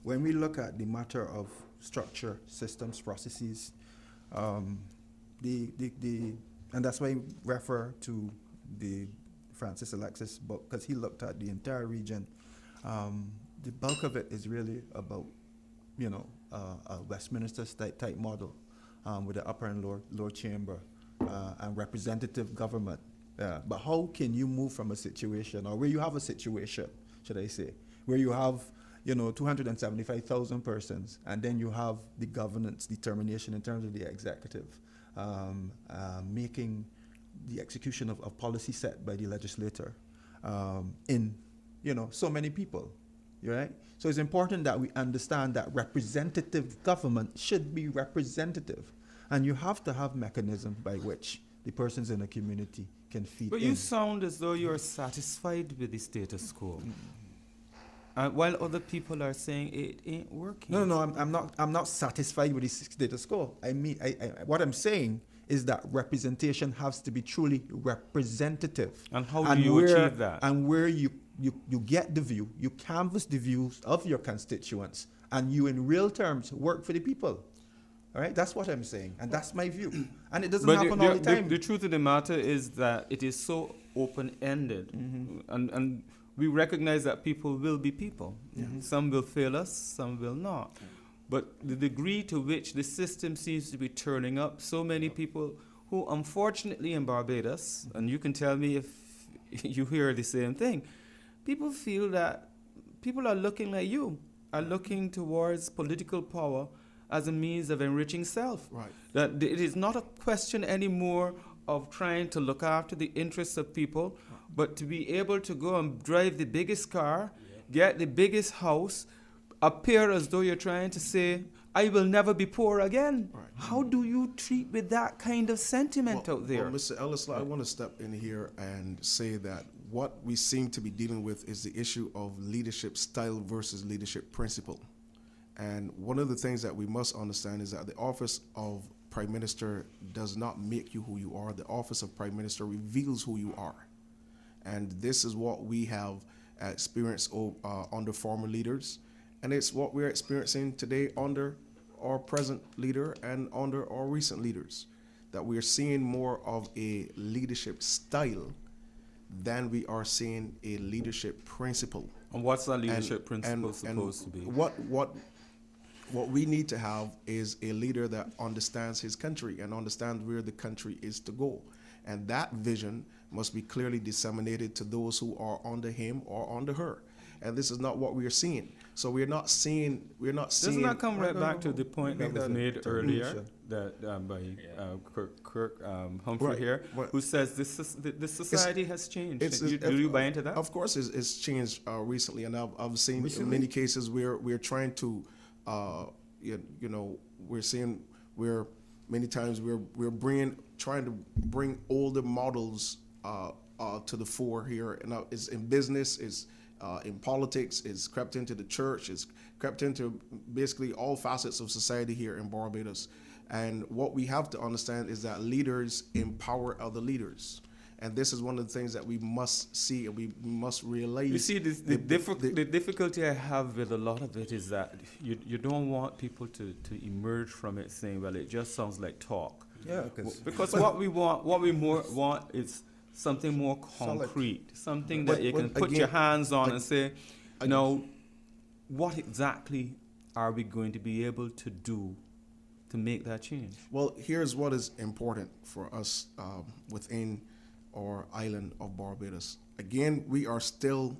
When we look at the matter of structure, systems, processes, and that's why I refer to the Francis Alexis book, because he looked at the entire region. The bulk of it is really about, a Westminster type model with the upper and lower chamber and representative government. But how can you move from a situation, or where you have a situation, should I say, where you have 275,000 persons, and then you have the governance determination in terms of the executive, making the execution of policy set by the legislator in so many people, right? So it's important that we understand that representative government should be representative, and you have to have mechanisms by which the persons in the community can feed But in. you sound as though you're satisfied with the status quo. While other people are saying it ain't working. No, I'm not satisfied with the status quo. I mean, what I'm saying is that representation has to be truly representative. And how do you achieve that? And where you get the view, you canvass the views of your constituents, and you in real terms work for the people. All right, that's what I'm saying, and that's my view. And it doesn't happen all the time. The truth of the matter is that it is so open-ended, and we recognize that people will be people. Some will fail us, some will not. But the degree to which the system seems to be turning up, so many people who unfortunately in Barbados, and you can tell me if you hear the same thing, people feel that people are looking like you, are looking towards political power as a means of enriching self. Right. That it is not a question anymore of trying to look after the interests of people, but to be able to go and drive the biggest car, get the biggest house, appear as though you're trying to say, I will never be poor again. Right. How do you treat with that kind of sentiment out there? Well, Mr. Ellis, I want to step in here and say that what we seem to be dealing with is the issue of leadership style versus leadership principle. And one of the things that we must understand is that the office of Prime Minister does not make you who you are. The office of Prime Minister reveals who you are. And this is what we have experienced under former leaders. And it's what we're experiencing today under our present leader and under our recent leaders. That we're seeing more of a leadership style than we are seeing a leadership principle. And what's that leadership principle supposed to be? What we need to have is a leader that understands his country and understands where the country is to go. And that vision must be clearly disseminated to those who are under him or under her. And this is not what we are seeing. So we're not seeing. Doesn't that come right back to the point that was made earlier that by Kirk Humphrey here, who says this society has changed? Do you buy into that? Of course, it's changed recently, and I've seen in many cases where we're trying to, we're seeing where many times we're trying to bring older models to the fore here, and it's in business, is in politics, it's crept into the church, it's crept into basically all facets of society here in Barbados. And what we have to understand is that leaders empower other leaders. And this is one of the things that we must see and we must realize. You see, the difficulty I have with a lot of it is that you don't want people to emerge from it saying, well, it just sounds like talk. Yeah, because what we more want is something more concrete, something that you can put your hands on and say, now, what exactly are we going to be able to do to make that change? Well, here's what is important for us within or island of Barbados. Again, we are still,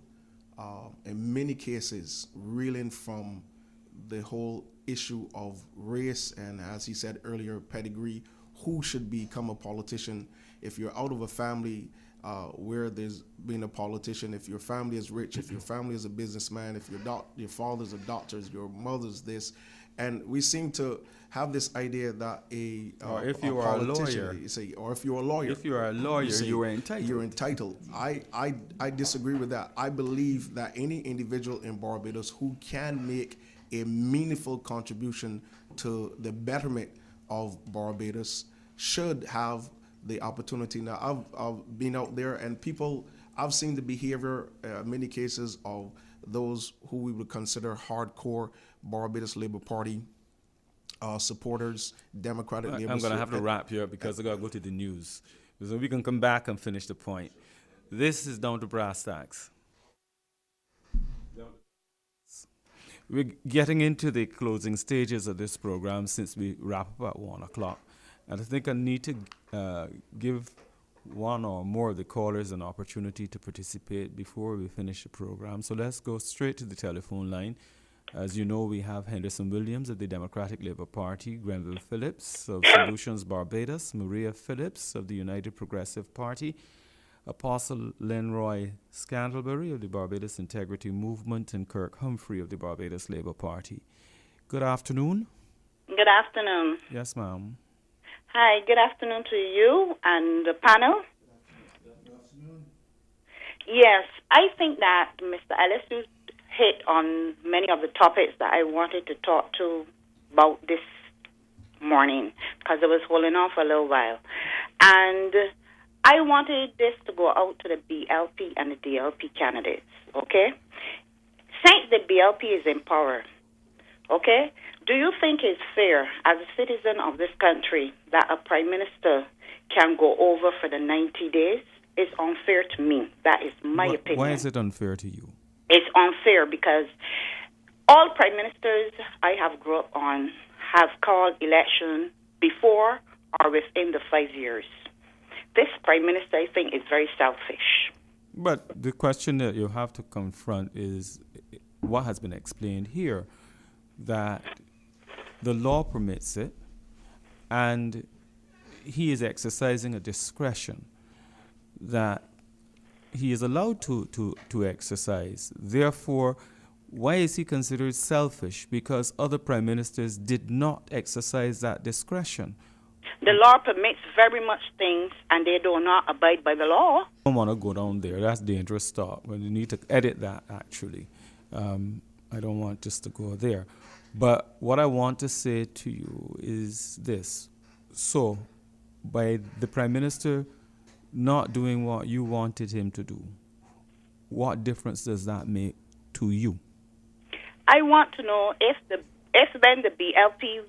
in many cases, reeling from the whole issue of race and, as he said earlier, pedigree. Who should become a politician? If you're out of a family where there's been a politician, if your family is rich, if your family is a businessman, if your father's a doctor, your mother's this, and we seem to have this idea that or if you are a lawyer, you say, or if you're a lawyer, if you are a lawyer, you are entitled. You're entitled. I disagree with that. I believe that any individual in Barbados who can make a meaningful contribution to the betterment of Barbados should have the opportunity. Now, I've been out there, and I've seen the behavior, many cases, of those who we would consider hardcore Barbados Labour Party supporters, Democratic Labour. I'm going to have to wrap here because I got to go to the news. So we can come back and finish the point. This is Down to Brasstacks. We're getting into the closing stages of this program since we wrap up at 1 o'clock. And I think I need to give one or more of the callers an opportunity to participate before we finish the program. So let's go straight to the telephone line. As you know, we have Henderson Williams of the Democratic Labour Party, Grenville Phillips of Solutions Barbados, Maria Phillips of the United Progressive Party, Apostle Lenroy Scantlebury of the Barbados Integrity Movement, and Kirk Humphrey of the Barbados Labour Party. Good afternoon. Good afternoon. Yes, ma'am. Hi, good afternoon to you and the panel. Good afternoon. Yes, I think that Mr. Ellis, you hit on many of the topics that I wanted to talk to about this morning because I was holding off a little while. And I wanted this to go out to the BLP and the DLP candidates, okay? Since the BLP is in power, okay, do you think it's fair as a citizen of this country that a prime minister can go over for the 90 days? It's unfair to me. That is my opinion. Why is it unfair to you? It's unfair because all prime ministers I have grew up on have called election before or within the 5 years. This prime minister, I think, is very selfish. But the question that you have to confront is what has been explained here, that the law permits it, and he is exercising a discretion that he is allowed to exercise. Therefore, why is he considered selfish? Because other prime ministers did not exercise that discretion. The law permits very much things, and they do not abide by the law. I don't want to go down there. That's dangerous stuff. Well, you need to edit that, actually. I don't want just to go there. But what I want to say to you is this. So, by the prime minister not doing what you wanted him to do, what difference does that make to you? I want to know if when the BLP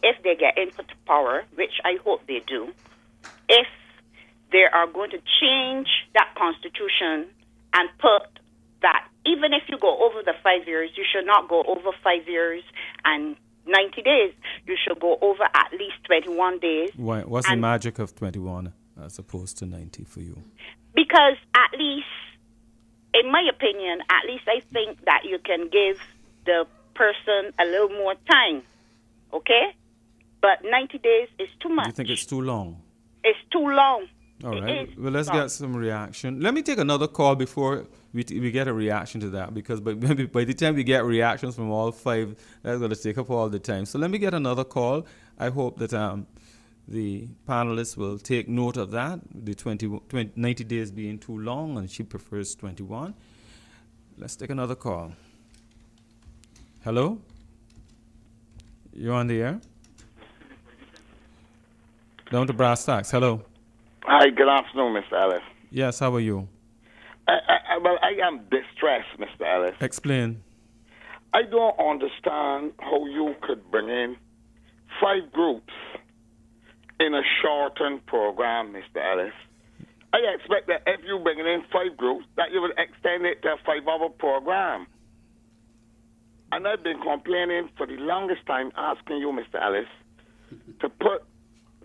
if they get into power, which I hope they do, if they are going to change that constitution and put that even if you go over the 5 years, you should not go over 5 years and 90 days. You should go over at least 21 days. Why? What's the magic of 21 as opposed to 90 for you? Because at least, in my opinion, at least I think that you can give the person a little more time, okay? But 90 days is too much. You think it's too long? It's too long. All right. Well, let's get some reaction. Let me take another call before we get a reaction to that, because maybe by the time we get reactions from all five, that's going to take up all the time. So let me get another call. I hope that the panelists will take note of that, the 90 days being too long, and she prefers 21. Let's take another call. Hello? You're on the air? Down to Brasstacks. Hello. Hi, good afternoon, Mr. Ellis. Yes, how are you? Well, I am distressed, Mr. Ellis. Explain. I don't understand how you could bring in 5 groups in a shortened program, Mr. Ellis. I expect that if you bring in 5 groups, that you would extend it to a 5-hour program. And I've been complaining for the longest time, asking you, Mr. Ellis, to put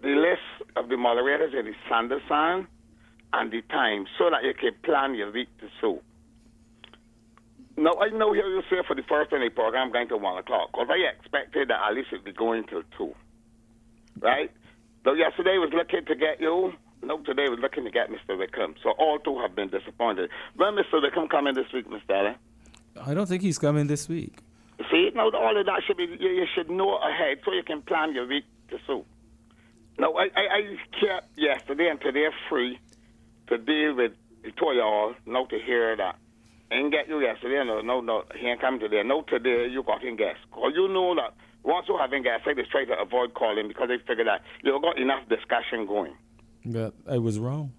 the list of the moderators in the Sanderson and the time so that you can plan your week to suit. Now, I know here you say for the first one, the program going to 1 o'clock, because I expected that at least it would be going till 2. Right? So yesterday was looking to get you. No, today was looking to get Mr. Wickham. So all two have been disappointed. When Mr. Wickham coming this week, Mr. Allen? I don't think he's coming this week. See, now all of that should be, you should know ahead so you can plan your week to suit. Now, I kept yesterday and today free to deal with the two of y'all, now to hear that. I didn't get you yesterday, no, he ain't coming today. No, today you got in guests. Because you know that once you have in guests, they try to avoid calling because they figure that you've got enough discussion going. But I was wrong.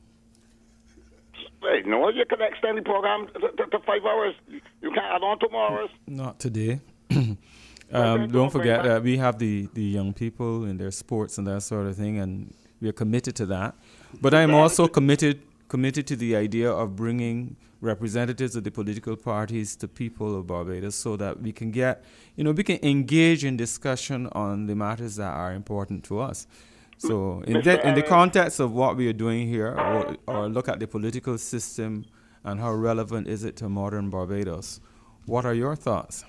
Wait, no, you can extend the program to 5 hours. You can't add on 2 more hours. Not today. Don't forget that we have the young people in their sports and that sort of thing, and we are committed to that. But I'm also committed to the idea of bringing representatives of the political parties to people of Barbados so that we can get, we can engage in discussion on the matters that are important to us. So in the context of what we are doing here, or look at the political system and how relevant is it to modern Barbados, what are your thoughts?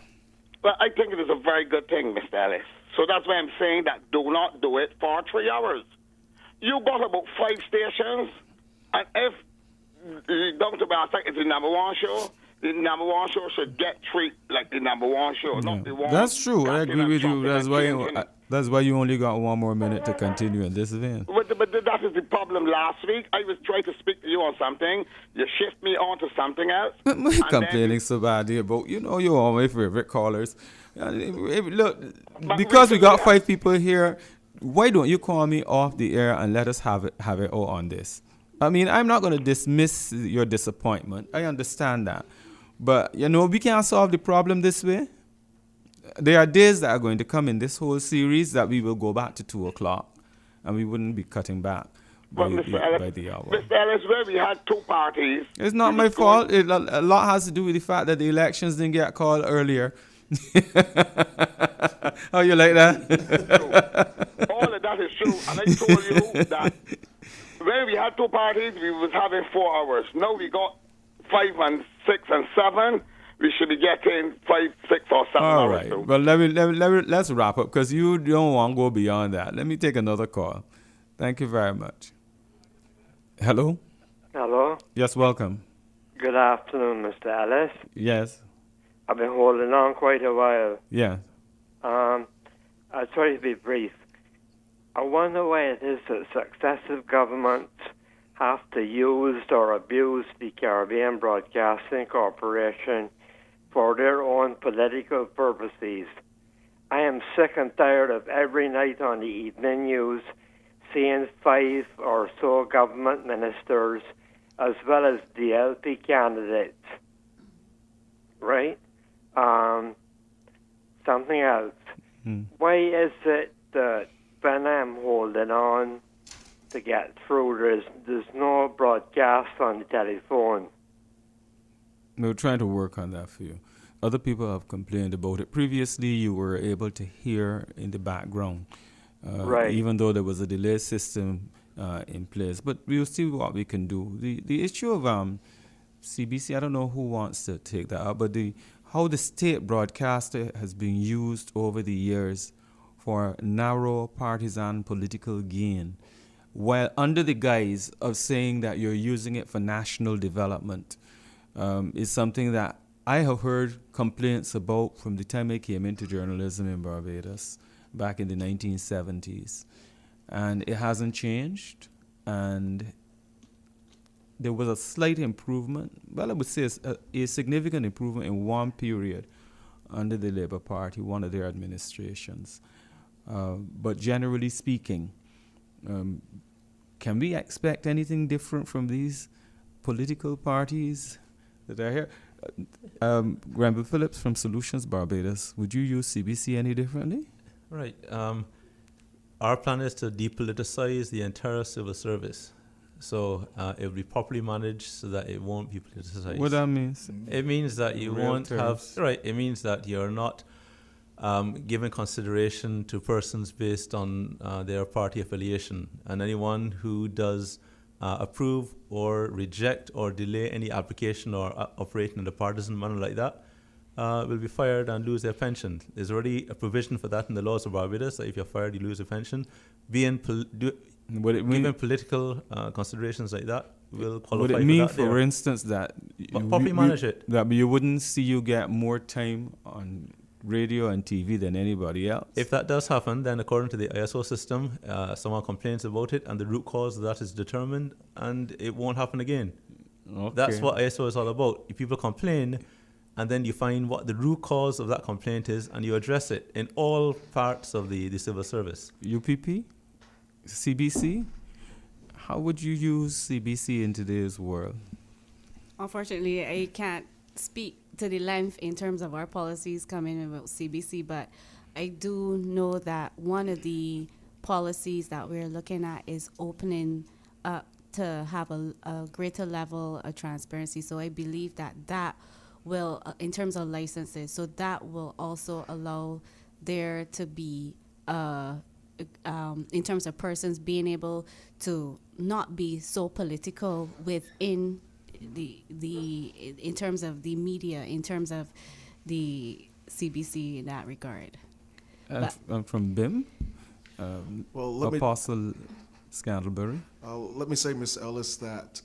Well, I think it is a very good thing, Mr. Ellis. So that's why I'm saying that do not do it for 3 hours. You got about 5 stations, and if Down to Brasstacks is the number 1 show, the number 1 show should get treated like the number 1 show, not the one. That's true. I agree with you. That's why you only got 1 more minute to continue in this event. But that is the problem last week. I was trying to speak to you on something. You shift me on to something else. I'm complaining so badly about, you're all my favorite callers. Look, because we got 5 people here, why don't you call me off the air and let us have it all on this? I mean, I'm not going to dismiss your disappointment. I understand that. But, we can't solve the problem this way. There are days that are going to come in this whole series that we will go back to 2 o'clock, and we wouldn't be cutting back by the hour. Mr. Ellis, where we had 2 parties. It's not my fault. A lot has to do with the fact that the elections didn't get called earlier. Oh, you like that? All of that is true. And I told you that when we had 2 parties, we was having 4 hours. Now we got 5 and 6 and 7. We should be getting 5, 6, or 7 All hours. right. Too. Well, let's wrap up because you don't want to go beyond that. Let me take another call. Thank you very much. Hello? Hello? Yes, welcome. Good afternoon, Mr. Ellis. Yes. I've been holding on quite a while. Yeah. I'll try to be brief. I wonder why it is that successive governments have to use or abuse the Caribbean Broadcasting Corporation for their own political purposes. I am sick and tired of every night on the evening news seeing 5 or so government ministers as well as DLP candidates. Right? Something else. Why is it that when I'm holding on to get through, there's no broadcast on the telephone? We're trying to work on that for you. Other people have complained about it. Previously, you were able to hear in the background, right, even though there was a delay system in place. But we'll see what we can do. The issue of CBC, I don't know who wants to take that up, but how the state broadcaster has been used over the years for narrow partisan political gain, while under the guise of saying that you're using it for national development, is something that I have heard complaints about from the time I came into journalism in Barbados back in the 1970s. And it hasn't changed. And there was a slight improvement. Well, I would say a significant improvement in one period under the Labour Party, one of their administrations. But generally speaking, can we expect anything different from these political parties that are here? Granville Phillips from Solutions Barbados, would you use CBC any differently? Right. Our plan is to depoliticize the entire civil service. So it will be properly managed so that it won't be politicized. What that means? It means that you won't have... Right. It means that you're not giving consideration to persons based on their party affiliation. And anyone who does approve or reject or delay any application or operating in a partisan manner like that will be fired and lose their pension. There's already a provision for that in the laws of Barbados, that if you're fired, you lose your pension. Given political considerations like that, will qualify would it for mean, that. for instance, that properly manage it? That you wouldn't see you get more time on radio and TV than anybody else? If that does happen, then according to the ISO system, someone complains about it and the root cause of that is determined and it won't happen again. Okay. That's what ISO is all about. If people complain and then you find what the root cause of that complaint is and you address it in all parts of the civil service. UPP? CBC? How would you use CBC in today's world? Unfortunately, I can't speak to the length in terms of our policies coming about CBC, but I do know that one of the policies that we're looking at is opening up to have a greater level of transparency. So I believe that will, in terms of licenses, so that will also allow there to be, in terms of persons being able to not be so political within in terms of the media, in terms of the CBC in that regard. And from BIM, Apostle Scantlebury. Let me say, Ms. Ellis, that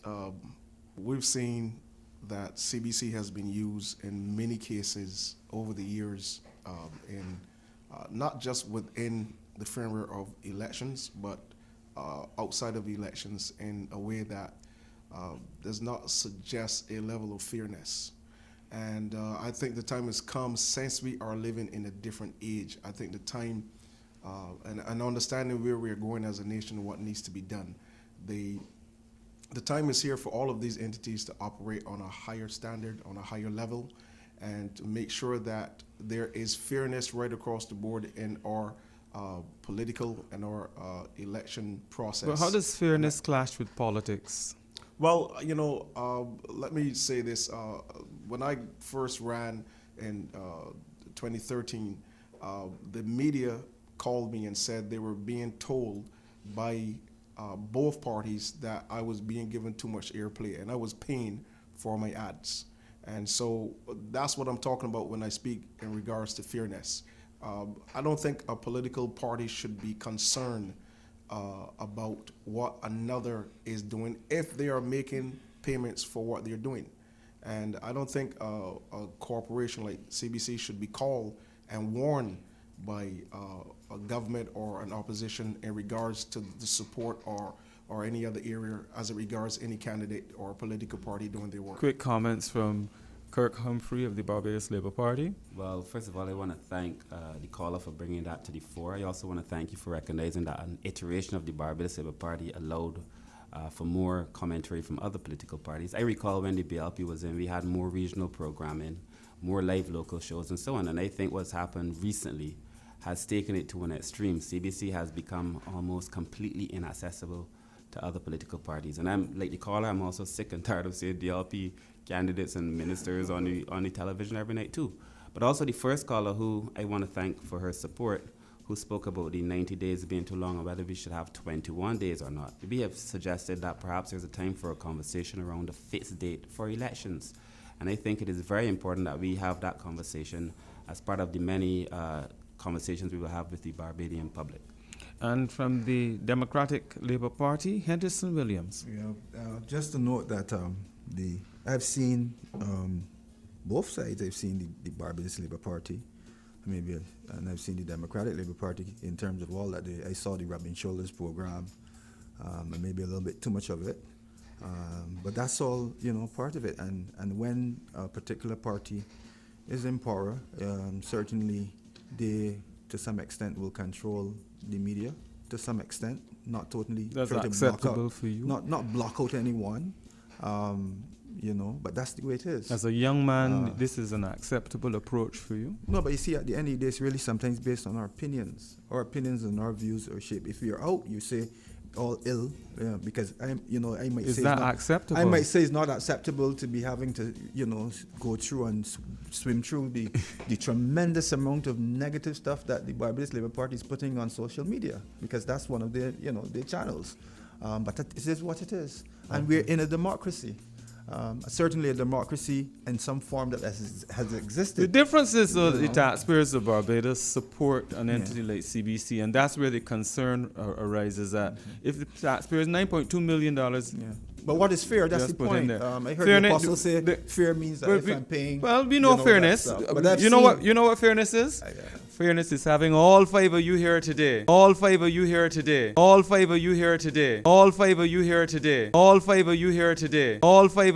we've seen that CBC has been used in many cases over the years, in not just within the framework of elections, but outside of elections in a way that does not suggest a level of fairness. And I think the time has come, since we are living in a different age, I think the time and understanding where we're going as a nation and what needs to be done, the time is here for all of these entities to operate on a higher standard, on a higher level, and to make sure that there is fairness right across the board in our political and our election process. Well, how does fairness clash with politics? Well, let me say this. When I first ran in 2013, the media called me and said they were being told by both parties that I was being given too much airplay and I was paying for my ads. And so that's what I'm talking about when I speak in regards to fairness. I don't think a political party should be concerned about what another is doing if they are making payments for what they're doing. And I don't think a corporation like CBC should be called and warned by a government or an opposition in regards to the support or any other area as it regards any candidate or political party doing their work. Quick comments from Kirk Humphrey of the Barbados Labour Party. Well, first of all, I want to thank the caller for bringing that to the fore. I also want to thank you for recognizing that an iteration of the Barbados Labour Party allowed for more commentary from other political parties. I recall when the BLP was in, we had more regional programming, more live local shows, and so on. And I think what's happened recently has taken it to an extreme. CBC has become almost completely inaccessible to other political parties. And I'm like the caller, I'm also sick and tired of seeing DLP candidates and ministers on the television every night too. But also the first caller, who I want to thank for her support, who spoke about the 90 days being too long and whether we should have 21 days or not. We have suggested that perhaps there's a time for a conversation around a fixed date for elections. And I think it is very important that we have that conversation as part of the many conversations we will have with the Barbadian public. And from the Democratic Labour Party, Henderson Williams. Yeah, just to note that I've seen both sides. I've seen the Barbados Labour Party, and I've seen the Democratic Labour Party in terms of all that. I saw the rubbing shoulders program, and maybe a little bit too much of it. But that's all, part of it. And when a particular party is in power, certainly they, to some extent, will control the media, to some extent, not totally. That's acceptable for you? Not block out anyone, but that's the way it is. As a young man, this is an acceptable approach for you? No, but you see, at the end of the day, it's really sometimes based on our opinions and our views or shape. If you're out, you say all ill, because I might say acceptable? I might say it's not acceptable to be having to, go through and swim through the tremendous amount of negative stuff that the Barbados Labour Party is putting on social media, because that's one of their channels. But it is what it is. And we're in a democracy. Certainly a democracy in some form that has existed. The difference is the taxpayers of Barbados support an entity like CBC, and that's where the concern arises at. If the taxpayers $9.2 million, but what is fair? That's the point. I heard the apostle say fair means that if I'm paying. Well, we know fairness. You know what fairness is? Fairness is having all 5 of you here today. All 5 of you here today. All 5 of you here today. All 5 of you here today. All 5 of you here today. All 5